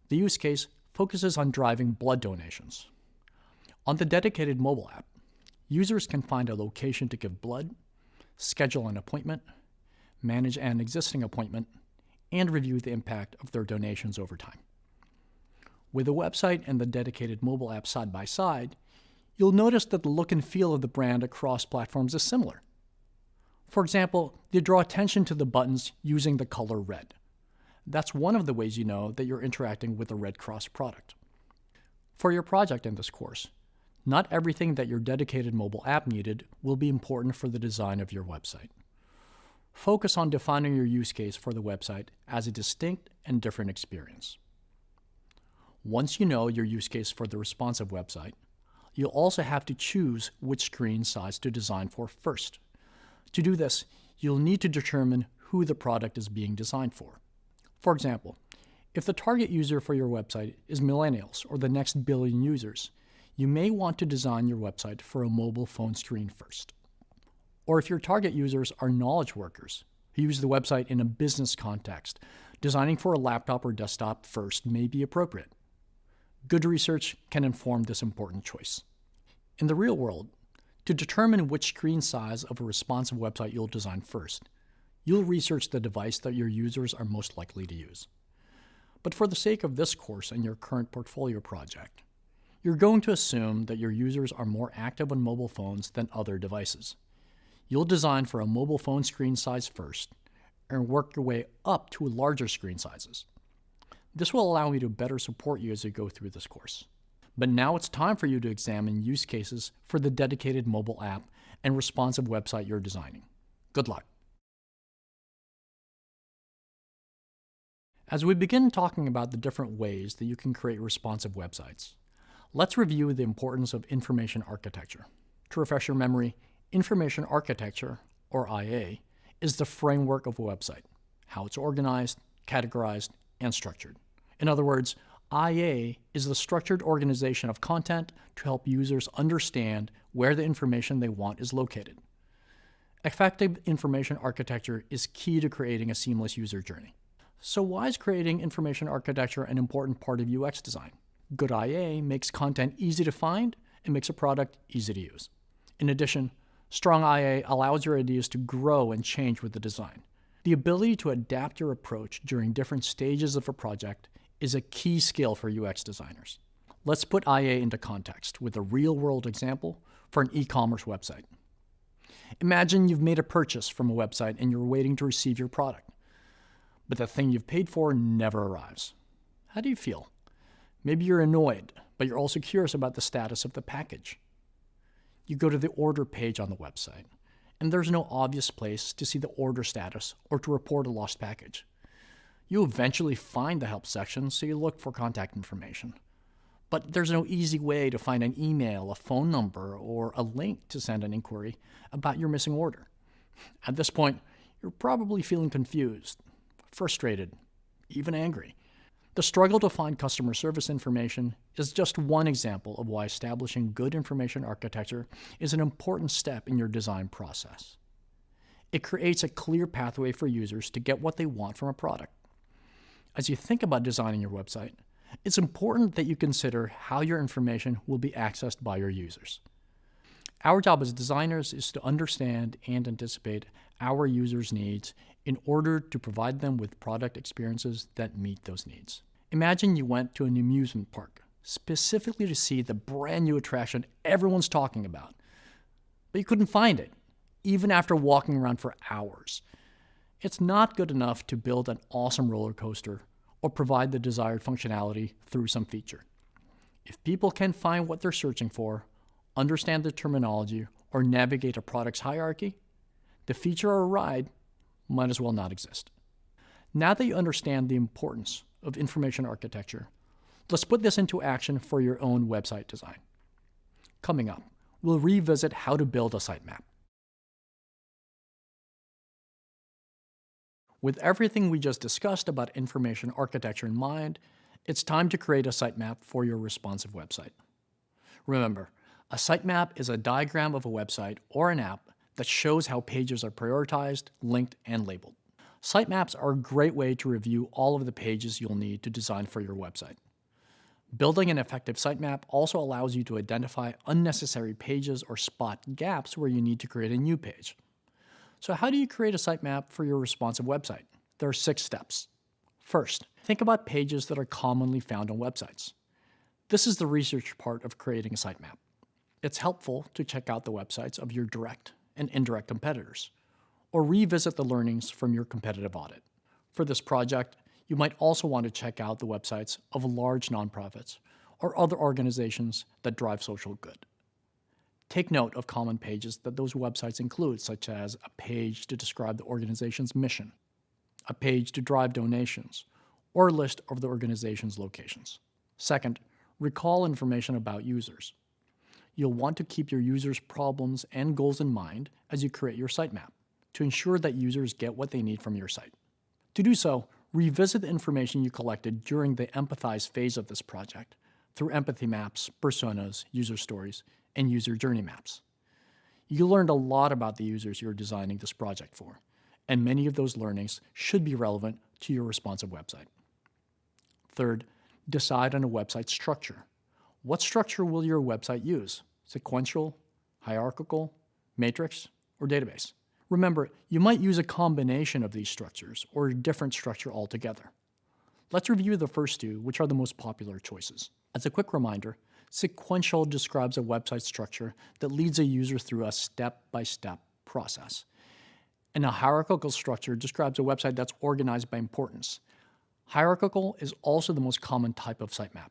Speaker 2: The use case focuses on driving blood donations. On the dedicated mobile app, users can find a location to give blood, schedule an appointment, manage an existing appointment, and review the impact of their donations over time. With the website and the dedicated mobile app side by side, you'll notice that the look and feel of the brand across platforms is similar. For example, they draw attention to the buttons using the color red. That's one of the ways you know that you're interacting with a Red Cross product. For your project in this course, not everything that your dedicated mobile app needed will be important for the design of your website. Focus on defining your use case for the website as a distinct and different experience. Once you know your use case for the responsive website, you'll also have to choose which screen size to design for first. To do this, you'll need to determine who the product is being designed for. For example, if the target user for your website is millennials or the next billion users,
Speaker 3: you may want to design your website for a mobile phone screen first. Or if your target users are knowledge workers who use the website in a business context, designing for a laptop or desktop first may be appropriate. Good research can inform this important choice. In the real world, to determine which screen size of a responsive website you'll design first, you'll research the device that your users are most likely to use. But for the sake of this course and your current portfolio project, you're going to assume that your users are more active on mobile phones than other devices. You'll design for a mobile phone screen size first and work your way up to larger screen sizes. This will allow me to better support you as you go through this course. But now it's time for you to examine use cases for the dedicated mobile app and responsive website you're designing. Good luck. As we begin talking about the different ways that you can create responsive websites, let's review the importance of information architecture. To refresh your memory, information architecture, or IA, is the framework of a website, how it's organized, categorized, and structured. In other words, IA is the structured organization of content to help users understand where the information they want is located. Effective information architecture is key to creating a seamless user journey. So why is creating information architecture an important part of UX design? Good IA makes content easy to find and makes a product easy to use. In addition, strong IA allows your ideas to grow and change with the design. The ability to adapt your approach during different stages of a project is a key skill for UX designers. Let's put IA into context with a real-world example for an e-commerce website. Imagine you've made a purchase from a website and you're waiting to receive your product, but the thing you've paid for never arrives. How do you feel? Maybe you're annoyed, but you're also curious about the status of the package. You go to the order page on the website, and there's no obvious place to see the order status or to report a lost package. You eventually find the help section, so you look for contact information. But there's no easy way to find an email, a phone number, or a link to send an inquiry about your missing order. At this point, you're probably feeling confused, frustrated, even angry. The struggle to find customer service information is just one example of why establishing good information architecture is an important step in your design process. It creates a clear pathway for users to get what they want from a product. As you think about designing your website, it's important that you consider how your information will be accessed by your users. Our job as designers is to understand and anticipate our users' needs in order to provide them with product experiences that meet those needs. Imagine you went to an amusement park specifically to see the brand new attraction everyone's talking about, but you couldn't find it, even after walking around for hours. It's not good enough to build an awesome roller coaster or provide the desired functionality through some feature. If people can't find what they're searching for, understand the terminology, or navigate a product's hierarchy, the feature or ride might as well not exist. Now that you understand the importance of information architecture, let's put this into action for your own website design. Coming up, we'll revisit how to build a sitemap. With everything we just discussed about information architecture in mind, it's time to create a sitemap for your responsive website. Remember, a sitemap is a diagram of a website or an app that shows how pages are prioritized, linked, and labeled. Sitemaps are a great way to review all of the pages you'll need to design for your website. Building an effective sitemap also allows you to identify unnecessary pages or spot gaps where you need to create a new page. So how do you create a sitemap for your responsive website? There are 6 steps. First, think about pages that are commonly found on websites. This is the research part of creating a sitemap. It's helpful to check out the websites of your direct and indirect competitors, or revisit the learnings from your competitive audit. For this project, you might also want to check out the websites of large nonprofits or other organizations that drive social good. Take note of common pages that those websites include, such as a page to describe the organization's mission, a page to drive donations, or a list of the organization's locations. Second, recall information about users. You'll want to keep your users' problems and goals in mind as you create your sitemap to ensure that users get what they need from your site. To do so, revisit the information you collected during the empathize phase of this project
Speaker 2: through empathy maps, personas, user stories, and user journey maps. You learned a lot about the users you're designing this project for, and many of those learnings should be relevant to your responsive website. Third, decide on a website structure. What structure will your website use? Sequential, hierarchical, matrix, or database? Remember, you might use a combination of these structures or a different structure altogether. Let's review the first two, which are the most popular choices. As a quick reminder, sequential describes a website structure that leads a user through a step-by-step process. And a hierarchical structure describes a website that's organized by importance. Hierarchical is also the most common type of sitemap,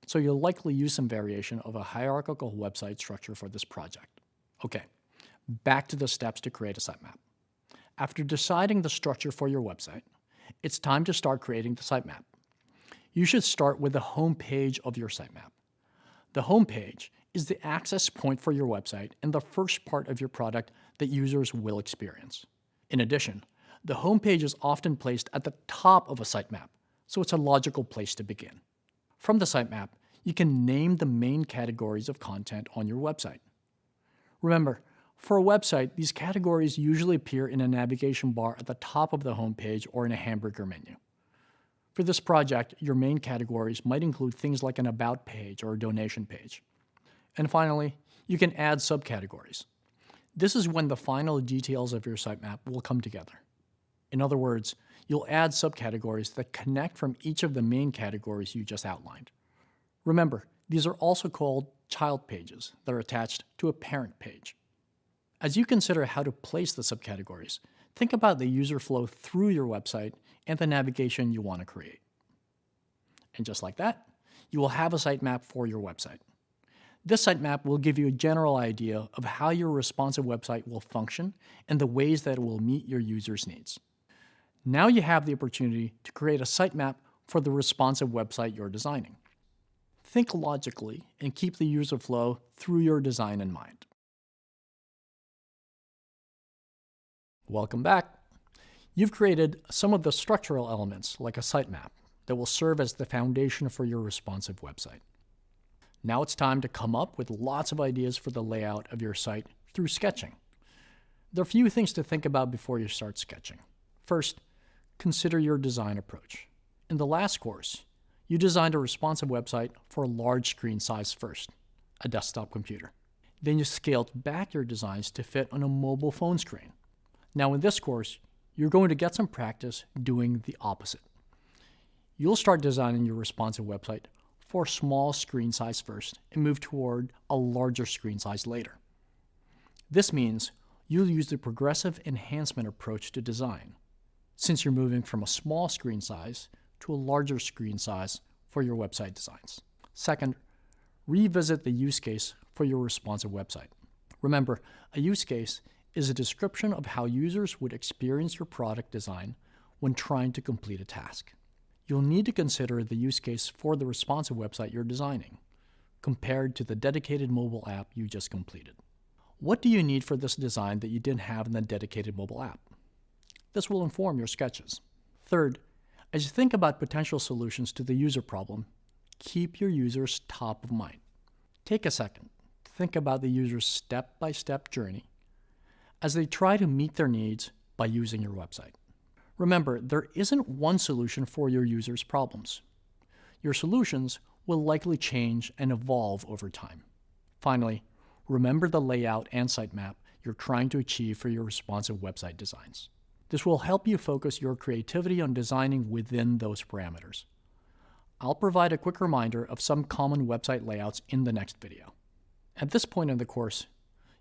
Speaker 2: so you'll likely use some variation of a hierarchical website structure for this project. Okay, back to the steps to create a sitemap. After deciding the structure for your website, it's time to start creating the sitemap. You should start with the home page of your sitemap. The home page is the access point for your website and the first part of your product that users will experience. In addition, the home page is often placed at the top of a sitemap, so it's a logical place to begin. From the sitemap, you can name the main categories of content on your website. Remember, for a website, these categories usually appear in a navigation bar at the top of the home page or in a hamburger menu. For this project, your main categories might include things like an About page or a donation page. And finally, you can add subcategories. This is when the final details of your sitemap will come together. In other words, you'll add subcategories that connect from each of the main categories you just outlined. Remember, these are also called child pages that are attached to a parent page. As you consider how to place the subcategories, think about the user flow through your website and the navigation you want to create. And just like that, you will have a sitemap for your website. This sitemap will give you a general idea of how your responsive website will function and the ways that it will meet your users' needs. Now you have the opportunity to create a sitemap for the responsive website you're designing. Think logically and keep the user flow through your design in mind. Welcome back. You've created some of the structural elements, like a sitemap, that will serve as the foundation for your responsive website. Now it's time to come up with lots of ideas for the layout of your site through sketching. There are a few things to think about before you start sketching. First, consider your design approach. In the last course, you designed a responsive website for a large screen size first, a desktop computer. Then you scaled back your designs to fit on a mobile phone screen. Now in this course, you're going to get some practice doing the opposite. You'll start designing your responsive website for a small screen size first and move toward a larger screen size later. This means you'll use the progressive enhancement approach to design, since you're moving from a small screen size to a larger screen size for your website designs. Second, revisit the use case for your responsive website. Remember, a use case is a description of how users would experience your product design when trying to complete a task. You'll need to consider the use case for the responsive website you're designing, compared to the dedicated mobile app you just completed. What do you need for this design that you didn't have in the dedicated mobile app? This will inform your sketches. Third, as you think about potential solutions to the user problem, keep your users top of mind. Take a second to think about the user's step-by-step journey as they try to meet their needs by using your website. Remember, there isn't one solution for your users' problems. Your solutions will likely change and evolve over time. Finally, remember the layout and sitemap you're trying to achieve for your responsive website designs. This will help you focus your creativity on designing within those parameters. I'll provide a quick reminder of some common website layouts in the next video. At this point in the course,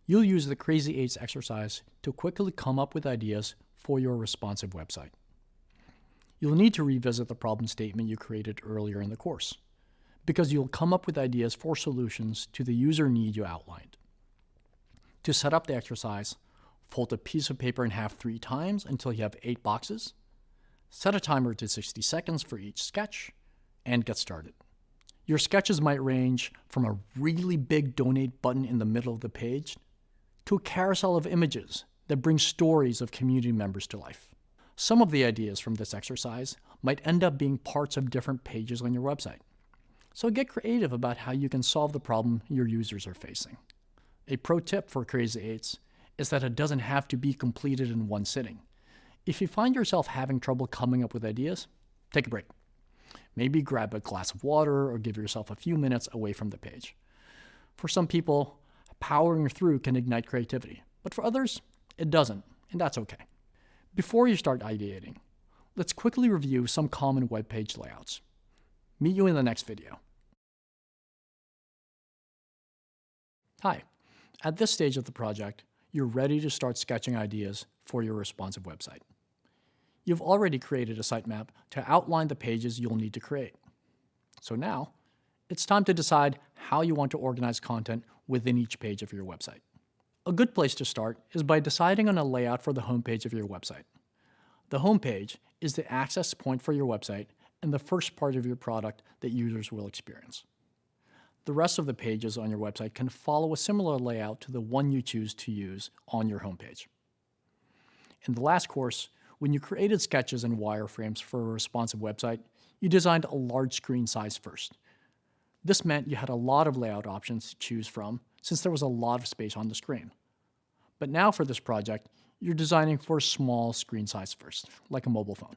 Speaker 2: you'll use the Crazy 8s exercise to quickly come up with ideas for your responsive website. You'll need to revisit the problem statement you created earlier in the course, because you'll come up with ideas for solutions to the user need you outlined. To set up the exercise, fold a piece of paper in half 3 times until you have 8 boxes, set a timer to 60 seconds for each sketch, and get started. Your sketches might range from a really big donate button in the middle of the page to a carousel of images that bring stories of community members to life. Some of the ideas from this exercise might end up being parts of different pages on your website.
Speaker 3: So get creative about how you can solve the problem your users are facing. A pro tip for Crazy 8s is that it doesn't have to be completed in one sitting. If you find yourself having trouble coming up with ideas, take a break. Maybe grab a glass of water or give yourself a few minutes away from the page. For some people, powering through can ignite creativity, but for others, it doesn't, and that's okay. Before you start ideating, let's quickly review some common web page layouts. Meet you in the next video. Hi, at this stage of the project, you're ready to start sketching ideas for your responsive website. You've already created a sitemap to outline the pages you'll need to create. So now, it's time to decide how you want to organize content within each page of your website. A good place to start is by deciding on a layout for the homepage of your website. The homepage is the access point for your website and the first part of your product that users will experience. The rest of the pages on your website can follow a similar layout to the one you choose to use on your homepage. In the last course, when you created sketches and wireframes for a responsive website, you designed a large screen size first. This meant you had a lot of layout options to choose from since there was a lot of space on the screen. But now for this project, you're designing for a small screen size first, like a mobile phone.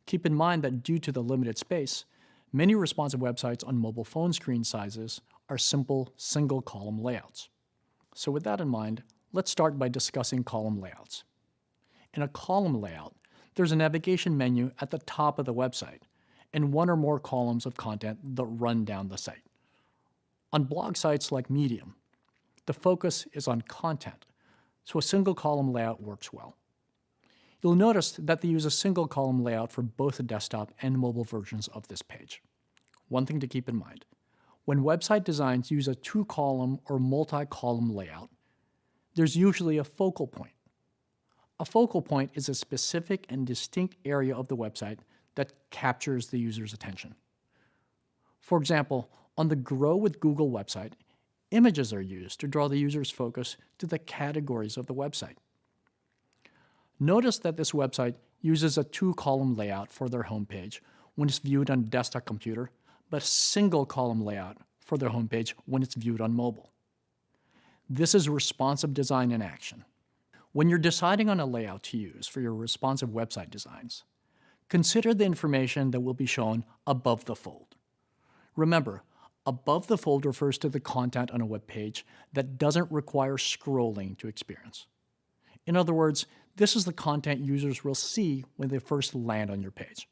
Speaker 3: Keep in mind that due to the limited space, many responsive websites on mobile phone screen sizes are simple single-column layouts. So with that in mind, let's start by discussing column layouts. In a column layout, there's a navigation menu at the top of the website and one or more columns of content that run down the site. On blog sites like Medium, the focus is on content, so a single column layout works well. You'll notice that they use a single column layout for both the desktop and mobile versions of this page. One thing to keep in mind, when website designs use a two-column or multi-column layout, there's usually a focal point. A focal point is a specific and distinct area of the website that captures the user's attention. For example, on the Grow with Google website, images are used to draw the user's focus to the categories of the website. Notice that this website uses a two-column layout for their homepage when it's viewed on a desktop computer, but a single-column layout for their homepage when it's viewed on mobile. This is responsive design in action. When you're deciding on a layout to use for your responsive website designs, consider the information that will be shown above the fold. Remember, above the fold refers to the content on a web page that doesn't require scrolling to experience. In other words, this is the content users will see when they first land on your page.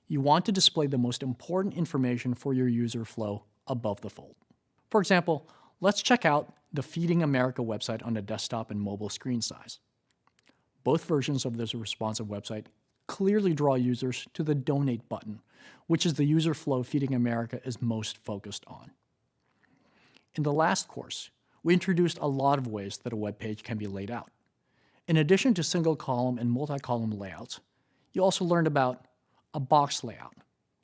Speaker 3: You want to display the most important information for your user flow above the fold. For example, let's check out the Feeding America website on a desktop and mobile screen size. Both versions of this responsive website clearly draw users to the Donate button, which is the user flow Feeding America is most focused on. In the last course, we introduced a lot of ways that a web page can be laid out. In addition to single-column and multi-column layouts, you also learned about a box layout,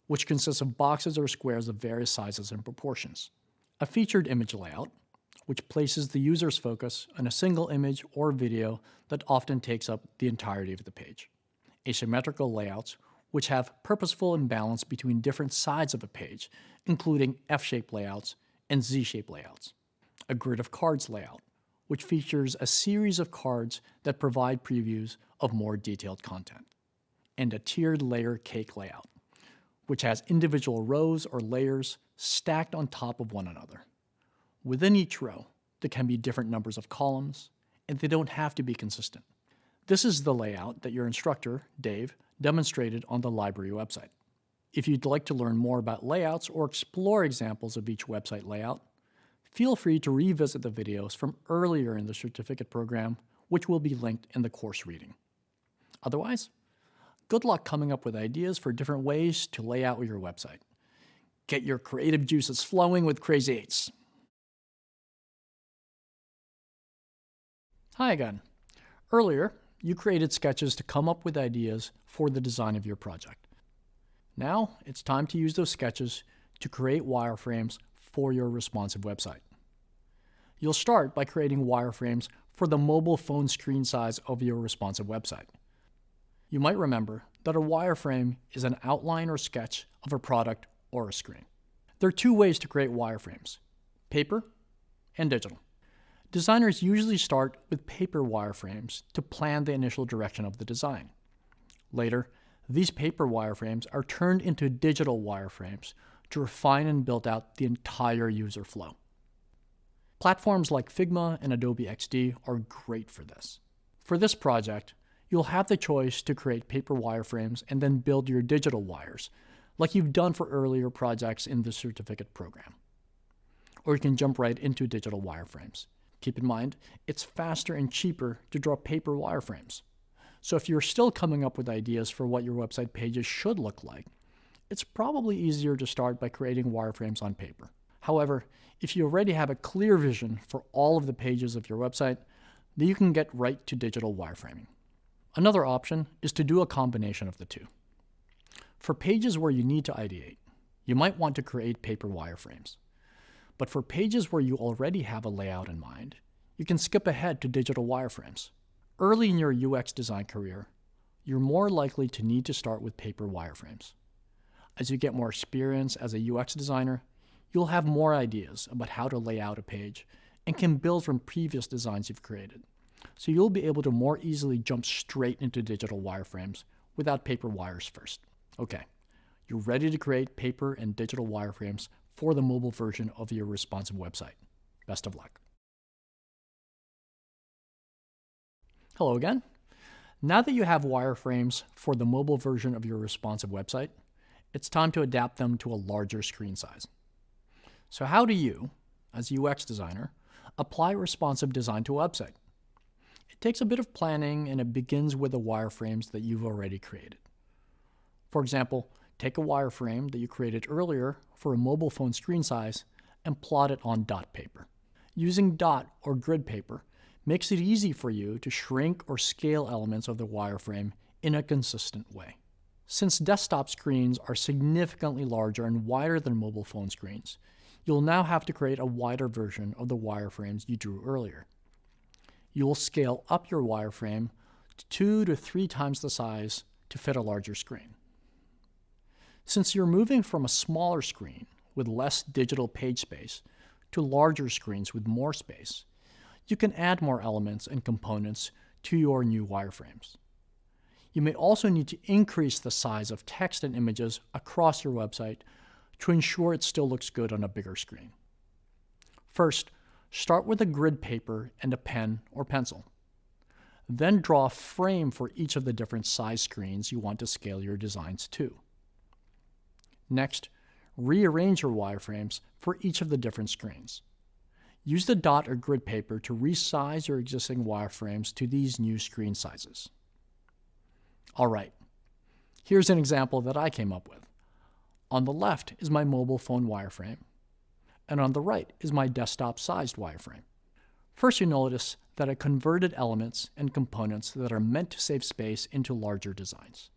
Speaker 3: which consists of boxes or squares of various sizes and proportions. A featured image layout, which places the user's focus on a single image or video that often takes up the entirety of the page. Asymmetrical layouts, which have purposeful imbalance between different sides of a page, including F-shaped layouts and Z-shaped layouts. A grid of cards layout, which features a series of cards that provide previews of more detailed content. And a tiered layer cake layout, which has individual rows or layers stacked on top of one another. Within each row, there can be different numbers of columns, and they don't have to be consistent. This is the layout that your instructor, Dave, demonstrated on the library website. If you'd like to learn more about layouts or explore examples of each website layout, feel free to revisit the videos from earlier in the certificate program, which will be linked in the course reading. Otherwise, good luck coming up with ideas for different ways to lay out your website. Get your creative juices flowing with Crazy 8s. Hi again. Earlier, you created sketches to come up with ideas for the design of your project. Now, it's time to use those sketches to create wireframes for your responsive website. You'll start by creating wireframes for the mobile phone screen size of your responsive website. You might remember that a wireframe is an outline or sketch of a product or a screen. There are two ways to create wireframes: paper and digital. Designers usually start with paper wireframes to plan the initial direction of the design. Later, these paper wireframes are turned into digital wireframes to refine and build out the entire user flow. Platforms like Figma and Adobe XD are great for this. For this project, you'll have the choice to create paper wireframes and then build your digital wires, like you've done for earlier projects in the certificate program. Or you can jump right into digital wireframes. Keep in mind, it's faster and cheaper to draw paper wireframes. So if you're still coming up with ideas for what your website pages should look like, it's probably easier to start by creating wireframes on paper. However, if you already have a clear vision for all of the pages of your website, then you can get right to digital wireframing. Another option is to do a combination of the two. For pages where you need to ideate, you might want to create paper wireframes. But for pages where you already have a layout in mind, you can skip ahead to digital wireframes. Early in your UX design career, you're more likely to need to start with paper wireframes. As you get more experience as a UX designer, you'll have more ideas about how to lay out a page and can build from previous designs you've created. So you'll be able to more easily jump straight into digital wireframes without paper wires first. Okay, you're ready to create paper and digital wireframes for the mobile version of your responsive website. Best of luck. Hello again. Now that you have wireframes for the mobile version of your responsive website, it's time to adapt them to a larger screen size. So how do you, as a UX designer, apply responsive design to a website? It takes a bit of planning, and it begins with the wireframes that you've already created. For example, take a wireframe that you created earlier for a mobile phone screen size and plot it on dot paper. Using dot or grid paper makes it easy for you to shrink or scale elements of the wireframe in a consistent way. Since desktop screens are significantly larger and wider than mobile phone screens, you'll now have to create a wider version of the wireframes you drew earlier. You will scale up your wireframe to 2 to 3 times the size to fit a larger screen. Since you're moving from a smaller screen with less digital page space to larger screens with more space, you can add more elements and components to your new wireframes. You may also need to increase the size of text and images across your website to ensure it still looks good on a bigger screen. First, start with a grid paper and a pen or pencil. Then draw a frame for each of the different size screens you want to scale your designs to. Next, rearrange your wireframes for each of the different screens. Use the dot or grid paper to resize your existing wireframes to these new screen sizes. All right, here's an example that I came up with. On the left is my mobile phone wireframe, and on the right is my desktop-sized wireframe. First, you notice that I converted elements and components that are meant to save space into larger designs.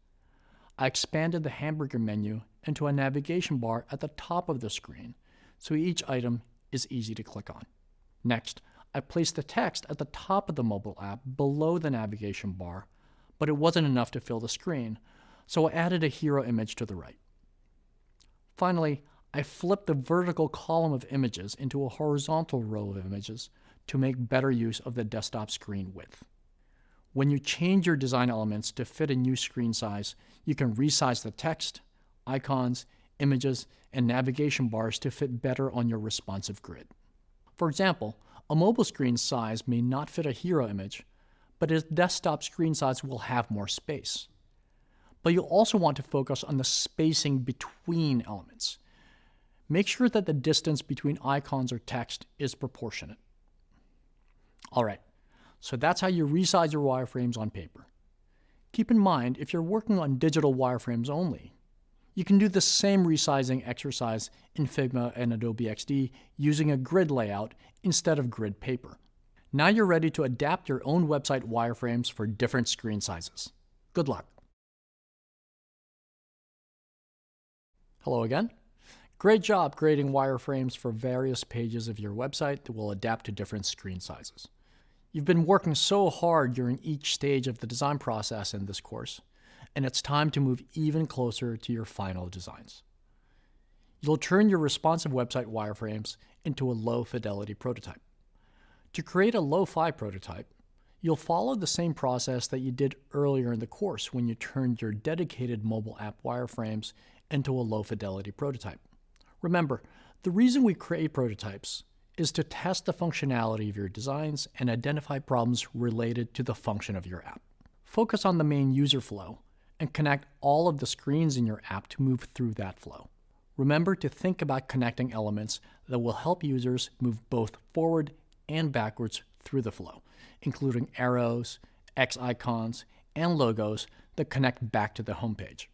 Speaker 3: I expanded the hamburger menu into a navigation bar at the top of the screen, so each item is easy to click on. Next, I placed the text at the top of the mobile app below the navigation bar, but it wasn't enough to fill the screen, so I added a hero image to the right. Finally, I flipped the vertical column of images into a horizontal row of images to make better use of the desktop screen width. When you change your design elements to fit a new screen size, you can resize the text, icons, images, and navigation bars to fit better on your responsive grid. For example, a mobile screen size may not fit a hero image, but a desktop screen size will have more space. But you'll also want to focus on the spacing between elements. Make sure that the distance between icons or text is proportionate. All right, so that's how you resize your wireframes on paper. Keep in mind, if you're working on digital wireframes only, you can do the same resizing exercise in Figma and Adobe XD using a grid layout instead of grid paper. Now you're ready to adapt your own website wireframes for different screen sizes. Good luck. Hello again. Great job creating wireframes for various pages of your website that will adapt to different screen sizes. You've been working so hard during each stage of the design process in this course, and it's time to move even closer to your final designs. You You'll turn your responsive website wireframes into a low-fidelity prototype. To create a lo-fi prototype, you'll follow the same process that you did earlier in the course when you turned your dedicated mobile app wireframes into a low-fidelity prototype. Remember, the reason we create prototypes is to test the functionality of your designs and identify problems related to the function of your app. Focus on the main user flow and connect all of the screens in your app to move through that flow. Remember to think about connecting elements that will help users move both forward and backwards through the flow, including arrows, X icons, and logos that connect back to the homepage.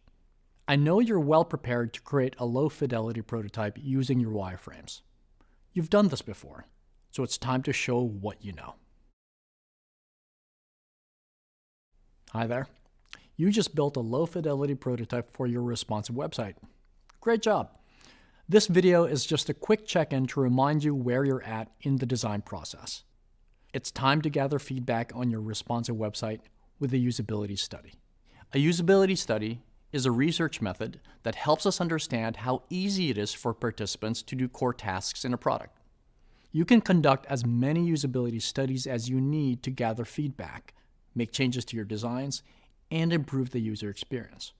Speaker 3: I know you're well prepared to create a low-fidelity prototype using your wireframes. You've done this before, so it's time to show what you know. Hi there. You just built a low-fidelity prototype for your responsive website. Great job. This video is just a quick check-in to remind you where you're at in the design process. It's time to gather feedback on your responsive website with a usability study. A usability study is a research method that helps us understand how easy it is for participants to do core tasks in a product. You can conduct as many usability studies as you need to gather feedback, make changes to your designs, and improve the user experience.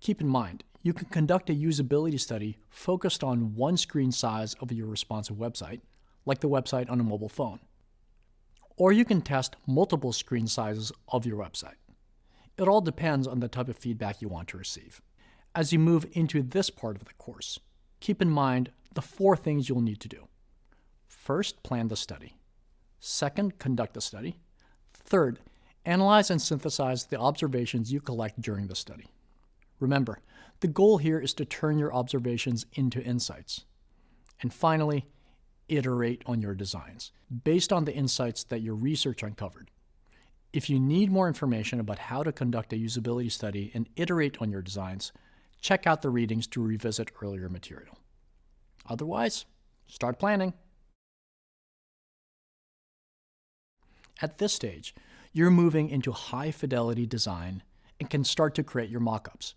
Speaker 3: Keep in mind, you can conduct a usability study focused on one screen size of your responsive website, like the website on a mobile phone. Or you can test multiple screen sizes of your website. It all depends on the type of feedback you want to receive. As you move into this part of the course, keep in mind the 4 things you'll need to do. First, plan the study. Second, conduct the study. Third, analyze and synthesize the observations you collect during the study. Remember, the goal here is to turn your observations into insights. And finally, iterate on your designs based on the insights that your research uncovered. If you need more information about how to conduct a usability study and iterate on your designs, check out the readings to revisit earlier material. Otherwise, start planning. At this stage, you're moving into high-fidelity design and can start to create your mockups.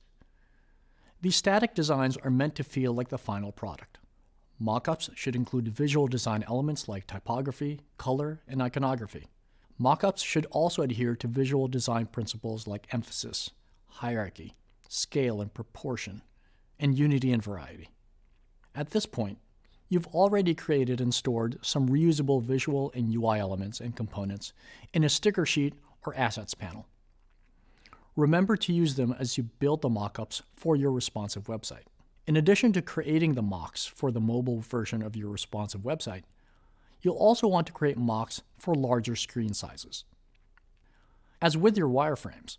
Speaker 3: These static designs are meant to feel like the final product. Mockups should include visual design elements like typography, color, and iconography. Mockups should also adhere to visual design principles like emphasis, hierarchy, scale and proportion, and unity and variety. At this point, you've already created and stored some reusable visual and UI elements and components in a sticker sheet or assets panel. Remember to use them as you build the mockups for your responsive website. In addition to creating the mocks for the mobile version of your responsive website, you'll also want to create mocks for larger screen sizes. As with your wireframes,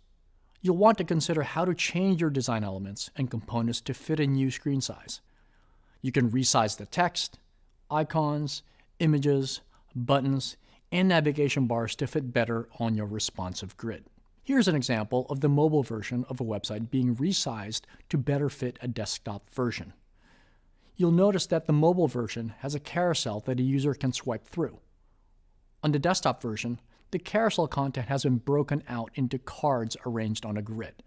Speaker 3: you'll want to consider how to change your design elements and components to fit a new screen size. You can resize the text, icons, images, buttons, and navigation bars to fit better on your responsive grid. Here's an example of the mobile version of a website being resized to better fit a desktop version. You'll notice that the mobile version has a carousel that a user can swipe through. On the desktop version, the carousel content has been broken out into cards arranged on a grid.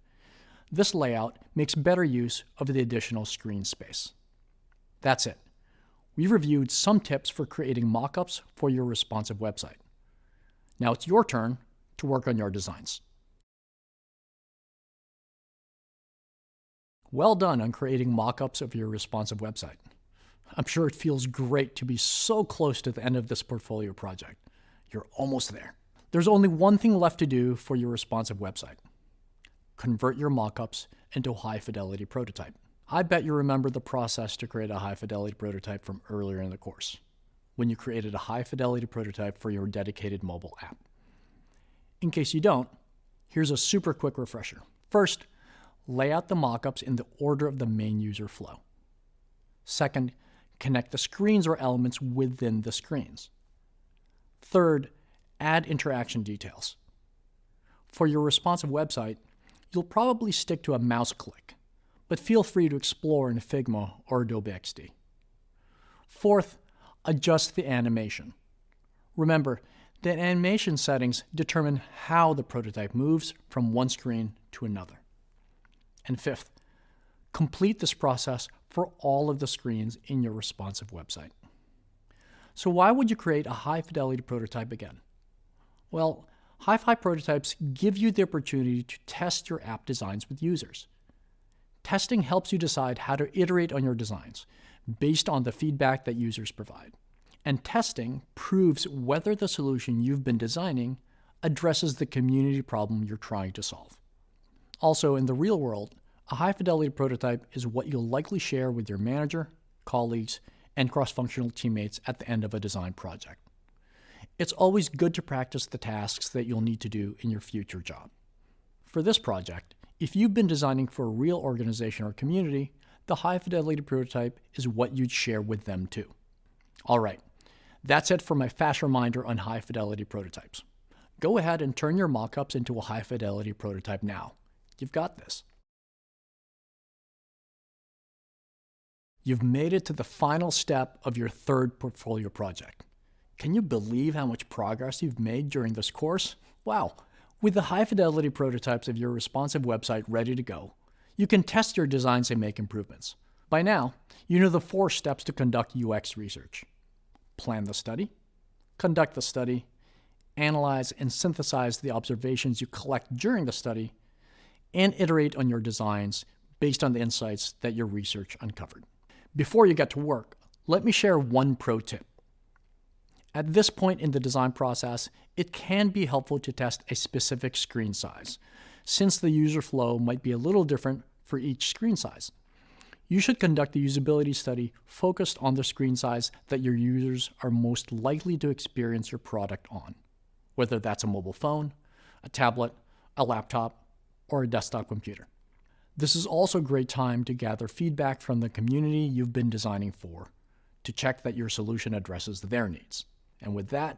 Speaker 3: This layout makes better use of the additional screen space. That's it. We've reviewed some tips for creating mockups for your responsive website. Now it's your turn to work on your designs. Well done on creating mockups of your responsive website. I'm sure it feels great to be so close to the end of this portfolio project. You're almost there. There's only one thing left to do for your responsive website. Convert your mockups into a high-fidelity prototype. I bet you remember the process to create a high-fidelity prototype from earlier in the course, when you created a high-fidelity prototype for your dedicated mobile app. In case you don't, here's a super quick refresher. First, lay out the mockups in the order of the main user flow. Second, connect the screens or elements within the screens. Third, add interaction details. For your responsive website, you'll probably stick to a mouse click, but feel free to explore in Figma or Adobe XD. Fourth, adjust the animation. Remember, the animation settings determine how the prototype moves from one screen to another. And fifth,
Speaker 2: Complete this process for all of the screens in your responsive website. So why would you create a high-fidelity prototype again? Well, Hi-Fi prototypes give you the opportunity to test your app designs with users. Testing helps you decide how to iterate on your designs based on the feedback that users provide. And testing proves whether the solution you've been designing addresses the community problem you're trying to solve. Also, in the real world, a high-fidelity prototype is what you'll likely share with your manager, colleagues, and cross-functional teammates at the end of a design project. It's always good to practice the tasks that you'll need to do in your future job. For this project, if you've been designing for a real organization or community, the high-fidelity prototype is what you'd share with them too. All right, that's it for my fast reminder on high-fidelity prototypes. Go ahead and turn your mockups into a high-fidelity prototype now. You've got this. You've made it to the final step of your third portfolio project. Can you believe how much progress you've made during this course? Wow! With the high-fidelity prototypes of your responsive website ready to go, you can test your designs and make improvements. By now, you know the 4 steps to conduct UX research. Plan the study, conduct the study, analyze and synthesize the observations you collect during the study, and iterate on your designs based on the insights that your research uncovered. Before you get to work, let me share one pro tip. At this point in the design process, it can be helpful to test a specific screen size, since the user flow might be a little different for each screen size. You should conduct the usability study focused on the screen size that your users are most likely to experience your product on, whether that's a mobile phone, a tablet, a laptop, or a desktop computer. This is also a great time to gather feedback from the community you've been designing for, to check that your solution addresses their needs. And with that,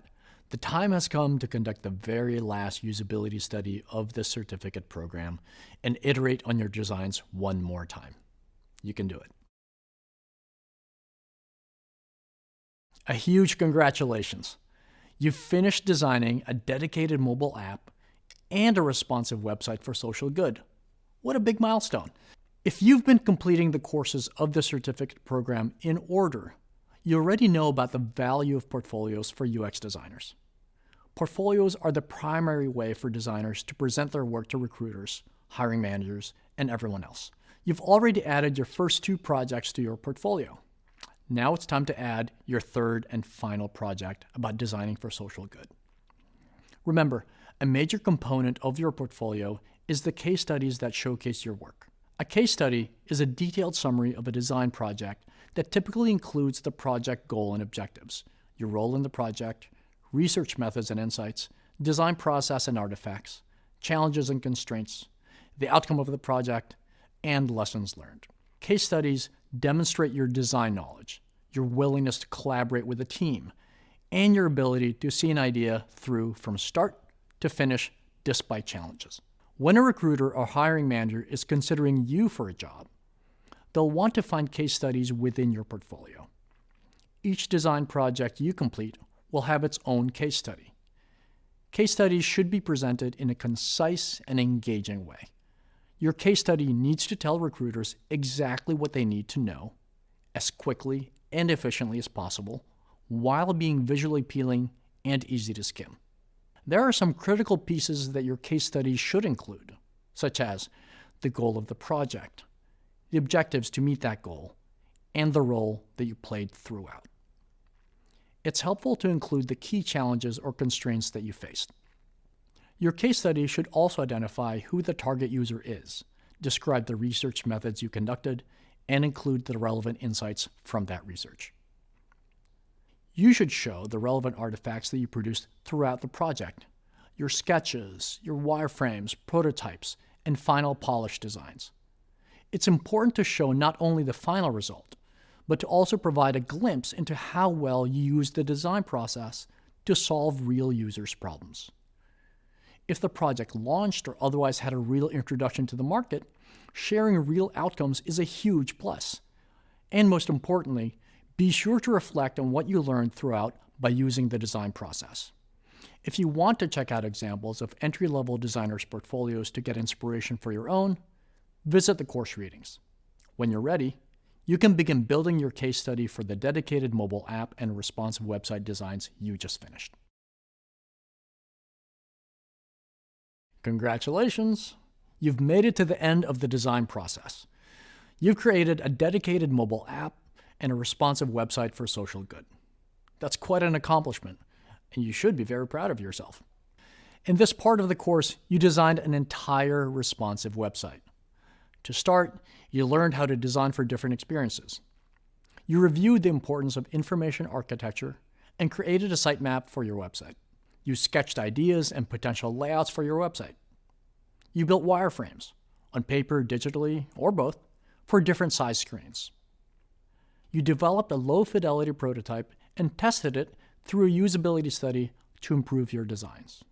Speaker 2: the time has come to conduct the very last usability study of this certificate program and iterate on your designs one more time. You can do it. A huge congratulations! You've finished designing a dedicated mobile app and a responsive website for social good. What a big milestone! If you've been completing the courses of the certificate program in order, you already know about the value of portfolios for UX designers. Portfolios are the primary way for designers to present their work to recruiters, hiring managers, and everyone else. You've already added your first 2 projects to your portfolio. Now it's time to add your third and final project about designing for social good. Remember, a major component of your portfolio is the case studies that showcase your work. A case study is a detailed summary of a design project that typically includes the project goal and objectives, your role in the project, research methods and insights, design process and artifacts, challenges and constraints, the outcome of the project, and lessons learned. Case studies demonstrate your design knowledge, your willingness to collaborate with a team, and your ability to see an idea through from start to finish despite challenges. When a recruiter or hiring manager is considering you for a job, they'll want to find case studies within your portfolio. Each design project you complete will have its own case study. Case studies should be presented in a concise and engaging way. Your case study needs to tell recruiters exactly what they need to know as quickly and efficiently as possible while being visually appealing and easy to skim. There are some critical pieces that your case study should include, such as the goal of the project, the objectives to meet that goal, and the role that you played throughout. It's helpful to include the key challenges or constraints that you faced. Your case study should also identify who the target user is, describe the research methods you conducted, and include the relevant insights from that research. You should show the relevant artifacts that you produced throughout the project, your sketches, your wireframes, prototypes, and final polished designs. It's important to show not only the final result, but to also provide a glimpse into how well you used the design process to solve real users' problems. If the project launched or otherwise had a real introduction to the market, sharing real outcomes is a huge plus. And most importantly, be sure to reflect on what you learned throughout by using the design process. If you want to check out examples of entry-level designers' portfolios to get inspiration for your own, visit the course readings.
Speaker 3: When you're ready, you can begin building your case study for the dedicated mobile app and responsive website designs you just finished. Congratulations! You've made it to the end of the design process. You've created a dedicated mobile app and a responsive website for social good. That's quite an accomplishment, and you should be very proud of yourself. In this part of the course, you designed an entire responsive website. To start, you learned how to design for different experiences. You reviewed the importance of information architecture and created a sitemap for your website. You sketched ideas and potential layouts for your website. You built wireframes, on paper, digitally, or both, for different size screens. You developed a low-fidelity prototype and tested it through a usability study to improve your designs.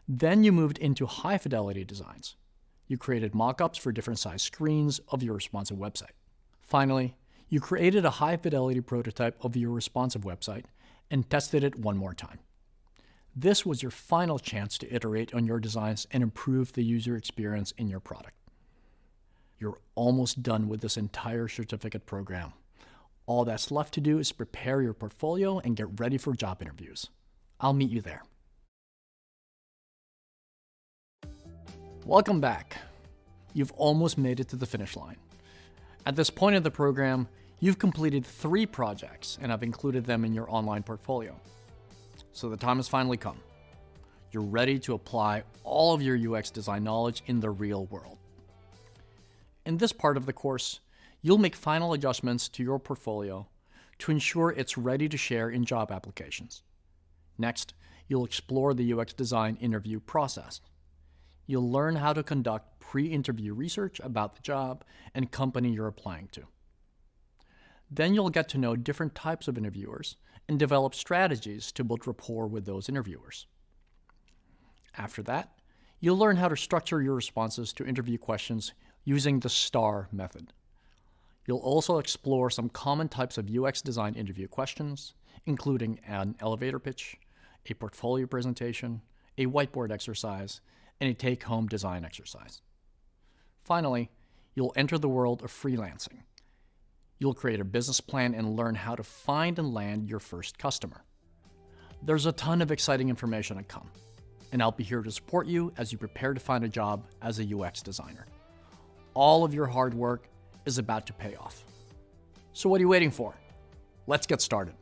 Speaker 3: Then you moved into high-fidelity designs. You created mock-ups for different size screens of your responsive website. Finally, you created a high-fidelity prototype of your responsive website and tested it one more time. This was your final chance to iterate on your designs and improve the user experience in your product. You're almost done with this entire certificate program. All that's left to do is prepare your portfolio and get ready for job interviews. I'll meet you there. Welcome back. You've almost made it to the finish line. At this point in the program, you've completed 3 projects and I've included them in your online portfolio. So the time has finally come. You're ready to apply all of your UX design knowledge in the real world. In this part of the course, you'll make final adjustments to your portfolio to ensure it's ready to share in job applications. Next, you'll explore the UX design interview process. You'll learn how to conduct pre-interview research about the job and company you're applying to. Then you'll get to know different types of interviewers and develop strategies to build rapport with those interviewers. After that, you'll learn how to structure your responses to interview questions using the STAR method. You'll also explore some common types of UX design interview questions, including an elevator pitch, a portfolio presentation, a whiteboard exercise, and a take-home design exercise. Finally, you'll enter the world of freelancing. You'll create a business plan and learn how to find and land your first customer. There's a ton of exciting information to come, and I'll be here to support you as you prepare to find a job as a UX designer. All of your hard work is about to pay off. So what are you waiting for? Let's get started.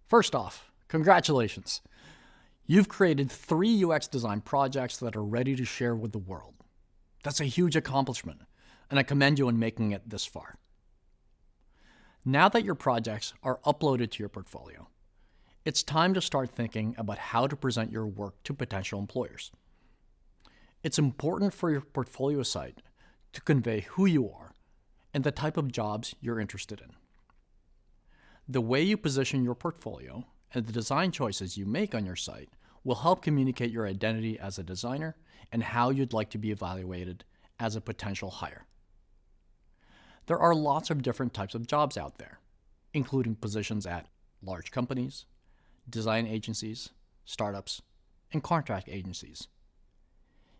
Speaker 3: First off, congratulations. You've created 3 UX design projects that are ready to share with the world. That's a huge accomplishment, and I commend you on making it this far. Now that your projects are uploaded to your portfolio, it's time to start thinking about how to present your work to potential employers. It's important for your portfolio site to convey who you are and the type of jobs you're interested in. The way you position your portfolio and the design choices you make on your site will help communicate your identity as a designer and how you'd like to be evaluated as a potential hire. There are lots of different types of jobs out there, including positions at large companies, design agencies, startups, and contract agencies.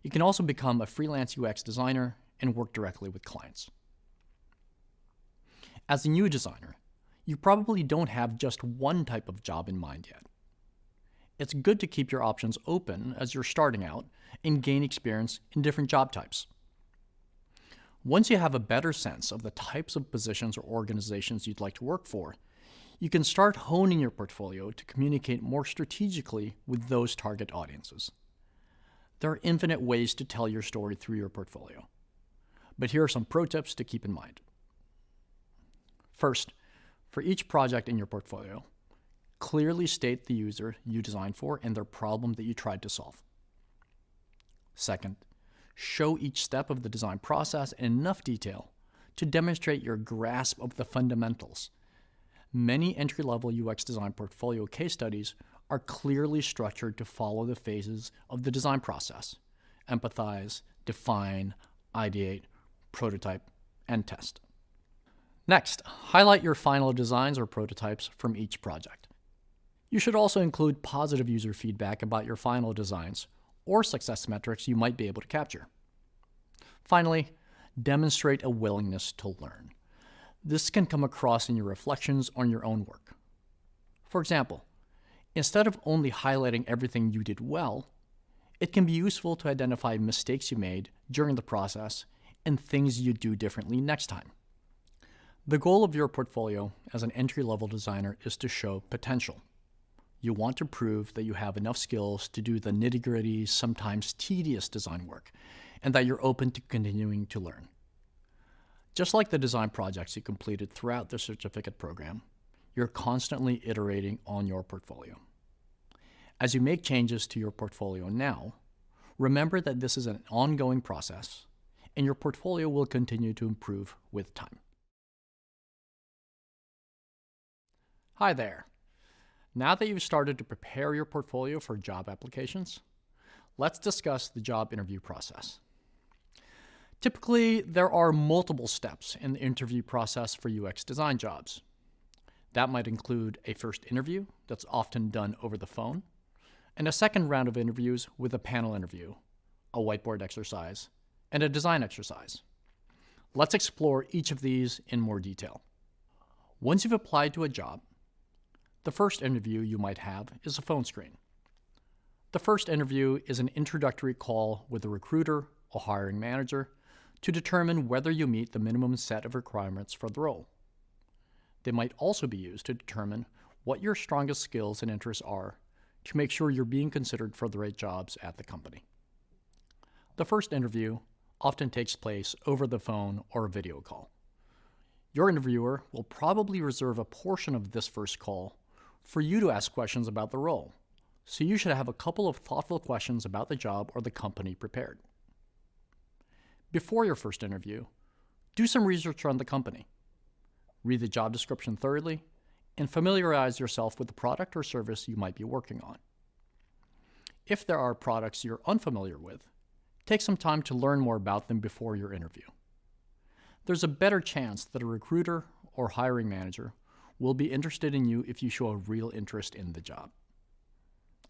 Speaker 3: You can also become a freelance UX designer and work directly with clients. As a new designer, you probably don't have just one type of job in mind yet. It's good to keep your options open as you're starting out and gain experience in different job types. Once you have a better sense of the types of positions or organizations you'd like to work for, you can start honing your portfolio to communicate more strategically with those target audiences. There are infinite ways to tell your story through your portfolio, but here are some pro tips to keep in mind. First, for each project in your portfolio, clearly state the user you designed for and their problem that you tried to solve. Second, show each step of the design process in enough detail to demonstrate your grasp of the fundamentals. Many entry-level UX design portfolio case studies are clearly structured to follow the phases of the design process: empathize, define, ideate, prototype, and test. Next, highlight your final designs or prototypes from each project. You should also include positive user feedback about your final designs or success metrics you might be able to capture. Finally, demonstrate a willingness to learn. This can come across in your reflections on your own work. For example, instead of only highlighting everything you did well, it can be useful to identify mistakes you made during the process and things you'd do differently next time. The goal of your portfolio as an entry-level designer is to show potential. You want to prove that you have enough skills to do the nitty-gritty, sometimes tedious design work, and that you're open to continuing to learn. Just like the design projects you completed throughout the certificate program, you're constantly iterating on your portfolio. As you make changes to your portfolio now, remember that this is an ongoing process, and your portfolio will continue to improve with time. Hi there. Now that you've started to prepare your portfolio for job applications, let's discuss the job interview process. Typically, there are multiple steps in the interview process for UX design jobs. That might include a first interview that's often done over the phone, and a second round of interviews with a panel interview, a whiteboard exercise, and a design exercise. Let's explore each of these in more detail. Once you've applied to a job, the first interview you might have is a phone screen. The first interview is an introductory call with a recruiter or hiring manager to determine whether you meet the minimum set of requirements for the role. They might also be used to determine what your strongest skills and interests are to make sure you're being considered for the right jobs at the company. The first interview often takes place over the phone or a video call. Your interviewer will probably reserve a portion of this first call for you to ask questions about the role, so you should have a couple of thoughtful questions about the job or the company prepared. Before your first interview, do some research on the company. Read the job description thoroughly and familiarize yourself with the product or service you might be working on. If there are products you're unfamiliar with, take some time to learn more about them before your interview. There's a better chance that a recruiter or hiring manager will be interested in you if you show a real interest in the job.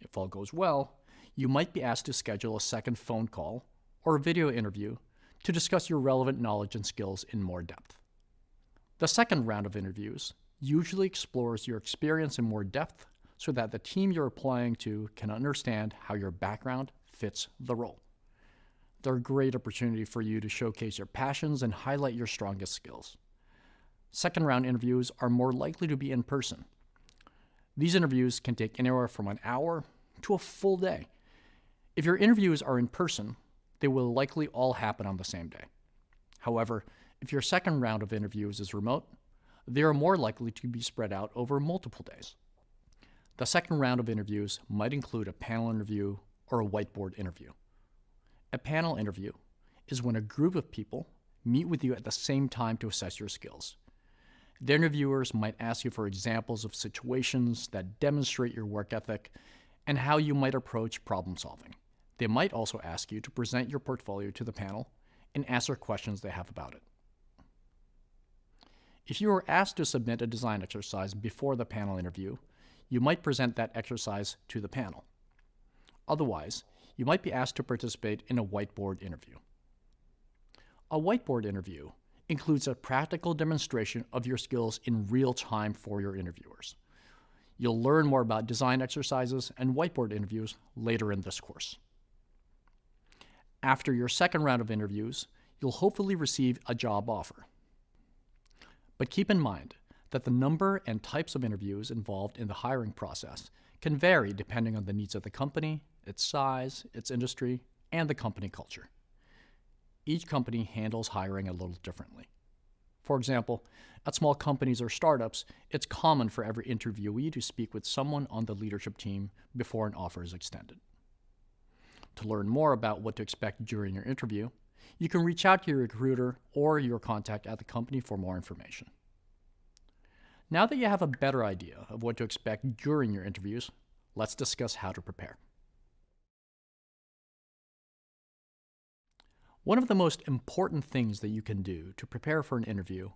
Speaker 3: If all goes well, you might be asked to schedule a second phone call or a video interview to discuss your relevant knowledge and skills in more depth. The second round of interviews usually explores your experience in more depth so that the team you're applying to can understand how your background fits the role. They're a great opportunity for you to showcase your passions and highlight your strongest skills. Second round interviews are more likely to be in person. These interviews can take anywhere from an hour to a full day. If your interviews are in person, they will likely all happen on the same day. However, if your second round of interviews is remote, they are more likely to be spread out over multiple days. The second round of interviews might include a panel interview or a whiteboard interview. A panel interview is when a group of people meet with you at the same time to assess your skills. The interviewers might ask you for examples of situations that demonstrate your work ethic and how you might approach problem solving. They might also ask you to present your portfolio to the panel and answer questions they have about it. If you are asked to submit a design exercise before the panel interview, you might present that exercise to the panel. Otherwise, you might be asked to participate in a whiteboard interview. A whiteboard interview includes a practical demonstration of your skills in real time for your interviewers. You'll learn more about design exercises and whiteboard interviews later in this course. After your second round of interviews, you'll hopefully receive a job offer. But keep in mind that the number and types of interviews involved in the hiring process can vary depending on the needs of the company, its size, its industry, and the company culture. Each company handles hiring a little differently. For example, at small companies or startups, it's common for every interviewee to speak with someone on the leadership team before an offer is extended. To learn more about what to expect during your interview, you can reach out to your recruiter or your contact at the company for more information. Now that you have a better idea of what to expect during your interviews, let's discuss how to prepare. One of the most important things that you can do to prepare for an interview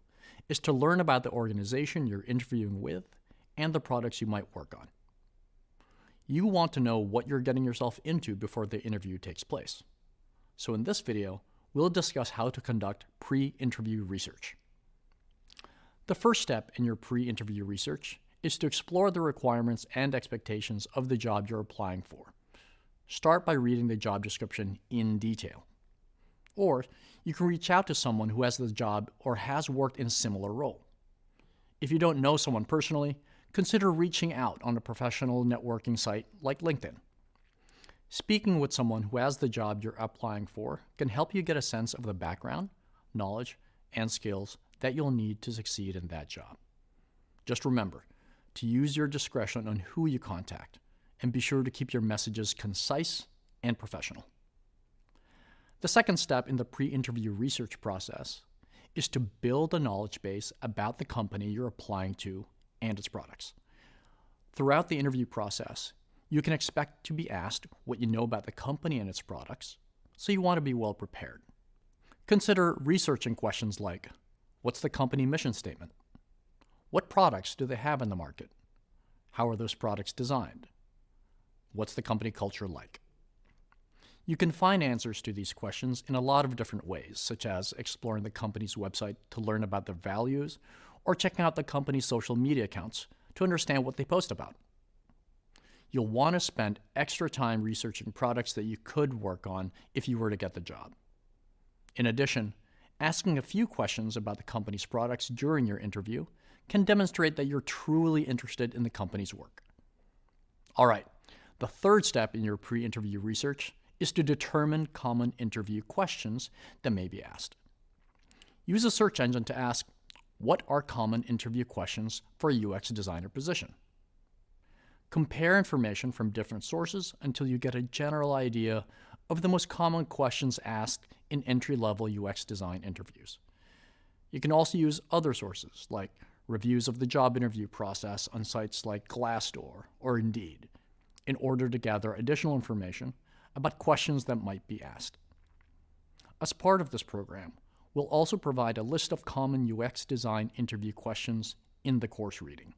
Speaker 3: is to learn about the organization you're interviewing with and the products you might work on. You want to know what you're getting yourself into before the interview takes place. So in this video, we'll discuss how to conduct pre-interview research. The first step in your pre-interview research is to explore the requirements and expectations of the job you're applying for. Start by reading the job description in detail. Or you can reach out to someone who has the job or has worked in a similar role. If you don't know someone personally, consider reaching out on a professional networking site like LinkedIn. Speaking with someone who has the job you're applying for can help you get a sense of the background, knowledge, and skills that you'll need to succeed in that job. Just remember to use your discretion on who you contact, and be sure to keep your messages concise and professional. The second step in the pre-interview research process is to build a knowledge base about the company you're applying to and its products. Throughout the interview process, you can expect to be asked what you know about the company and its products, so you want to be well prepared. Consider researching questions like, what's the company mission statement? What products do they have in the market? How are those products designed? What's the company culture like? You can find answers to these questions in a lot of different ways, such as exploring the company's website to learn about their values, or checking out the company's social media accounts to understand what they post about. You'll want to spend extra time researching products that you could work on if you were to get the job. In addition, asking a few questions about the company's products during your interview can demonstrate that you're truly interested in the company's work. All right, the third step in your pre-interview research is to determine common interview questions that may be asked. Use a search engine to ask, what are common interview questions for a UX designer position? Compare information from different sources until you get a general idea of the most common questions asked in entry-level UX design interviews. You can also use other sources like reviews of the job interview process on sites like Glassdoor or Indeed in order to gather additional information about questions that might be asked. As part of this program, we'll also provide a list of common UX design interview questions in the course reading.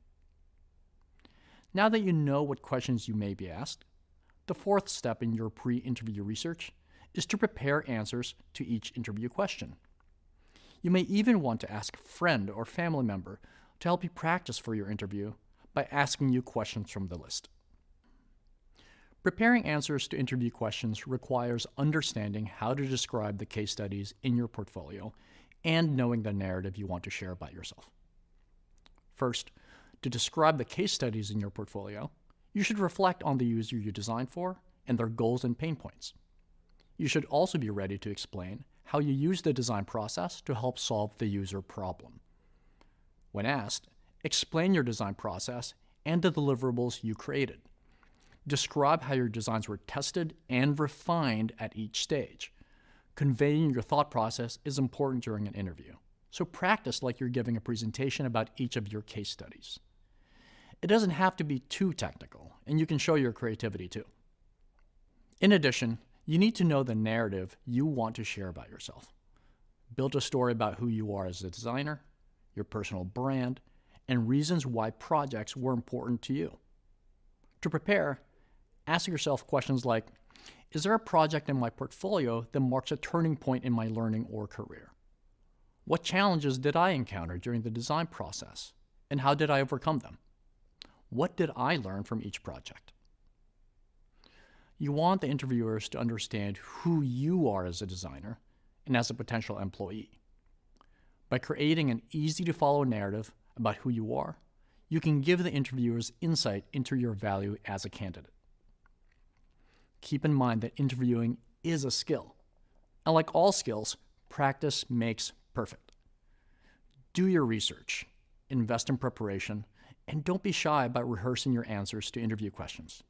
Speaker 3: Now that you know what questions you may be asked, the fourth step in your pre-interview research is to prepare answers to each interview question. You may even want to ask a friend or family member to help you practice for your interview by asking you questions from the list. Preparing answers to interview questions requires understanding how to describe the case studies in your portfolio and knowing the narrative you want to share about yourself. First, to describe the case studies in your portfolio, you should reflect on the user you designed for and their goals and pain points. You should also be ready to explain how you use the design process to help solve the user problem. When asked, explain your design process and the deliverables you created. Describe how your designs were tested and refined at each stage. Conveying your thought process is important during an interview, so practice like you're giving a presentation about each of your case studies. It doesn't have to be too technical, and you can show your creativity too. In addition, you need to know the narrative you want to share about yourself. Build a story about who you are as a designer, your personal brand, and reasons why projects were important to you. To prepare, ask yourself questions like, is there a project in my portfolio that marks a turning point in my learning or career? What challenges did I encounter during the design process, and how did I overcome them? What did I learn from each project? You want the interviewers to understand who you are as a designer and as a potential employee. By creating an easy-to-follow narrative about who you are, you can give the interviewers insight into your value as a candidate. Keep in mind that interviewing is a skill, and like all skills, practice makes perfect. Do your research, invest in preparation, and don't be shy about rehearsing your answers to interview questions.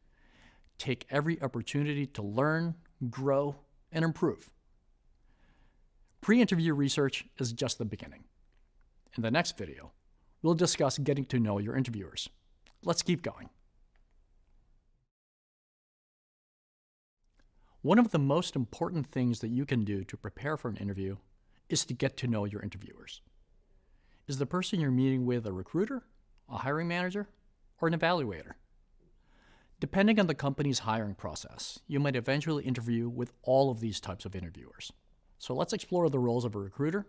Speaker 3: Take every opportunity to learn, grow, and improve. Pre-interview research is just the beginning. In the next video, we'll discuss getting to know your interviewers. Let's keep going. One of the most important things that you can do to prepare for an interview is to get to know your interviewers. Is the person you're meeting with a recruiter, a hiring manager, or an evaluator? Depending on the company's hiring process, you might eventually interview with all of these types of interviewers. So let's explore the roles of a recruiter,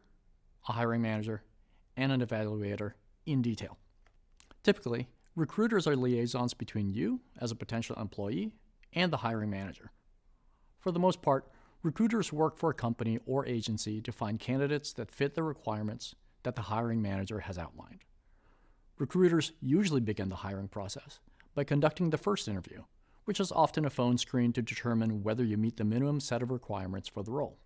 Speaker 3: a hiring manager, and an evaluator in detail. Typically, recruiters are liaisons between you as a potential employee and the hiring manager. For the most part, recruiters work for a company or agency to find candidates that fit the requirements that the hiring manager has outlined. Recruiters usually begin the hiring process by conducting the first interview, which is often a phone screen to determine whether you meet the minimum set of requirements for the role.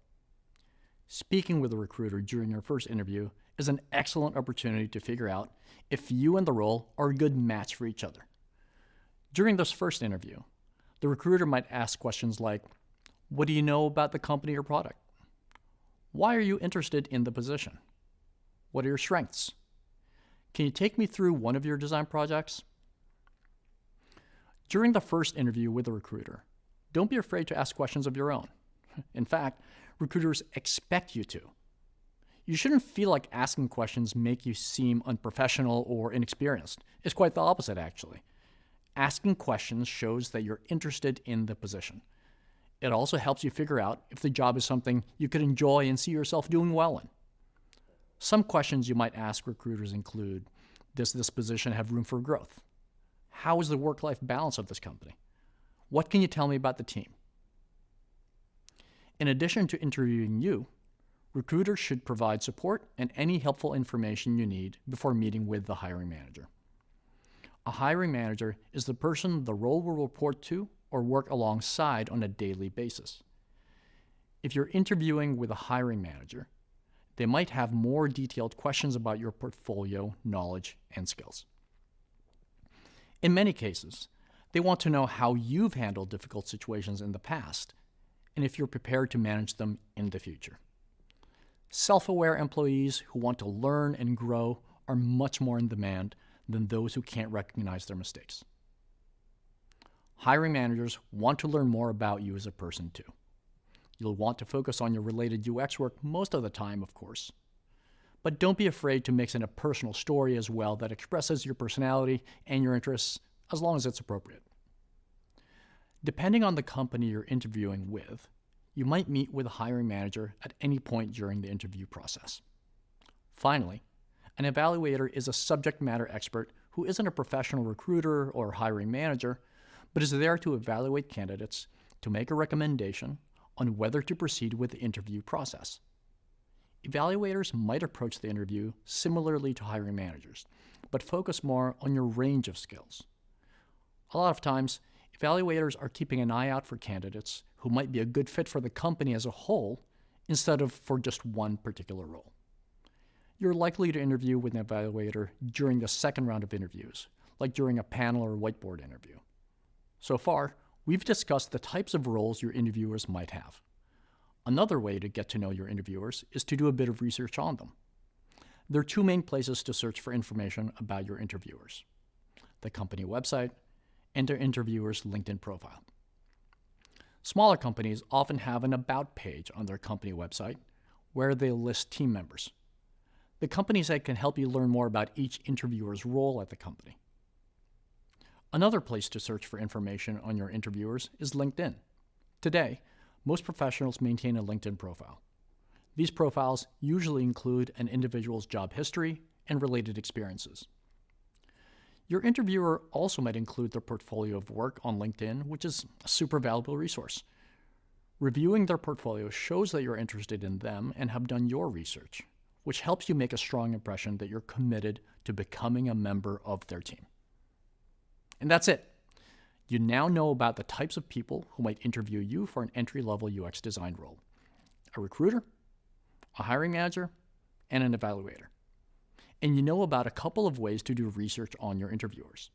Speaker 3: Speaking with a recruiter during your first interview is an excellent opportunity to figure out if you and the role are a good match for each other. During this first interview, the recruiter might ask questions like, what do you know about the company or product? Why are you interested in the position? What are your strengths? Can you take me through one of your design projects? During the first interview with a recruiter, don't be afraid to ask questions of your own. In fact, recruiters expect you to. You shouldn't feel like asking questions make you seem unprofessional or inexperienced. It's quite the opposite, actually. Asking questions shows that you're interested in the position. It also helps you figure out if the job is something you could enjoy and see yourself doing well in. Some questions you might ask recruiters include, does this position have room for growth? How is the work-life balance of this company? What can you tell me about the team? In addition to interviewing you, recruiters should provide support and any helpful information you need before meeting with the hiring manager. A hiring manager is the person the role will report to or work alongside on a daily basis. If you're interviewing with a hiring manager, they might have more detailed questions about your portfolio, knowledge, and skills. In many cases, they want to know how you've handled difficult situations in the past and if you're prepared to manage them in the future. Self-aware employees who want to learn and grow are much more in demand than those who can't recognize their mistakes. Hiring managers want to learn more about you as a person too. You'll want to focus on your related UX work most of the time, of course. But don't be afraid to mix in a personal story as well that expresses your personality and your interests, as long as it's appropriate. Depending on the company you're interviewing with, you might meet with a hiring manager at any point during the interview process. Finally, an evaluator is a subject matter expert who isn't a professional recruiter or hiring manager, but is there to evaluate candidates to make a recommendation on whether to proceed with the interview process. Evaluators might approach the interview similarly to hiring managers, but focus more on your range of skills. A lot of times, evaluators are keeping an eye out for candidates who might be a good fit for the company as a whole instead of for just one particular role. You're likely to interview with an evaluator during the second round of interviews, like during a panel or whiteboard interview. So far, we've discussed the types of roles your interviewers might have. Another way to get to know your interviewers is to do a bit of research on them. There are two main places to search for information about your interviewers: the company website and their interviewer's LinkedIn profile. Smaller companies often have an About page on their company website where they list team members. The company site can help you learn more about each interviewer's role at the company. Another place to search for information on your interviewers is LinkedIn. Today, most professionals maintain a LinkedIn profile. These profiles usually include an individual's job history and related experiences. Your interviewer also might include their portfolio of work on LinkedIn, which is a super valuable resource. Reviewing their portfolio shows that you're interested in them and have done your research, which helps you make a strong impression that you're committed to becoming a member of their team. And that's it. You now know about the types of people who might interview you for an entry-level UX design role: a recruiter, a hiring manager, and an evaluator. And you know about a couple of ways to do research on your interviewers.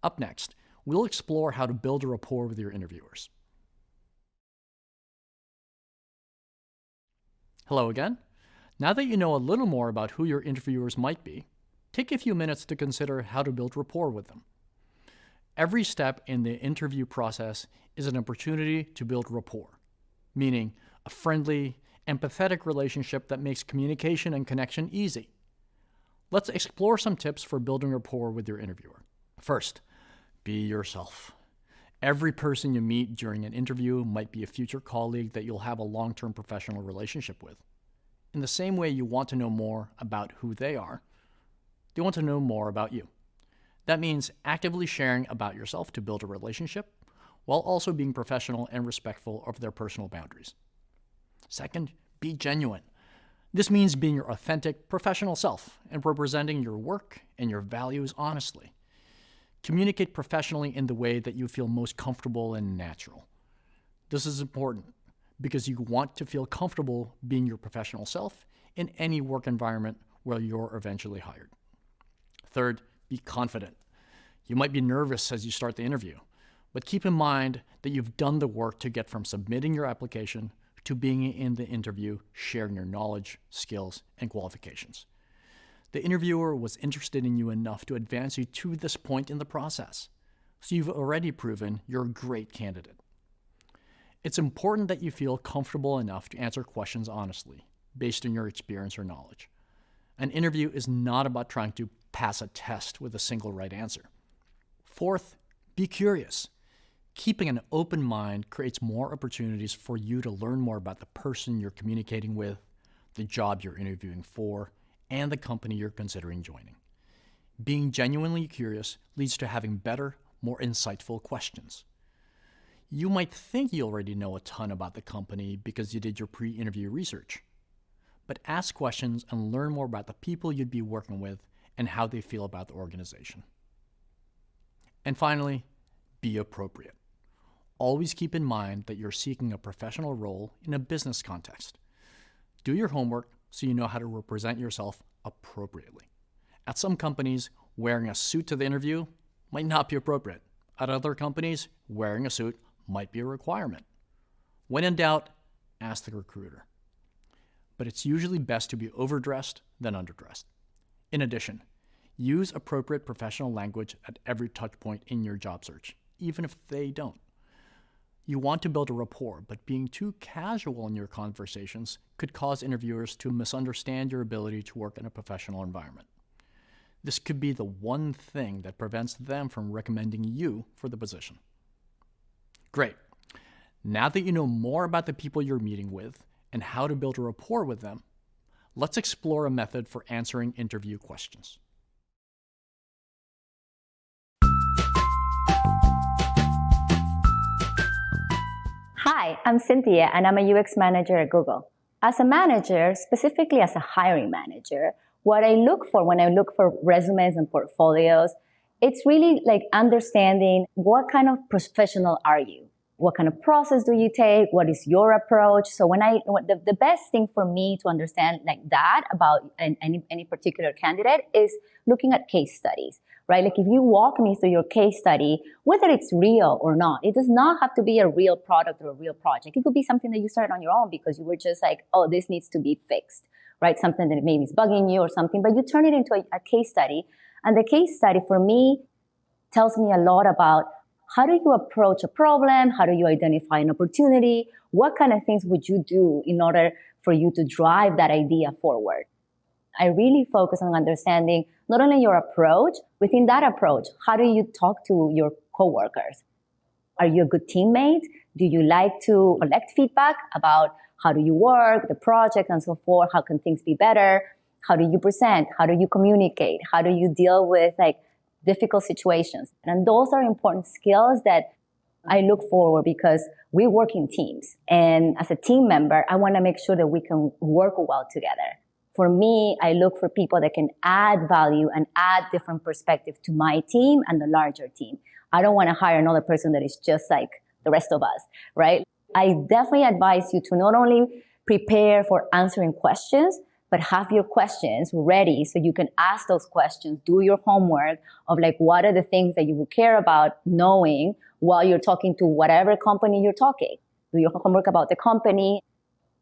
Speaker 3: Up next, we'll explore how to build a rapport with your interviewers. Hello again. Now that you know a little more about who your interviewers might be, take a few minutes to consider how to build rapport with them. Every step in the interview process is an opportunity to build rapport, meaning a friendly, empathetic relationship that makes communication and connection easy. Let's explore some tips for building rapport with your interviewer. First, be yourself. Every person you meet during an interview might be a future colleague that you'll have a long-term professional relationship with. In the same way you want to know more about who they want to know more about you. That means actively sharing about yourself to build a relationship, while also being professional and respectful of their personal boundaries. Second, be genuine. This means being your authentic, professional self and representing your work and your values honestly. Communicate professionally in the way that you feel most comfortable and natural. This is important because you want to feel comfortable being your professional self in any work environment where you're eventually hired. Third, be confident. You might be nervous as you start the interview, but keep in mind that you've done the work to get from submitting your application to being in the interview, sharing your knowledge, skills, and qualifications. The interviewer was interested in you enough to advance you to this point in the process, so you've already proven you're a great candidate. It's important that you feel comfortable enough to answer questions honestly, based on your experience or knowledge. An interview is not about trying to pass a test with a single right answer. Fourth, be curious. Keeping an open mind creates more opportunities for you to learn more about the person you're communicating with, the job you're interviewing for, and the company you're considering joining. Being genuinely curious leads to having better, more insightful questions. You might think you already know a ton about the company because you did your pre-interview research, but ask questions and learn more about the people you'd be working with and how they feel about the organization. And finally, be appropriate. Always keep in mind that you're seeking a professional role in a business context. Do your homework so you know how to represent yourself appropriately. At some companies, wearing a suit to the interview might not be appropriate. At other companies, wearing a suit might be a requirement. When in doubt, ask the recruiter. But it's usually best to be overdressed than underdressed. In addition, use appropriate professional language at every touch point in your job search, even if they don't. You want to build a rapport, but being too casual in your conversations could cause interviewers to misunderstand your ability to work in a professional environment. This could be the one thing that prevents them from recommending you for the position. Great. Now that you know more about the people you're meeting with and how to build a rapport with them, let's explore a method for answering interview questions.
Speaker 4: Hi, I'm Cynthia, and I'm a UX manager at Google. As a manager, specifically as a hiring manager, what I look for when I look for resumes and portfolios, it's really like understanding what kind of professional are you? What kind of process do you take? What is your approach? So the best thing for me to understand like that about any particular candidate is looking at case studies, right? Like if you walk me through your case study, whether it's real or not, it does not have to be a real product or a real project. It could be something that you started on your own because you were just like, oh, this needs to be fixed, right? Something that maybe is bugging you or something, but you turn it into a case study. And the case study for me tells me a lot about how do you approach a problem? How do you identify an opportunity? What kind of things would you do in order for you to drive that idea forward? I really focus on understanding not only your approach, within that approach, how do you talk to your coworkers? Are you a good teammate? Do you like to collect feedback about how do you work, the project, and so forth? How can things be better? How do you present? How do you communicate? How do you deal with difficult situations? And those are important skills that I look forward because we work in teams. And as a team member, I want to make sure that we can work well together. For me, I look for people that can add value and add different perspective to my team and the larger team. I don't want to hire another person that is just like the rest of us, right? I definitely advise you to not only prepare for answering questions, but have your questions ready so you can ask those questions, do your homework of what are the things that you will care about knowing while you're talking to whatever company you're talking. Do your homework about the company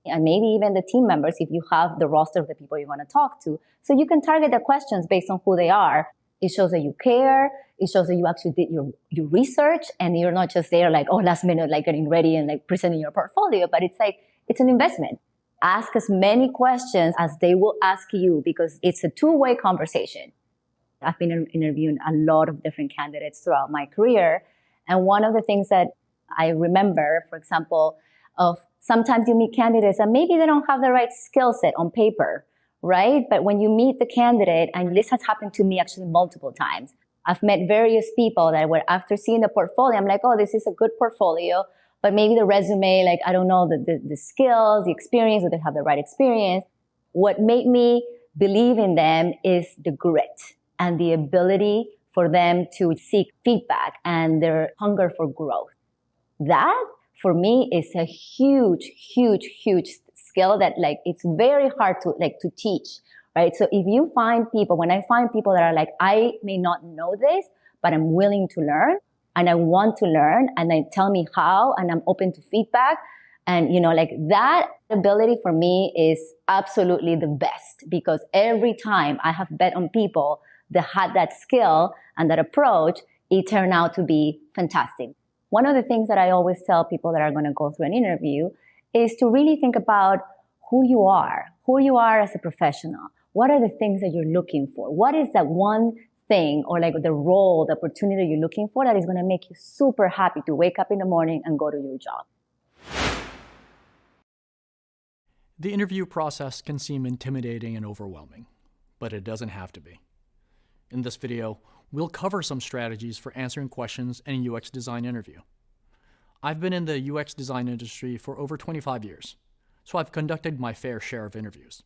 Speaker 4: and maybe even the team members if you have the roster of the people you want to talk to. So you can target the questions based on who they are. It shows that you care. It shows that you actually did your research and you're not just there last minute, getting ready and presenting your portfolio, but it's an investment. Ask as many questions as they will ask you because it's a two-way conversation. I've been interviewing a lot of different candidates throughout my career. And one of the things that I remember, for example, of sometimes you meet candidates and maybe they don't have the right skill set on paper, right? But when you meet the candidate, and this has happened to me actually multiple times, I've met various people that were, after seeing the portfolio, I'm like, oh, this is a good portfolio, but maybe the resume, like, I don't know the skills, the experience, or they have the right experience. What made me believe in them is the grit and the ability for them to seek feedback and their hunger for growth. That, for me, is a huge, huge, huge skill that, like, it's very hard to teach, right? So if you find people, when I find people that are like, I may not know this, but I'm willing to learn and I want to learn, and they tell me how, and I'm open to feedback, and, like, that ability for me is absolutely the best, because every time I have bet on people that had that skill and that approach, it turned out to be fantastic. One of the things that I always tell people that are going to go through an interview is to really think about who you are as a professional. What are the things that you're looking for? What is that one thing, or like the role, the opportunity you're looking for, that is going to make you super happy to wake up in the morning and go to your job?
Speaker 3: The interview process can seem intimidating and overwhelming, but it doesn't have to be. In this video, we'll cover some strategies for answering questions in a UX design interview. I've been in the UX design industry for over 25 years, so I've conducted my fair share of interviews.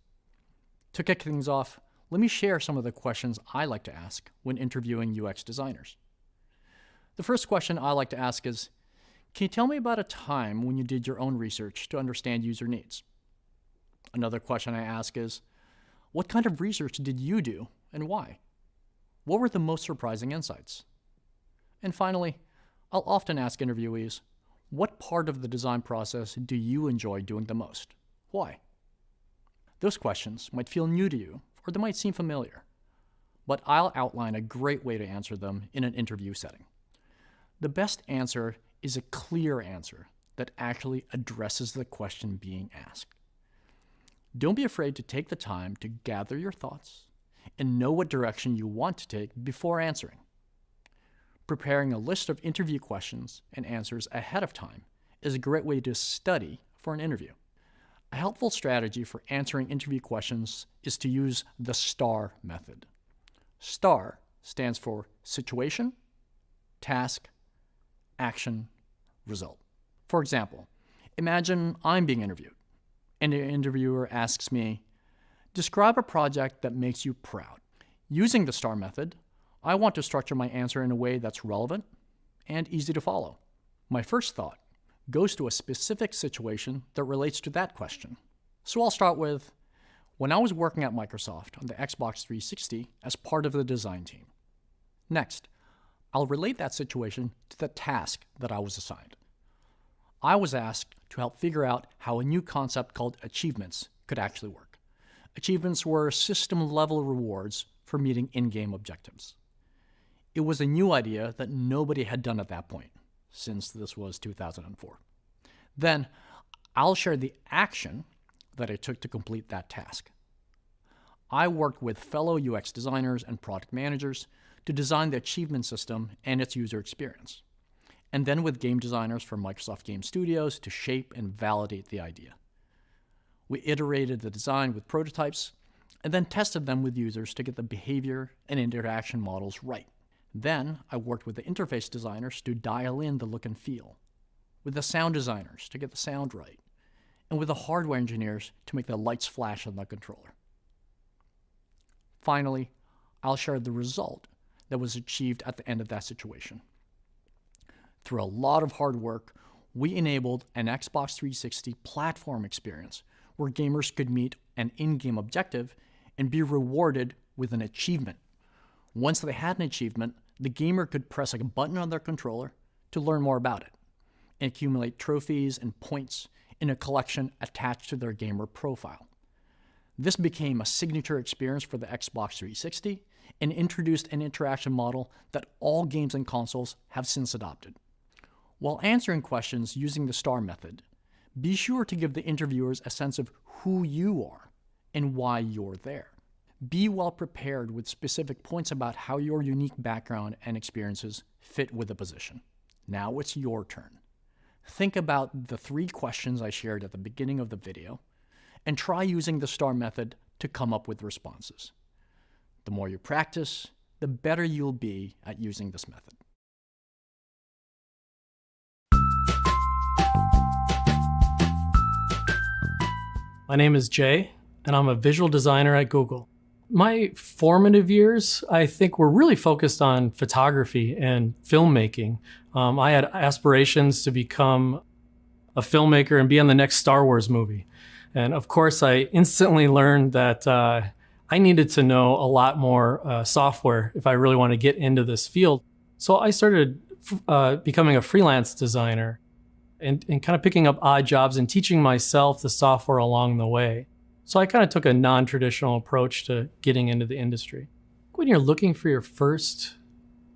Speaker 3: To kick things off, let me share some of the questions I like to ask when interviewing UX designers. The first question I like to ask is, can you tell me about a time when you did your own research to understand user needs? Another question I ask is, what kind of research did you do and why? What were the most surprising insights? And finally, I'll often ask interviewees, what part of the design process do you enjoy doing the most? Why? Those questions might feel new to you, or they might seem familiar, but I'll outline a great way to answer them in an interview setting. The best answer is a clear answer that actually addresses the question being asked. Don't be afraid to take the time to gather your thoughts and know what direction you want to take before answering. Preparing a list of interview questions and answers ahead of time is a great way to study for an interview. A helpful strategy for answering interview questions is to use the STAR method. STAR stands for situation, task, action, result. For example, imagine I'm being interviewed, and the interviewer asks me, describe a project that makes you proud. Using the STAR method, I want to structure my answer in a way that's relevant and easy to follow. My first thought goes to a specific situation that relates to that question. So I'll start with, when I was working at Microsoft on the Xbox 360 as part of the design team. Next, I'll relate that situation to the task that I was assigned. I was asked to help figure out how a new concept called achievements could actually work. Achievements were system-level rewards for meeting in-game objectives. It was a new idea that nobody had done at that point, since this was 2004. Then, I'll share the action that I took to complete that task. I worked with fellow UX designers and product managers to design the achievement system and its user experience, and then with game designers from Microsoft Game Studios to shape and validate the idea. We iterated the design with prototypes and then tested them with users to get the behavior and interaction models right. Then I worked with the interface designers to dial in the look and feel, with the sound designers to get the sound right, and with the hardware engineers to make the lights flash on the controller. Finally, I'll share the result that was achieved at the end of that situation. Through a lot of hard work, we enabled an Xbox 360 platform experience where gamers could meet an in-game objective and be rewarded with an achievement. Once they had an achievement, the gamer could press a button on their controller to learn more about it and accumulate trophies and points in a collection attached to their gamer profile. This became a signature experience for the Xbox 360 and introduced an interaction model that all games and consoles have since adopted. While answering questions using the STAR method, be sure to give the interviewers a sense of who you are and why you're there. Be well prepared with specific points about how your unique background and experiences fit with the position. Now it's your turn. Think about the 3 questions I shared at the beginning of the video and try using the STAR method to come up with responses. The more you practice, the better you'll be at using this method.
Speaker 5: My name is Jay, and I'm a visual designer at Google. My formative years, I think, were really focused on photography and filmmaking. I had aspirations to become a filmmaker and be on the next Star Wars movie. And of course, I instantly learned that I needed to know a lot more software if I really want to get into this field. So I started becoming a freelance designer and kind of picking up odd jobs and teaching myself the software along the way. So I kind of took a non-traditional approach to getting into the industry. When you're looking for your first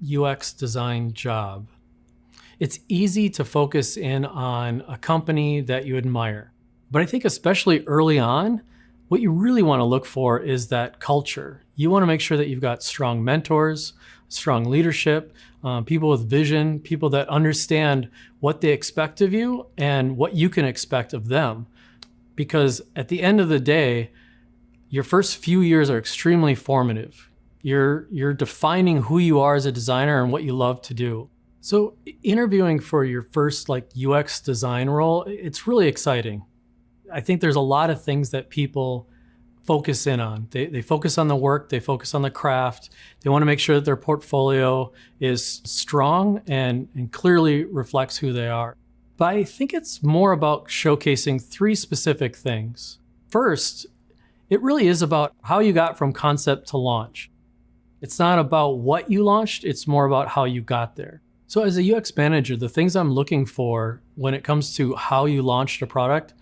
Speaker 5: UX design job, it's easy to focus in on a company that you admire. But I think especially early on, what you really want to look for is that culture. You want to make sure that you've got strong mentors, strong leadership, people with vision, people that understand what they expect of you and what you can expect of them. Because at the end of the day, your first few years are extremely formative. You're defining who you are as a designer and what you love to do. So interviewing for your first UX design role, it's really exciting. I think there's a lot of things that people focus in on. They focus on the work, they focus on the craft. They want to make sure that their portfolio is strong and clearly reflects who they are. But I think it's more about showcasing 3 specific things. First, it really is about how you got from concept to launch. It's not about what you launched, it's more about how you got there. So as a UX manager, the things I'm looking for when it comes to how you launched a product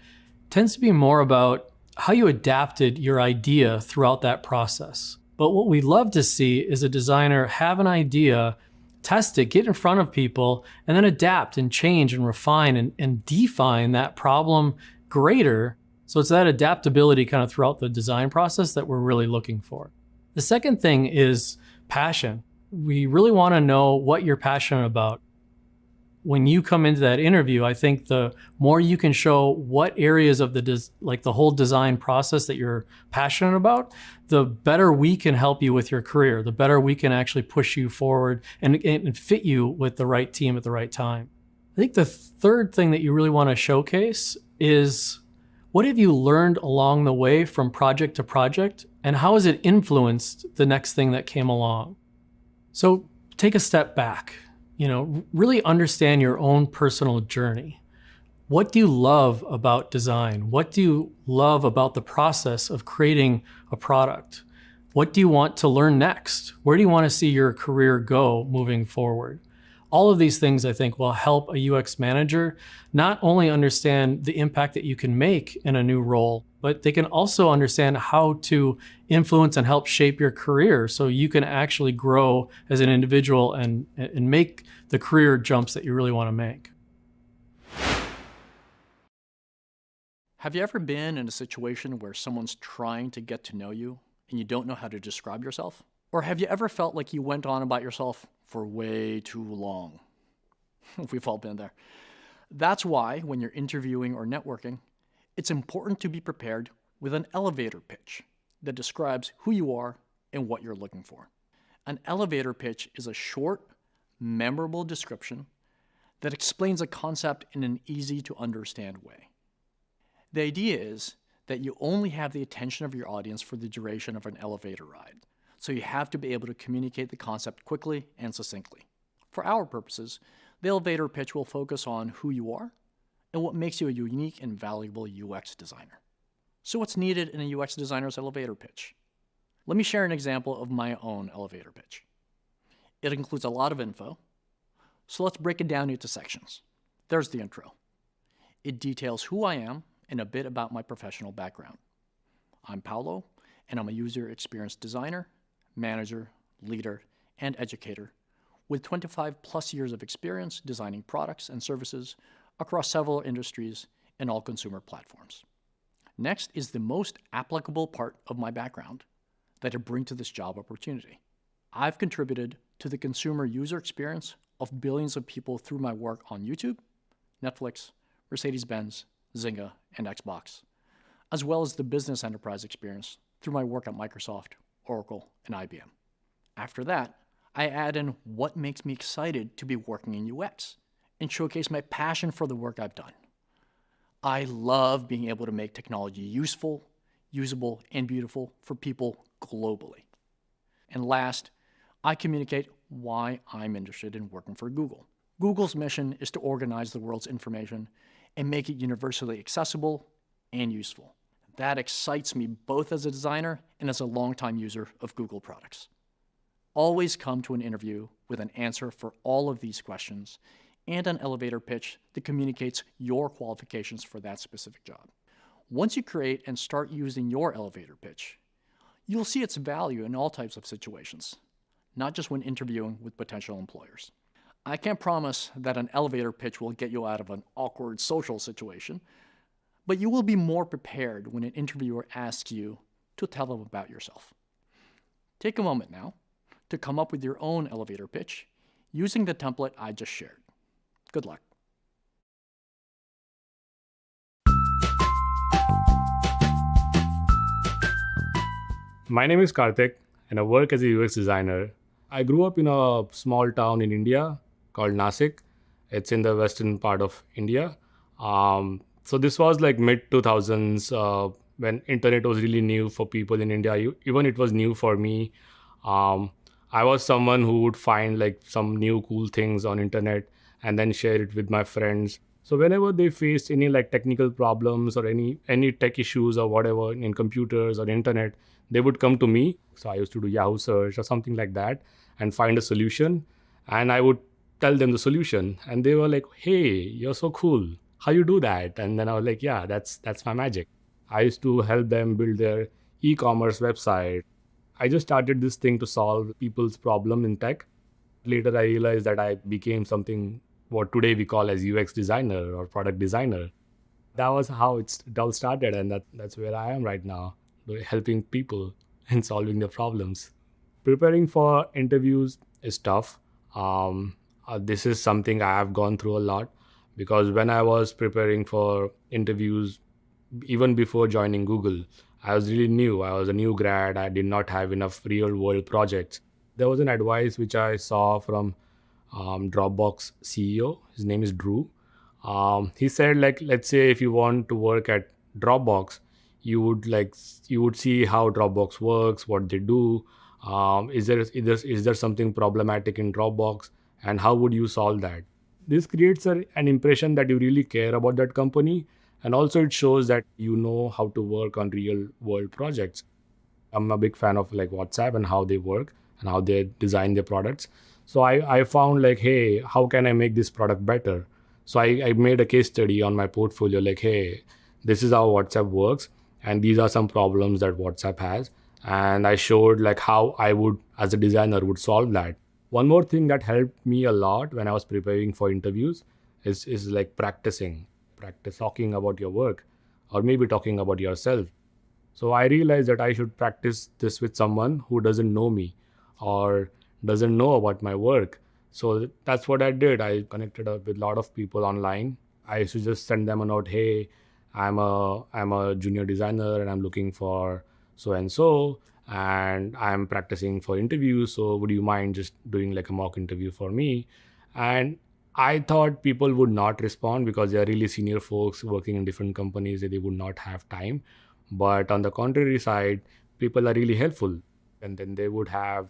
Speaker 5: tends to be more about how you adapted your idea throughout that process. But what we love to see is a designer have an idea, test it, get in front of people, and then adapt and change and refine and define that problem greater. So it's that adaptability kind of throughout the design process that we're really looking for. The second thing is passion. We really want to know what you're passionate about. When you come into that interview, I think the more you can show what areas of the whole design process that you're passionate about, the better we can help you with your career, the better we can actually push you forward and fit you with the right team at the right time. I think the third thing that you really want to showcase is what have you learned along the way from project to project, and how has it influenced the next thing that came along? So take a step back. Really understand your own personal journey. What do you love about design? What do you love about the process of creating a product? What do you want to learn next? Where do you want to see your career go moving forward? All of these things, I think, will help a UX manager not only understand the impact that you can make in a new role, but they can also understand how to influence and help shape your career so you can actually grow as an individual and make the career jumps that you really want to make.
Speaker 3: Have you ever been in a situation where someone's trying to get to know you and you don't know how to describe yourself? Or have you ever felt like you went on about yourself for way too long? We've all been there. That's why when you're interviewing or networking, it's important to be prepared with an elevator pitch that describes who you are and what you're looking for. An elevator pitch is a short, memorable description that explains a concept in an easy to understand way. The idea is that you only have the attention of your audience for the duration of an elevator ride. So you have to be able to communicate the concept quickly and succinctly. For our purposes, the elevator pitch will focus on who you are and what makes you a unique and valuable UX designer. So what's needed in a UX designer's elevator pitch? Let me share an example of my own elevator pitch. It includes a lot of info, so let's break it down into sections. There's the intro. It details who I am and a bit about my professional background. I'm Paolo, and I'm a user experience designer, manager, leader, and educator with 25 plus years of experience designing products and services across several industries and all consumer platforms. Next is the most applicable part of my background that I bring to this job opportunity. I've contributed to the consumer user experience
Speaker 2: of billions of people through my work on YouTube, Netflix, Mercedes-Benz, Zynga, and Xbox, as well as the business enterprise experience through my work at Microsoft, Oracle, and IBM. After that, I add in what makes me excited to be working in UX and showcase my passion for the work I've done. I love being able to make technology useful, usable, and beautiful for people globally. And last, I communicate why I'm interested in working for Google. Google's mission is to organize the world's information and make it universally accessible and useful. That excites me both as a designer and as a longtime user of Google products. Always come to an interview with an answer for all of these questions and an elevator pitch that communicates your qualifications for that specific job. Once you create and start using your elevator pitch, you'll see its value in all types of situations, not just when interviewing with potential employers. I can't promise that an elevator pitch will get you out of an awkward social situation, but you will be more prepared when an interviewer asks you to tell them about yourself. Take a moment now to come up with your own elevator pitch using the template I just shared. Good luck.
Speaker 6: My name is Karthik and I work as a UX designer. I grew up in a small town in India called Nasik. It's in the western part of India. So this was like mid 2000s when internet was really new for people in India. Even it was new for me. I was someone who would find like some new cool things on internet and then share it with my friends. So whenever they faced any like technical problems or any tech issues or whatever in computers or internet, they would come to me. So I used to do Yahoo search or something like that and find a solution. And I would tell them the solution. And they were like, hey, you're so cool. How you do that? And then I was like, yeah, that's my magic. I used to help them build their e-commerce website. I just started this thing to solve people's problem in tech. Later, I realized that I became something what today we call as UX designer or product designer. That was how it all started, and that's where I am right now, helping people and solving their problems. Preparing for interviews is tough. This is something I have gone through a lot because when I was preparing for interviews, even before joining Google, I was really new. I was a new grad. I did not have enough real world projects. There was an advice which I saw from Dropbox CEO. His name is Drew. He said, like, let's say if you want to work at Dropbox, you would see how Dropbox works, what they do. Is there something problematic in Dropbox, and how would you solve that? This creates an impression that you really care about that company, and also it shows that you know how to work on real world projects. I'm a big fan of like WhatsApp and how they work and how they design their products. So I found like, hey, how can I make this product better? So I made a case study on my portfolio like, hey, this is how WhatsApp works and these are some problems that WhatsApp has. And I showed like how I would, as a designer, would solve that. One more thing that helped me a lot when I was preparing for interviews is like practice talking about your work or maybe talking about yourself. So I realized that I should practice this with someone who doesn't know me or doesn't know about my work. So that's what I did. I connected up with a lot of people online. I used to just send them a note, hey, I'm a junior designer and I'm looking for so and I'm practicing for interviews. So would you mind just doing like a mock interview for me? And I thought people would not respond because they are really senior folks working in different companies that they would not have time. But on the contrary side, people are really helpful. And then they would have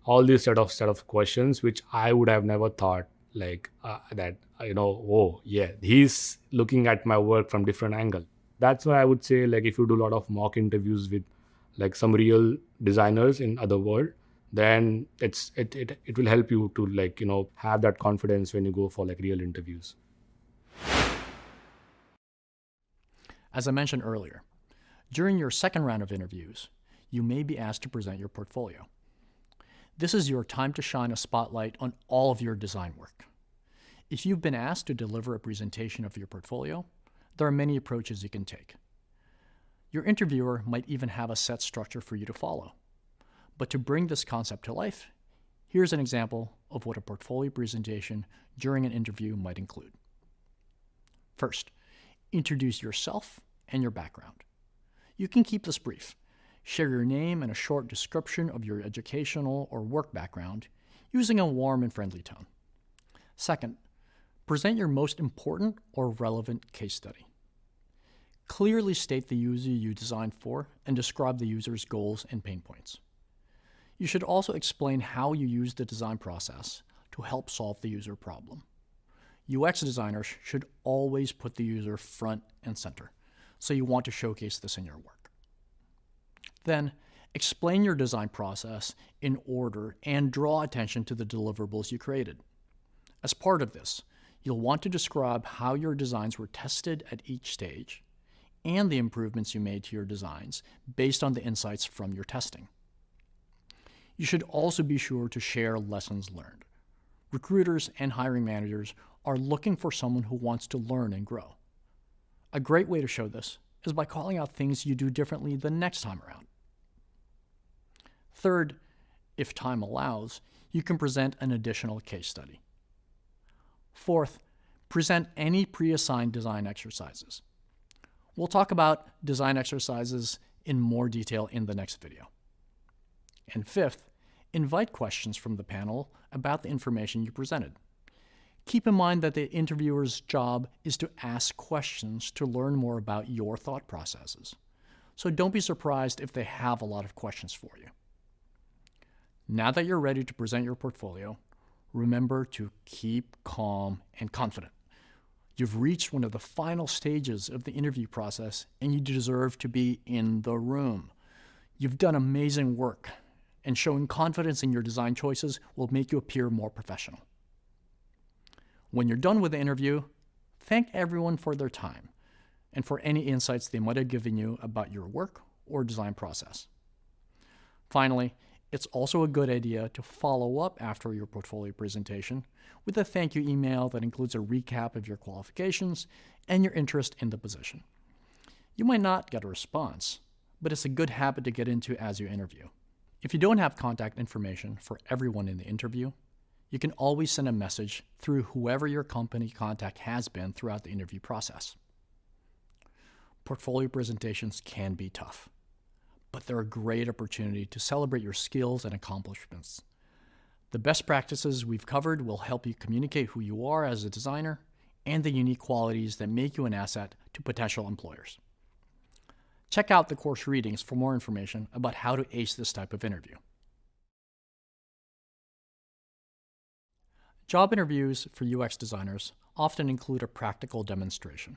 Speaker 6: all these set of questions, which I would have never thought oh yeah, he's looking at my work from different angle. That's why I would say like if you do a lot of mock interviews with like some real designers in other world, then it will help you to have that confidence when you go for like real interviews.
Speaker 2: As I mentioned earlier, during your second round of interviews, you may be asked to present your portfolio. This is your time to shine a spotlight on all of your design work. If you've been asked to deliver a presentation of your portfolio, there are many approaches you can take. Your interviewer might even have a set structure for you to follow. But to bring this concept to life,
Speaker 3: Here's an example of what a portfolio presentation during an interview might include. First, introduce yourself and your background. You can keep this brief. Share your name and a short description of your educational or work background using a warm and friendly tone. Second, present your most important or relevant case study. Clearly state the user you designed for and describe the user's goals and pain points. You should also explain how you use the design process to help solve the user problem. UX designers should always put the user front and center, so you want to showcase this in your work. Then, explain your design process in order and draw attention to the deliverables you created. As part of this, you'll want to describe how your designs were tested at each stage and the improvements you made to your designs based on the insights from your testing. You should also be sure to share lessons learned. Recruiters and hiring managers are looking for someone who wants to learn and grow. A great way to show this is by calling out things you do differently the next time around. Third, if time allows, you can present an additional case study. Fourth, present any pre-assigned design exercises. We'll talk about design exercises in more detail in the next video. And fifth, invite questions from the panel about the information you presented. Keep in mind that the interviewer's job is to ask questions to learn more about your thought processes. So don't be surprised if they have a lot of questions for you. Now that you're ready to present your portfolio, remember to keep calm and confident. You've reached one of the final stages of the interview process, and you deserve to be in the room. You've done amazing work, and showing confidence in your design choices will make you appear more professional. When you're done with the interview, thank everyone for their time and for any insights they might have given you about your work or design process. Finally, it's also a good idea to follow up after your portfolio presentation with a thank you email that includes a recap of your qualifications and your interest in the position. You might not get a response, but it's a good habit to get into as you interview. If you don't have contact information for everyone in the interview, you can always send a message through whoever your company contact has been throughout the interview process. Portfolio presentations can be tough, but they're a great opportunity to celebrate your skills and accomplishments. The best practices we've covered will help you communicate who you are as a designer and the unique qualities that make you an asset to potential employers. Check out the course readings for more information about how to ace this type of interview. Job interviews for UX designers often include a practical demonstration.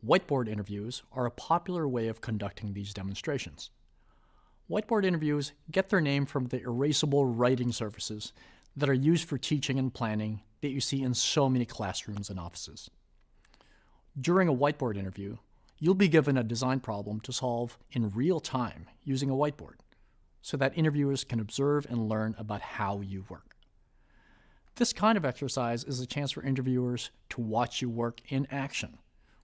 Speaker 3: Whiteboard interviews are a popular way of conducting these demonstrations. Whiteboard interviews get their name from the erasable writing surfaces that are used for teaching and planning that you see in so many classrooms and offices. During a whiteboard interview, you'll be given a design problem to solve in real time using a whiteboard, so that interviewers can observe and learn about how you work. This kind of exercise is a chance for interviewers to watch you work in action,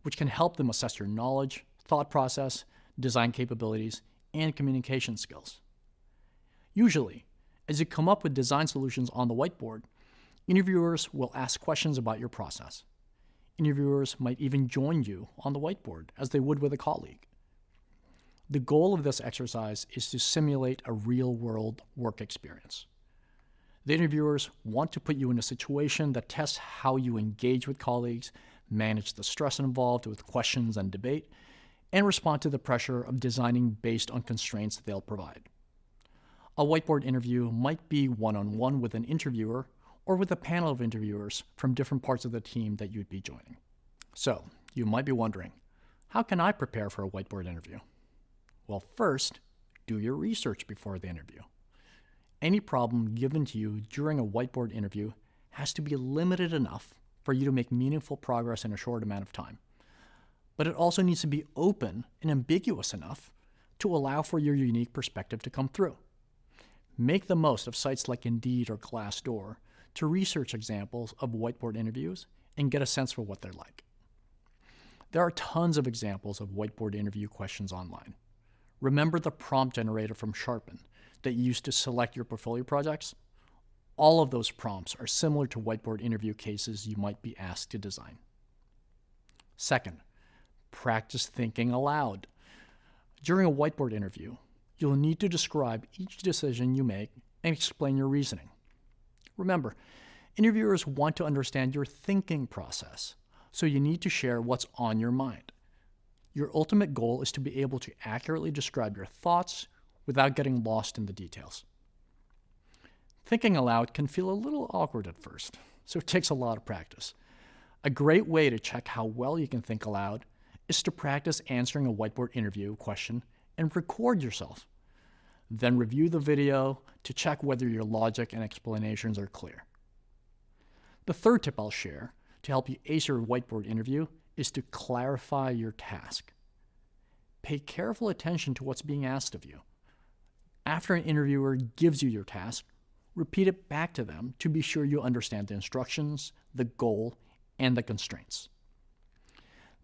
Speaker 3: which can help them assess your knowledge, thought process, design capabilities, and communication skills. Usually, as you come up with design solutions on the whiteboard, interviewers will ask questions about your process. Interviewers might even join you on the whiteboard as they would with a colleague. The goal of this exercise is to simulate a real-world work experience. The interviewers want to put you in a situation that tests how you engage with colleagues, manage the stress involved with questions and debate, and respond to the pressure of designing based on constraints they'll provide. A whiteboard interview might be one-on-one with an interviewer or with a panel of interviewers from different parts of the team that you'd be joining. So, you might be wondering, how can I prepare for a whiteboard interview? Well, first, do your research before the interview. Any problem given to you during a whiteboard interview has to be limited enough for you to make meaningful progress in a short amount of time. But it also needs to be open and ambiguous enough to allow for your unique perspective to come through. Make the most of sites like Indeed or Glassdoor to research examples of whiteboard interviews and get a sense for what they're like. There are tons of examples of whiteboard interview questions online. Remember the prompt generator from Sharpen that you used to select your portfolio projects? All of those prompts are similar to whiteboard interview cases you might be asked to design. Second, practice thinking aloud. During a whiteboard interview, you'll need to describe each decision you make and explain your reasoning. Remember, interviewers want to understand your thinking process, so you need to share what's on your mind. Your ultimate goal is to be able to accurately describe your thoughts without getting lost in the details. Thinking aloud can feel a little awkward at first, so it takes a lot of practice. A great way to check how well you can think aloud is to practice answering a whiteboard interview question and record yourself. Then review the video to check whether your logic and explanations are clear. The third tip I'll share to help you ace your whiteboard interview is to clarify your task. Pay careful attention to what's being asked of you. After an interviewer gives you your task, repeat it back to them to be sure you understand the instructions, the goal, and the constraints.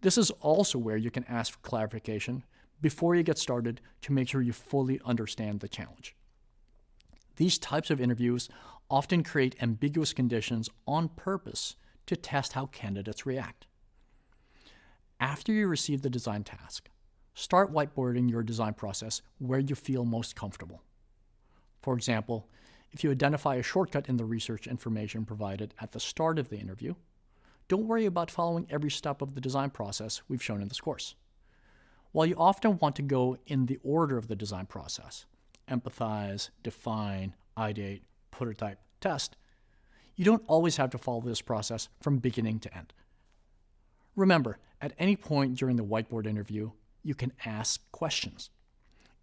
Speaker 3: This is also where you can ask for clarification before you get started to make sure you fully understand the challenge. These types of interviews often create ambiguous conditions on purpose to test how candidates react. After you receive the design task, start whiteboarding your design process where you feel most comfortable. For example, if you identify a shortcut in the research information provided at the start of the interview, don't worry about following every step of the design process we've shown in this course. While you often want to go in the order of the design process, empathize, define, ideate, prototype, test, you don't always have to follow this process from beginning to end. Remember, at any point during the whiteboard interview, you can ask questions.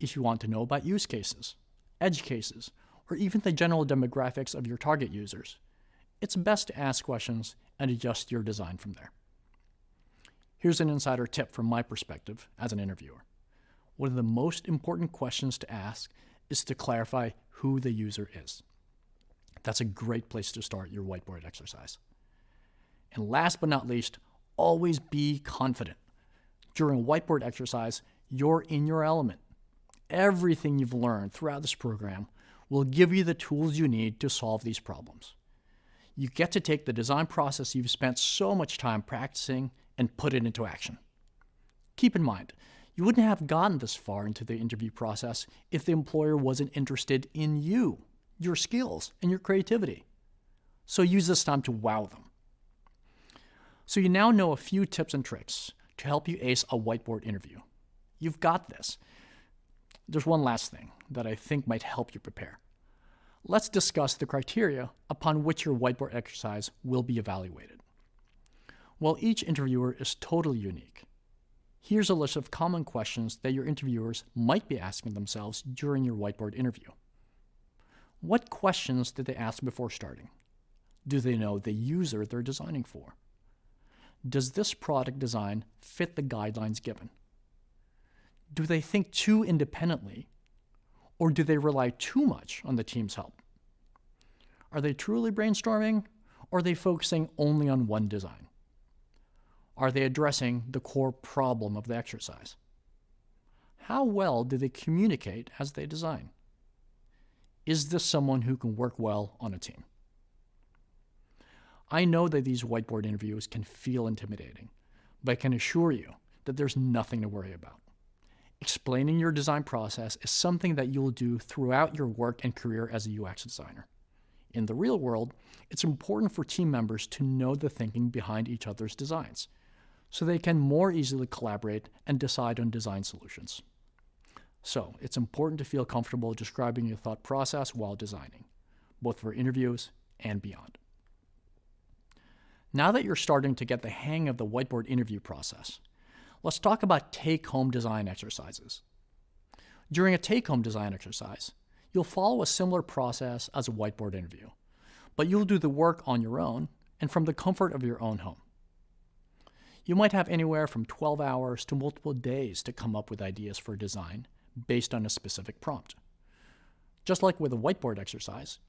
Speaker 3: If you want to know about use cases, edge cases, or even the general demographics of your target users, it's best to ask questions and adjust your design from there. Here's an insider tip from my perspective as an interviewer. One of the most important questions to ask is to clarify who the user is. That's a great place to start your whiteboard exercise. And last but not least, always be confident. During a whiteboard exercise, you're in your element. Everything you've learned throughout this program will give you the tools you need to solve these problems. You get to take the design process you've spent so much time practicing and put it into action. Keep in mind, you wouldn't have gotten this far into the interview process if the employer wasn't interested in you, your skills, and your creativity. So use this time to wow them. So you now know a few tips and tricks to help you ace a whiteboard interview. You've got this. There's one last thing that I think might help you prepare. Let's discuss the criteria upon which your whiteboard exercise will be evaluated. While each interviewer is totally unique, here's a list of common questions that your interviewers might be asking themselves during your whiteboard interview. What questions did they ask before starting? Do they know the user they're designing for? Does this product design fit the guidelines given? Do they think too independently, or do they rely too much on the team's help? Are they truly brainstorming, or are they focusing only on one design? Are they addressing the core problem of the exercise? How well do they communicate as they design? Is this someone who can work well on a team? I know that these whiteboard interviews can feel intimidating, but I can assure you that there's nothing to worry about. Explaining your design process is something that you'll do throughout your work and career as a UX designer. In the real world, it's important for team members to know the thinking behind each other's designs, so they can more easily collaborate and decide on design solutions. So, it's important to feel comfortable describing your thought process while designing, both for interviews and beyond. Now that you're starting to get the hang of the whiteboard interview process, let's talk about take-home design exercises. During a take-home design exercise, you'll follow a similar process as a whiteboard interview, but you'll do the work on your own and from the comfort of your own home. You might have anywhere from 12 hours to multiple days to come up with ideas for design based on a specific prompt. Just like with a whiteboard exercise,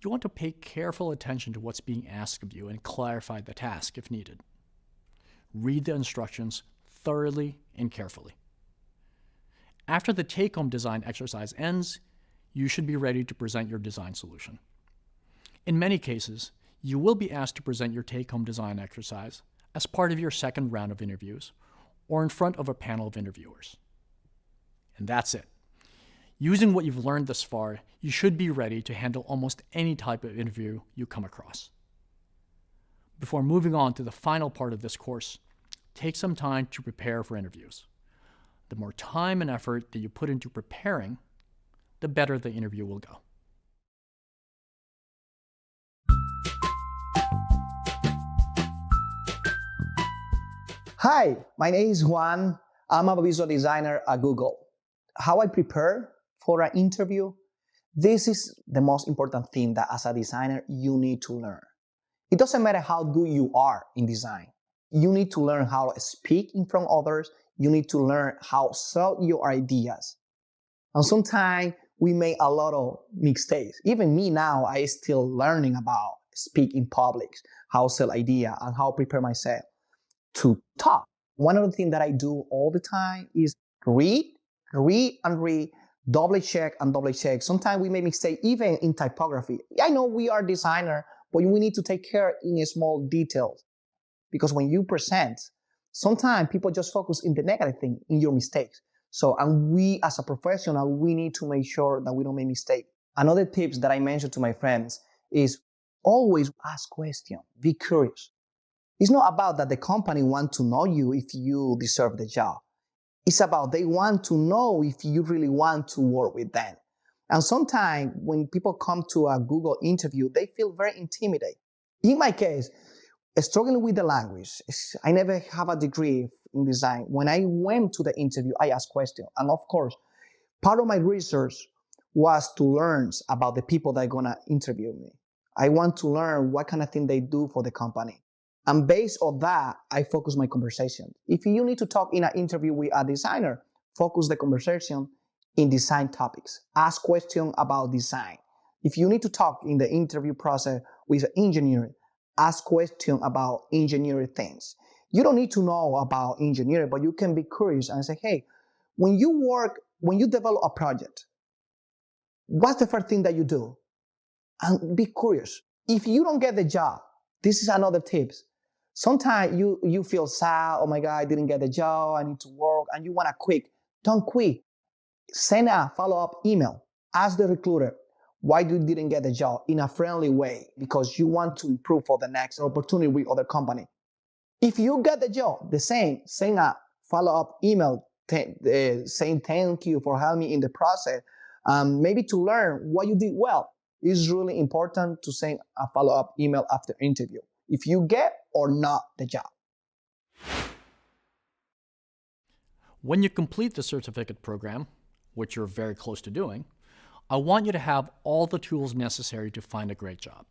Speaker 3: you want to pay careful attention to what's being asked of you and clarify the task if needed. Read the instructions thoroughly and carefully. After the take-home design exercise ends, you should be ready to present your design solution. In many cases, you will be asked to present your take-home design exercise as part of your second round of interviews or in front of a panel of interviewers. And that's it. Using what you've learned thus far, you should be ready to handle almost any type of interview you come across. Before moving on to the final part of this course, take some time to prepare for interviews. The more time and effort that you put into preparing, the better the interview will go.
Speaker 7: Hi, my name is Juan. I'm a visual designer at Google. How I prepare for an interview? This is the most important thing that as a designer you need to learn. It doesn't matter how good you are in design. You need to learn how to speak in front of others. You need to learn how to sell your ideas. And sometimes we make a lot of mistakes. Even me now, I still learning about speak in public, how to sell idea, and how to prepare myself to talk. One of the things that I do all the time is read, double check and double check. Sometimes we make mistakes even in typography. I know we are designer, but we need to take care in small details. Because when you present, sometimes people just focus in the negative thing, in your mistakes. So, and we as a professional, we need to make sure that we don't make mistakes. Another tips that I mentioned to my friends is always ask questions, be curious. It's not about that the company wants to know you if you deserve the job. It's about they want to know if you really want to work with them. And sometimes when people come to a Google interview, they feel very intimidated. In my case, struggling with the language, I never have a degree in design. When I went to the interview, I asked questions. And of course, part of my research was to learn about the people that are going to interview me. I want to learn what kind of thing they do for the company. And based on that, I focus my conversation. If you need to talk in an interview with a designer, focus the conversation in design topics. Ask questions about design. If you need to talk in the interview process with an engineer, ask questions about engineering things. You don't need to know about engineering, but you can be curious and say, hey, when you develop a project, what's the first thing that you do? And be curious. If you don't get the job, this is another tip. Sometimes you feel sad, oh my God, I didn't get the job, I need to work, and you want to quit. Don't quit. Send a follow-up email. Ask the recruiter why you didn't get the job in a friendly way because you want to improve for the next opportunity with other company. If you get the job, the same, send a follow-up email saying thank you for helping me in the process. Maybe to learn what you did well. It's really important to send a follow-up email after interview if you get or not the job.
Speaker 3: When you complete the certificate program, which you're very close to doing, I want you to have all the tools necessary to find a great job.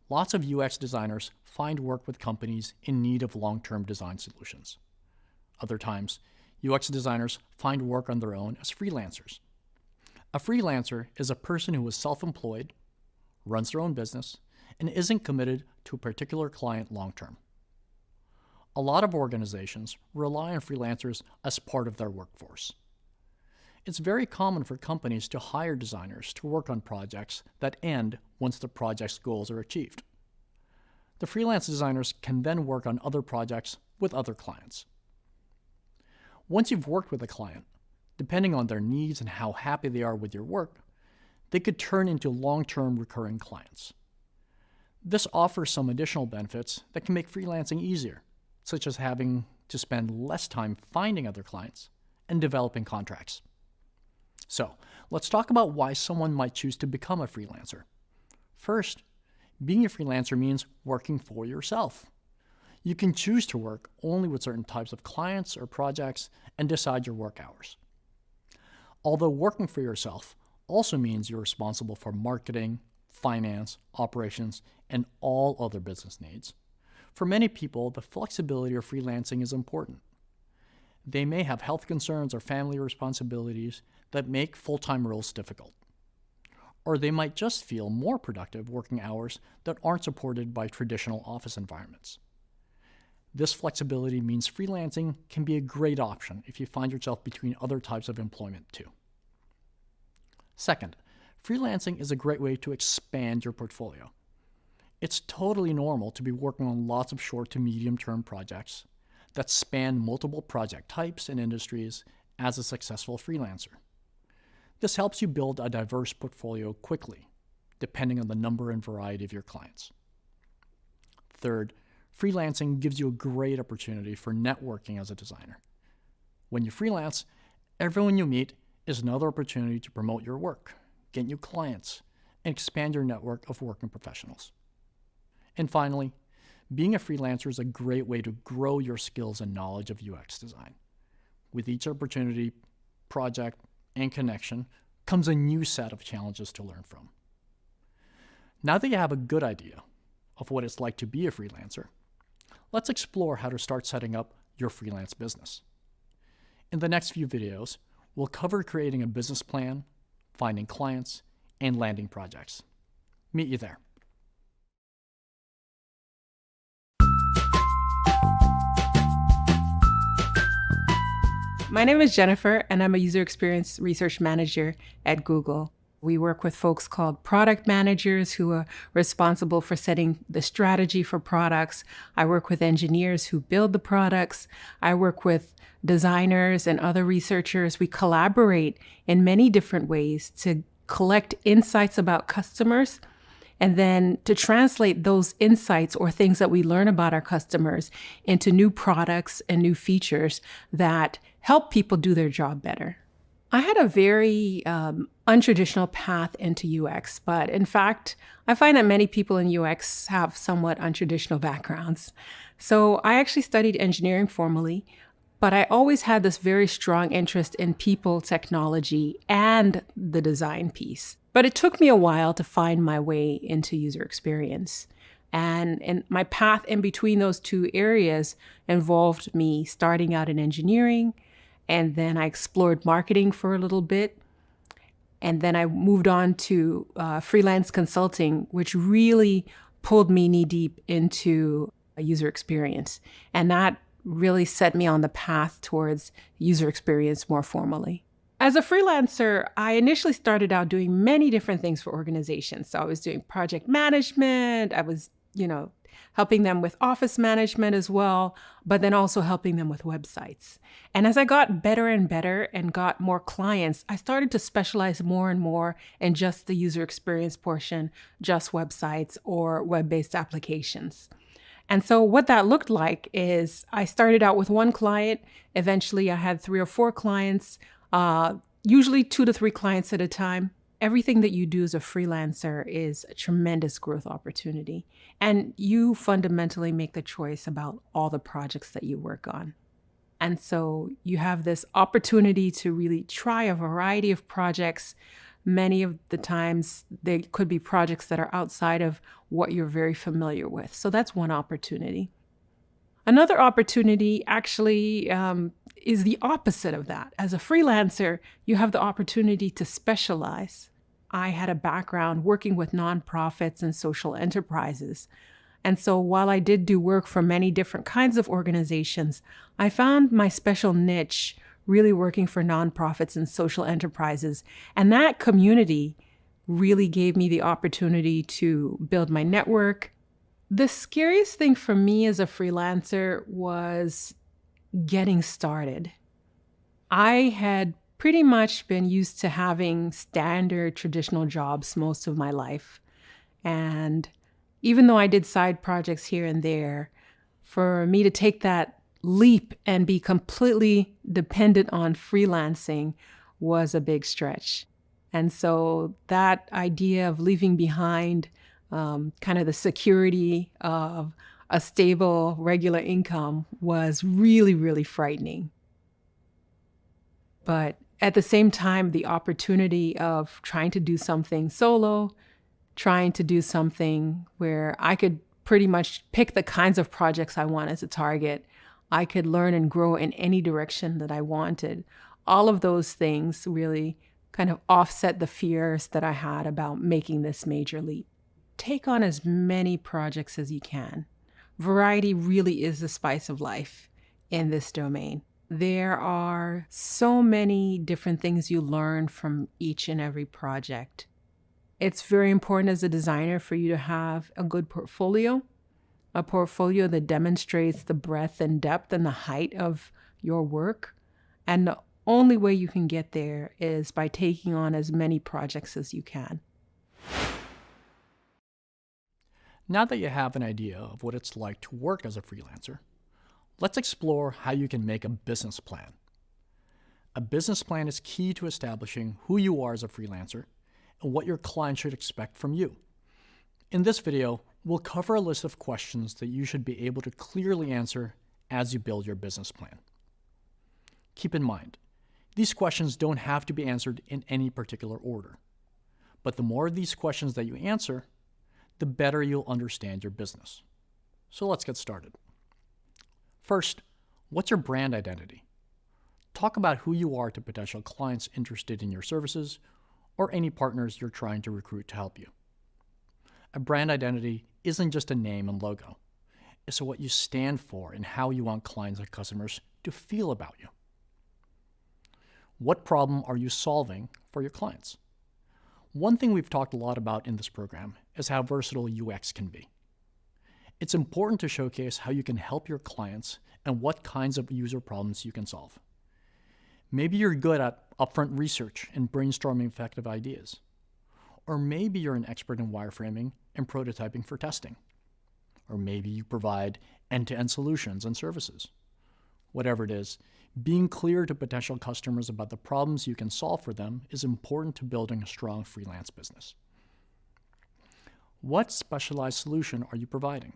Speaker 3: Lots of UX designers find work with companies in need of long-term design solutions. Other times, UX designers find work on their own as freelancers. A freelancer is a person who is self-employed, runs their own business, and isn't committed to a particular client long-term. A lot of organizations rely on freelancers as part of their workforce. It's very common for companies to hire designers to work on projects that end once the project's goals are achieved. The freelance designers can then work on other projects with other clients. Once you've worked with a client, depending on their needs and how happy they are with your work, they could turn into long-term recurring clients. This offers some additional benefits that can make freelancing easier, such as having to spend less time finding other clients and developing contracts. So, let's talk about why someone might choose to become a freelancer. First, being a freelancer means working for yourself. You can choose to work only with certain types of clients or projects and decide your work hours. Although working for yourself also means you're responsible for marketing, finance, operations, and all other business needs, for many people, the flexibility of freelancing is important. They may have health concerns or family responsibilities that make full-time roles difficult. Or they might just feel more productive working hours that aren't supported by traditional office environments. This flexibility means freelancing can be a great option if you find yourself between other types of employment too. Second, freelancing is a great way to expand your portfolio. It's totally normal to be working on lots of short to medium-term projects that span multiple project types and industries as a successful freelancer. This helps you build a diverse portfolio quickly, depending on the number and variety of your clients. Third, freelancing gives you a great opportunity for networking as a designer. When you freelance, everyone you meet is another opportunity to promote your work, get new clients, and expand your network of working professionals. And finally, being a freelancer is a great way to grow your skills and knowledge of UX design. With each opportunity, project, and connection comes a new set of challenges to learn from. Now that you have a good idea of what it's like to be a freelancer, let's explore how to start setting up your freelance business. In the next few videos, we'll cover creating a business plan, finding clients, and landing projects. Meet you there.
Speaker 8: My name is Jennifer, and I'm a user experience research manager at Google. We work with folks called product managers who are responsible for setting the strategy for products. I work with engineers who build the products. I work with designers and other researchers. We collaborate in many different ways to collect insights about customers and then to translate those insights or things that we learn about our customers into new products and new features that help people do their job better. I had a very untraditional path into UX, but in fact, I find that many people in UX have somewhat untraditional backgrounds. So I actually studied engineering formally, but I always had this very strong interest in people, technology, and the design piece. But it took me a while to find my way into user experience. And my path in between those two areas involved me starting out in engineering, and then I explored marketing for a little bit. And then I moved on to freelance consulting, which really pulled me knee deep into a user experience. And that really set me on the path towards user experience more formally. As a freelancer, I initially started out doing many different things for organizations. So I was doing project management, I was, helping them with office management as well, but then also helping them with websites. And as I got better and better and got more clients, I started to specialize more and more in just the user experience portion, just websites or web-based applications. And so what that looked like is I started out with one client. Eventually, I had 3 or 4 clients, usually 2 to 3 clients at a time. Everything that you do as a freelancer is a tremendous growth opportunity. And you fundamentally make the choice about all the projects that you work on. And so you have this opportunity to really try a variety of projects. Many of the times, they could be projects that are outside of what you're very familiar with. So that's one opportunity. Another opportunity actually is the opposite of that. As a freelancer, you have the opportunity to specialize. I had a background working with nonprofits and social enterprises. And so while I did do work for many different kinds of organizations, I found my special niche really working for nonprofits and social enterprises. And that community really gave me the opportunity to build my network. The scariest thing for me as a freelancer was getting started. I had pretty much been used to having standard traditional jobs most of my life. And even though I did side projects here and there, for me to take that leap and be completely dependent on freelancing was a big stretch. And so that idea of leaving behind kind of the security of a stable, regular income was really, really frightening. But at the same time, the opportunity of trying to do something solo, trying to do something where I could pretty much pick the kinds of projects I wanted to target, I could learn and grow in any direction that I wanted. All of those things really kind of offset the fears that I had about making this major leap. Take on as many projects as you can. Variety really is the spice of life in this domain. There are so many different things you learn from each and every project. It's very important as a designer for you to have a good portfolio, a portfolio that demonstrates the breadth and depth and the height of your work. And the only way you can get there is by taking on as many projects as you can.
Speaker 3: Now that you have an idea of what it's like to work as a freelancer, let's explore how you can make a business plan. A business plan is key to establishing who you are as a freelancer and what your client should expect from you. In this video, we'll cover a list of questions that you should be able to clearly answer as you build your business plan. Keep in mind, these questions don't have to be answered in any particular order, but the more of these questions that you answer, the better you'll understand your business. So let's get started. First, what's your brand identity? Talk about who you are to potential clients interested in your services or any partners you're trying to recruit to help you. A brand identity isn't just a name and logo. It's what you stand for and how you want clients and customers to feel about you. What problem are you solving for your clients? One thing we've talked a lot about in this program is how versatile UX can be. It's important to showcase how you can help your clients and what kinds of user problems you can solve. Maybe you're good at upfront research and brainstorming effective ideas. Or maybe you're an expert in wireframing and prototyping for testing. Or maybe you provide end-to-end solutions and services. Whatever it is, being clear to potential customers about the problems you can solve for them is important to building a strong freelance business. What specialized solution are you providing?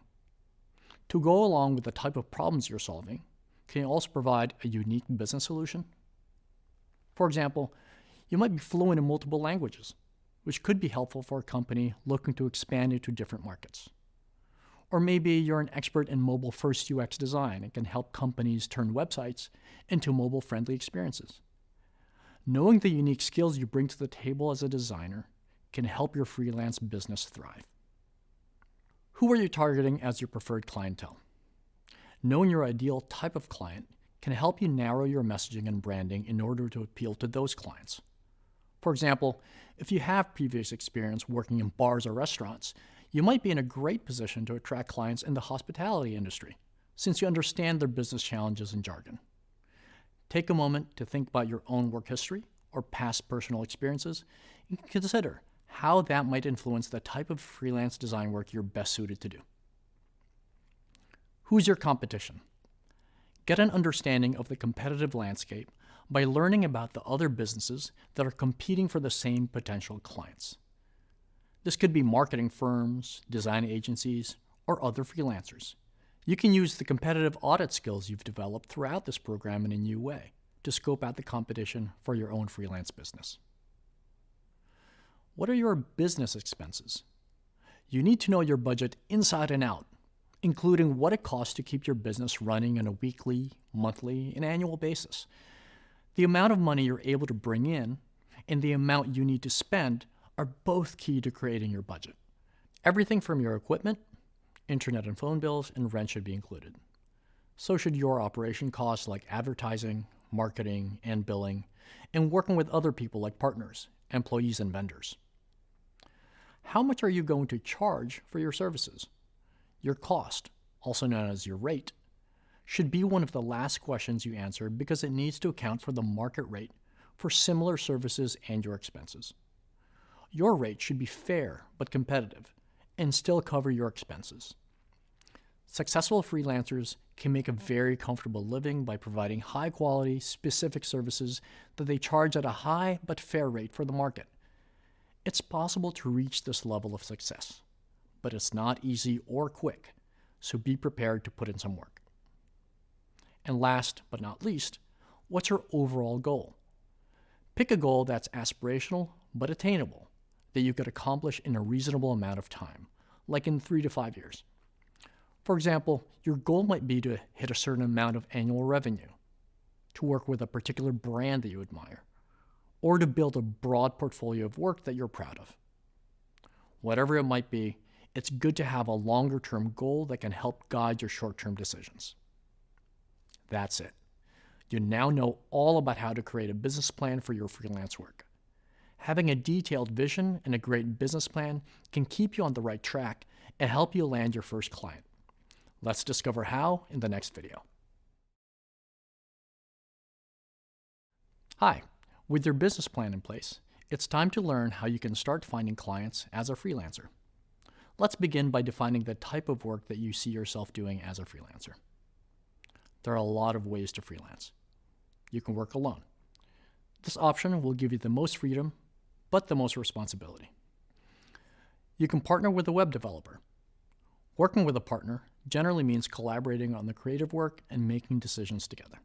Speaker 3: To go along with the type of problems you're solving, can you also provide a unique business solution? For example, you might be fluent in multiple languages, which could be helpful for a company looking to expand into different markets. Or maybe you're an expert in mobile-first UX design and can help companies turn websites into mobile-friendly experiences. Knowing the unique skills you bring to the table as a designer can help your freelance business thrive. Who are you targeting as your preferred clientele? Knowing your ideal type of client can help you narrow your messaging and branding in order to appeal to those clients. For example, if you have previous experience working in bars or restaurants, you might be in a great position to attract clients in the hospitality industry, since you understand their business challenges and jargon. Take a moment to think about your own work history or past personal experiences and consider how that might influence the type of freelance design work you're best suited to do. Who's your competition? Get an understanding of the competitive landscape by learning about the other businesses that are competing for the same potential clients. This could be marketing firms, design agencies, or other freelancers. You can use the competitive audit skills you've developed throughout this program in a new way to scope out the competition for your own freelance business. What are your business expenses? You need to know your budget inside and out, including what it costs to keep your business running on a weekly, monthly, and annual basis. The amount of money you're able to bring in and the amount you need to spend are both key to creating your budget. Everything from your equipment, internet and phone bills, and rent should be included. So should your operation costs like advertising, marketing, and billing, and working with other people like partners, employees, and vendors. How much are you going to charge for your services? Your cost, also known as your rate, should be one of the last questions you answer because it needs to account for the market rate for similar services and your expenses. Your rate should be fair but competitive and still cover your expenses. Successful freelancers can make a very comfortable living by providing high-quality, specific services that they charge at a high but fair rate for the market. It's possible to reach this level of success, but it's not easy or quick, so be prepared to put in some work. And last but not least, what's your overall goal? Pick a goal that's aspirational but attainable, that you could accomplish in a reasonable amount of time, like in 3 to 5 years. For example, your goal might be to hit a certain amount of annual revenue, to work with a particular brand that you admire, or to build a broad portfolio of work that you're proud of. Whatever it might be, it's good to have a longer-term goal that can help guide your short-term decisions. That's it. You now know all about how to create a business plan for your freelance work. Having a detailed vision and a great business plan can keep you on the right track and help you land your first client. Let's discover how in the next video. Hi, with your business plan in place, it's time to learn how you can start finding clients as a freelancer. Let's begin by defining the type of work that you see yourself doing as a freelancer. There are a lot of ways to freelance. You can work alone. This option will give you the most freedom, but the most responsibility. You can partner with a web developer. Working with a partner generally means collaborating on the creative work and making decisions together.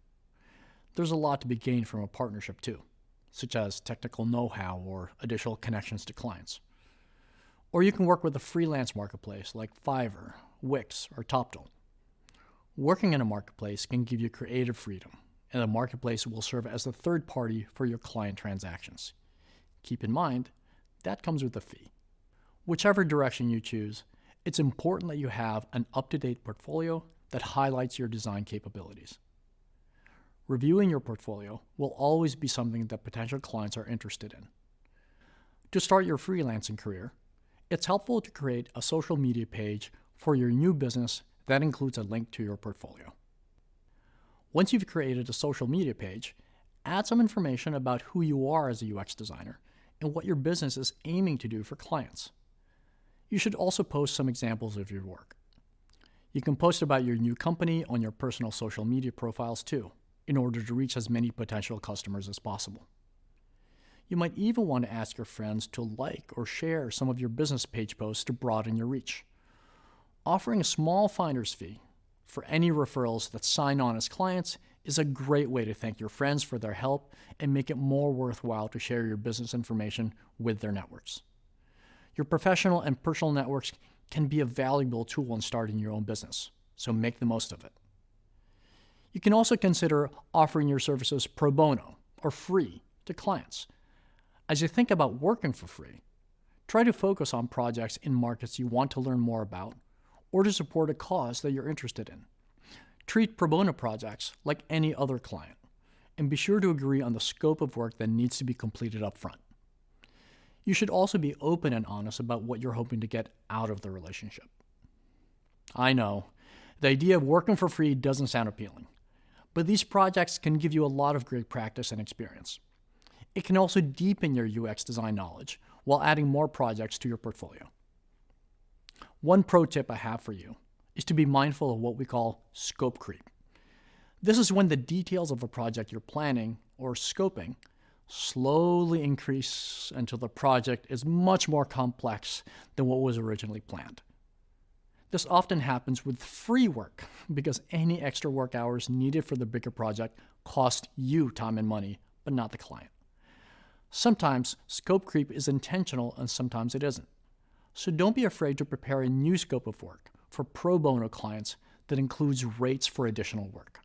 Speaker 3: There's a lot to be gained from a partnership too, such as technical know-how or additional connections to clients. Or you can work with a freelance marketplace like Fiverr, Wix, or TopTool. Working in a marketplace can give you creative freedom, and the marketplace will serve as the third party for your client transactions. Keep in mind, that comes with a fee. Whichever direction you choose, it's important that you have an up-to-date portfolio that highlights your design capabilities. Reviewing your portfolio will always be something that potential clients are interested in. To start your freelancing career, it's helpful to create a social media page for your new business that includes a link to your portfolio. Once you've created a social media page, add some information about who you are as a UX designer and what your business is aiming to do for clients. You should also post some examples of your work. You can post about your new company on your personal social media profiles too, in order to reach as many potential customers as possible. You might even want to ask your friends to like or share some of your business page posts to broaden your reach. Offering a small finder's fee for any referrals that sign on as clients is a great way to thank your friends for their help and make it more worthwhile to share your business information with their networks. Your professional and personal networks can be a valuable tool in starting your own business, so make the most of it. You can also consider offering your services pro bono or free to clients. As you think about working for free, try to focus on projects in markets you want to learn more about or to support a cause that you're interested in. Treat pro bono projects like any other client, and be sure to agree on the scope of work that needs to be completed up front. You should also be open and honest about what you're hoping to get out of the relationship. I know, the idea of working for free doesn't sound appealing, but these projects can give you a lot of great practice and experience. It can also deepen your UX design knowledge while adding more projects to your portfolio. One pro tip I have for you is to be mindful of what we call scope creep. This is when the details of a project you're planning or scoping slowly increase until the project is much more complex than what was originally planned. This often happens with free work because any extra work hours needed for the bigger project cost you time and money, but not the client. Sometimes scope creep is intentional and sometimes it isn't. So don't be afraid to prepare a new scope of work for pro bono clients that includes rates for additional work.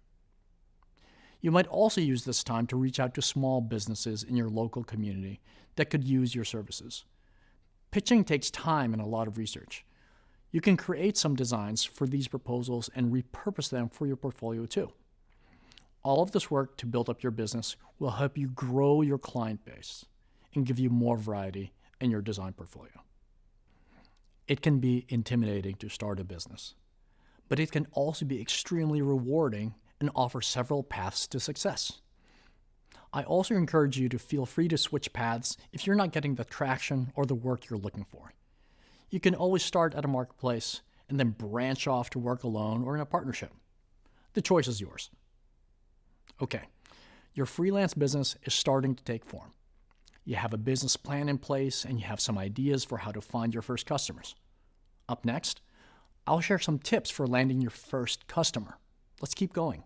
Speaker 3: You might also use this time to reach out to small businesses in your local community that could use your services. Pitching takes time and a lot of research. You can create some designs for these proposals and repurpose them for your portfolio too. All of this work to build up your business will help you grow your client base and give you more variety in your design portfolio. It can be intimidating to start a business, but it can also be extremely rewarding and offer several paths to success. I also encourage you to feel free to switch paths if you're not getting the traction or the work you're looking for. You can always start at a marketplace and then branch off to work alone or in a partnership. The choice is yours. Okay, your freelance business is starting to take form. You have a business plan in place and you have some ideas for how to find your first customers. Up next, I'll share some tips for landing your first customer. Let's keep going.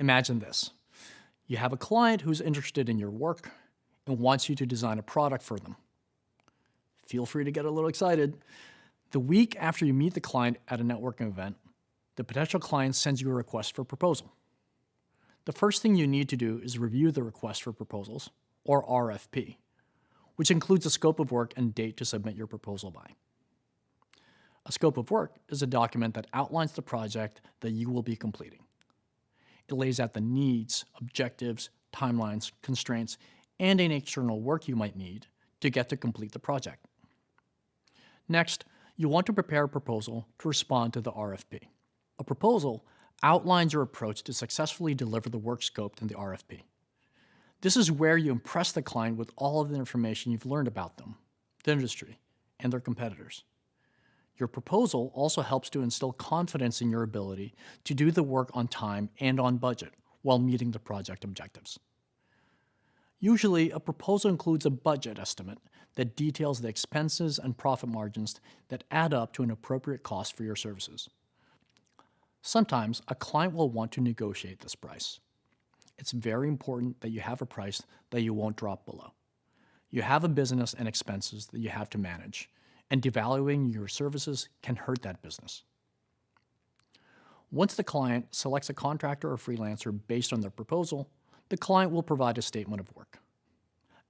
Speaker 3: Imagine this. You have a client who's interested in your work and wants you to design a product for them. Feel free to get a little excited. The week after you meet the client at a networking event, the potential client sends you a request for proposal. The first thing you need to do is review the request for proposals, or RFP, which includes a scope of work and date to submit your proposal by. A scope of work is a document that outlines the project that you will be completing. It lays out the needs, objectives, timelines, constraints, and any external work you might need to get to complete the project. Next, you want to prepare a proposal to respond to the RFP. A proposal outlines your approach to successfully deliver the work scoped in the RFP. This is where you impress the client with all of the information you've learned about them, the industry, and their competitors. Your proposal also helps to instill confidence in your ability to do the work on time and on budget while meeting the project objectives. Usually, a proposal includes a budget estimate that details the expenses and profit margins that add up to an appropriate cost for your services. Sometimes, a client will want to negotiate this price. It's very important that you have a price that you won't drop below. You have a business and expenses that you have to manage, and devaluing your services can hurt that business. Once the client selects a contractor or freelancer based on their proposal, the client will provide a statement of work.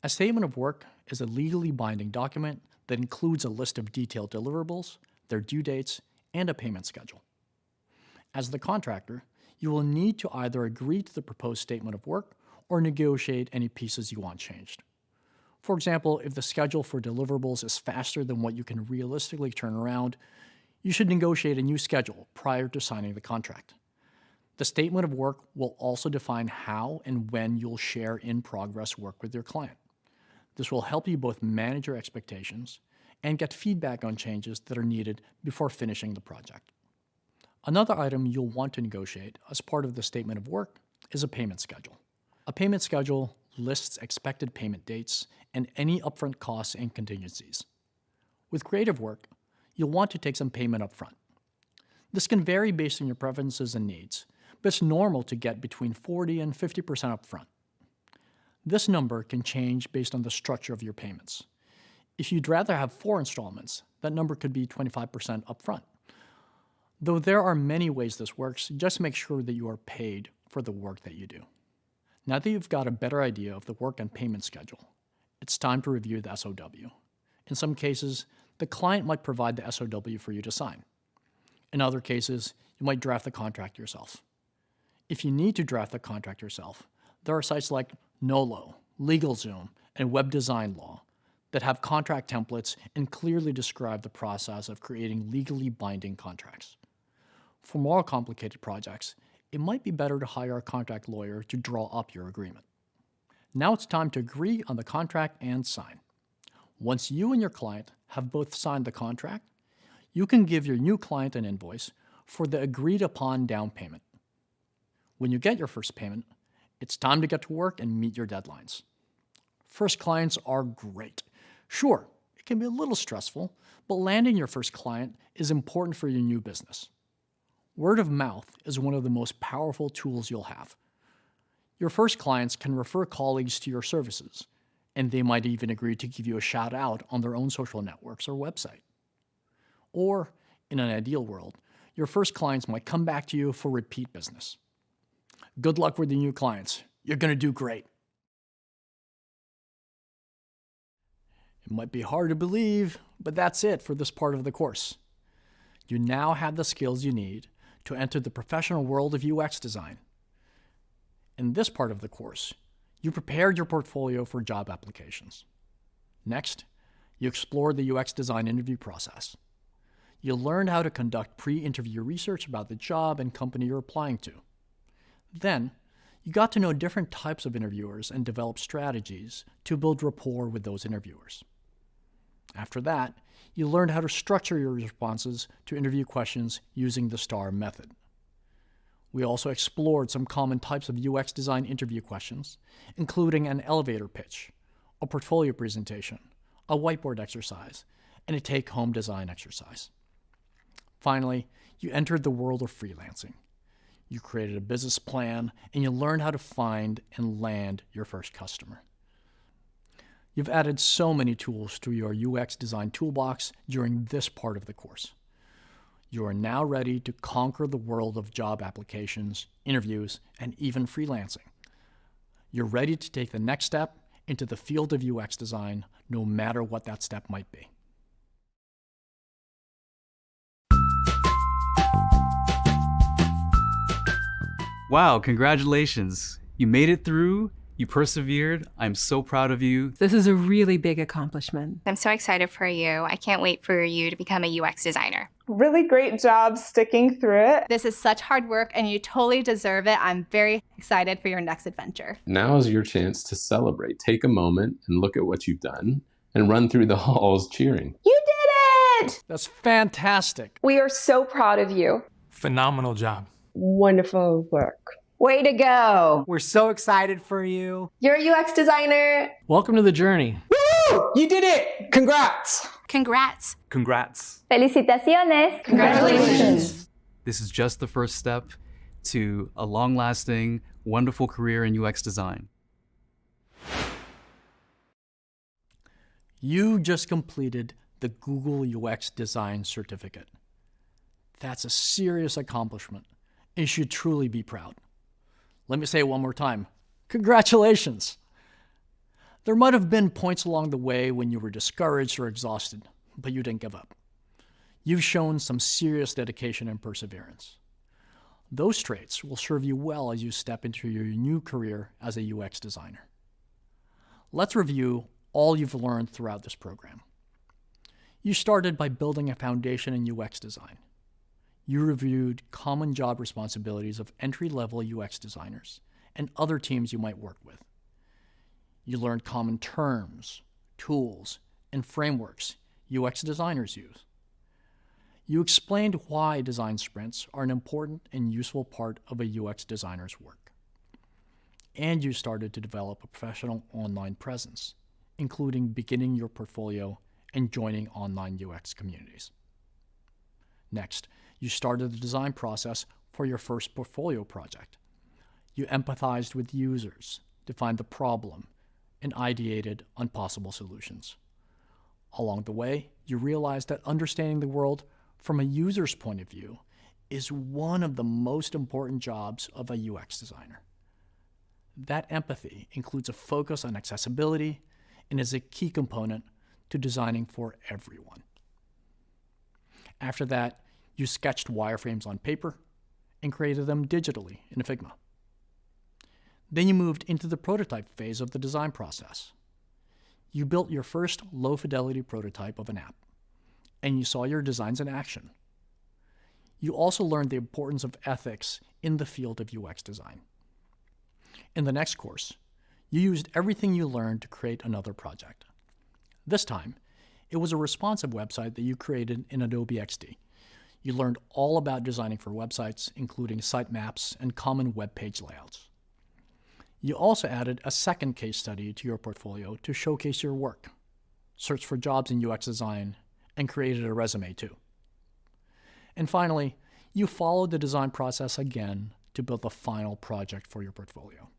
Speaker 3: A statement of work is a legally binding document that includes a list of detailed deliverables, their due dates, and a payment schedule. As the contractor, you will need to either agree to the proposed statement of work or negotiate any pieces you want changed. For example, if the schedule for deliverables is faster than what you can realistically turn around, you should negotiate a new schedule prior to signing the contract. The statement of work will also define how and when you'll share in-progress work with your client. This will help you both manage your expectations and get feedback on changes that are needed before finishing the project. Another item you'll want to negotiate as part of the statement of work is a payment schedule. A payment schedule lists expected payment dates and any upfront costs and contingencies. With creative work, you'll want to take some payment upfront. This can vary based on your preferences and needs, but it's normal to get between 40 and 50% upfront. This number can change based on the structure of your payments. If you'd rather have 4 installments, that number could be 25% upfront. Though there are many ways this works, just make sure that you are paid for the work that you do. Now that you've got a better idea of the work and payment schedule, it's time to review the SOW. In some cases, the client might provide the SOW for you to sign. In other cases, you might draft the contract yourself. If you need to draft the contract yourself, there are sites like Nolo, LegalZoom, and Web Design Law that have contract templates and clearly describe the process of creating legally binding contracts. For more complicated projects, it might be better to hire a contract lawyer to draw up your agreement. Now it's time to agree on the contract and sign. Once you and your client have both signed the contract, you can give your new client an invoice for the agreed upon down payment. When you get your first payment, it's time to get to work and meet your deadlines. First clients are great. Sure, it can be a little stressful, but landing your first client is important for your new business. Word of mouth is one of the most powerful tools you'll have. Your first clients can refer colleagues to your services, and they might even agree to give you a shout out on their own social networks or website. Or, in an ideal world, your first clients might come back to you for repeat business. Good luck with your new clients. You're going to do great. It might be hard to believe, but that's it for this part of the course. You now have the skills you need to enter the professional world of UX design. In this part of the course, you prepared your portfolio for job applications. Next, you explored the UX design interview process. You learned how to conduct pre-interview research about the job and company you're applying to. Then, you got to know different types of interviewers and develop strategies to build rapport with those interviewers. After that, you learned how to structure your responses to interview questions using the STAR method. We also explored some common types of UX design interview questions, including an elevator pitch, a portfolio presentation, a whiteboard exercise, and a take-home design exercise. Finally, you entered the world of freelancing. You created a business plan, and you learned how to find and land your first customer. You've added so many tools to your UX design toolbox during this part of the course. You are now ready to conquer the world of job applications, interviews, and even freelancing. You're ready to take the next step into the field of UX design, no matter what that step might be.
Speaker 9: Wow, congratulations. You made it through You persevered. I'm so proud of you.
Speaker 8: This is a really big accomplishment.
Speaker 10: I'm so excited for you. I can't wait for you to become a UX designer.
Speaker 11: Really great job sticking through it.
Speaker 12: This is such hard work and you totally deserve it. I'm very excited for your next adventure.
Speaker 13: Now is your chance to celebrate. Take a moment and look at what you've done and run through the halls cheering.
Speaker 11: You did it!
Speaker 2: That's fantastic.
Speaker 11: We are so proud of you.
Speaker 5: Phenomenal job.
Speaker 11: Wonderful work.
Speaker 4: Way to go.
Speaker 14: We're so excited for you.
Speaker 11: You're a UX designer.
Speaker 5: Welcome to the journey.
Speaker 7: Woo! You did it! Congrats!
Speaker 10: Congrats.
Speaker 9: Congrats.
Speaker 4: Felicitaciones.
Speaker 11: Congratulations.
Speaker 9: This is just the first step to a long-lasting, wonderful career in UX design.
Speaker 2: You just completed the Google UX Design Certificate. That's a serious accomplishment. You should truly be proud. Let me say it one more time. Congratulations! There might have been points along the way when you were discouraged or exhausted, but you didn't give up. You've shown some serious dedication and perseverance. Those traits will serve you well as you step into your new career as a UX designer. Let's review all you've learned throughout this program. You started by building a foundation in UX design. You reviewed common job responsibilities of entry-level UX designers and other teams you might work with. You learned common terms, tools, and frameworks UX designers use. You explained why design sprints are an important and useful part of a UX designer's work. And you started to develop a professional online presence, including beginning your portfolio and joining online UX communities. Next, you started the design process for your first portfolio project. You empathized with users, defined the problem, and ideated on possible solutions. Along the way, you realized that understanding the world from a user's point of view is one of the most important jobs of a UX designer. That empathy includes a focus on accessibility and is a key component to designing for everyone. After that, you sketched wireframes on paper and created them digitally in Figma. Then you moved into the prototype phase of the design process. You built your first low-fidelity prototype of an app, and you saw your designs in action. You also learned the importance of ethics in the field of UX design. In the next course, you used everything you learned to create another project. This time, it was a responsive website that you created in Adobe XD. You learned all about designing for websites, including sitemaps and common web page layouts. You also added a second case study to your portfolio to showcase your work, searched for jobs in UX design, and created a resume too. And finally, you followed the design process again to build the final project for your portfolio.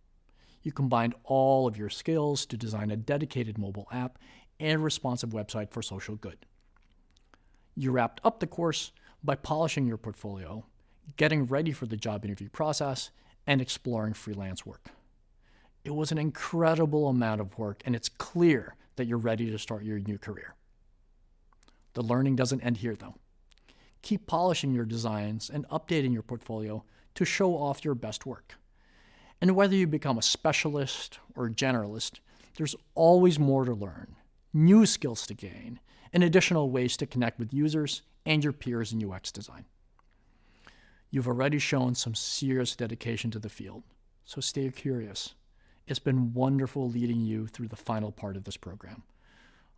Speaker 2: You combined all of your skills to design a dedicated mobile app and responsive website for social good. You wrapped up the course by polishing your portfolio, getting ready for the job interview process, and exploring freelance work. It was an incredible amount of work, and it's clear that you're ready to start your new career. The learning doesn't end here, though. Keep polishing your designs and updating your portfolio to show off your best work. And whether you become a specialist or a generalist, there's always more to learn, new skills to gain, and additional ways to connect with users and your peers in UX design. You've already shown some serious dedication to the field, so stay curious. It's been wonderful leading you through the final part of this program.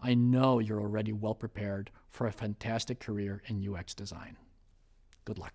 Speaker 2: I know you're already well prepared for a fantastic career in UX design. Good luck.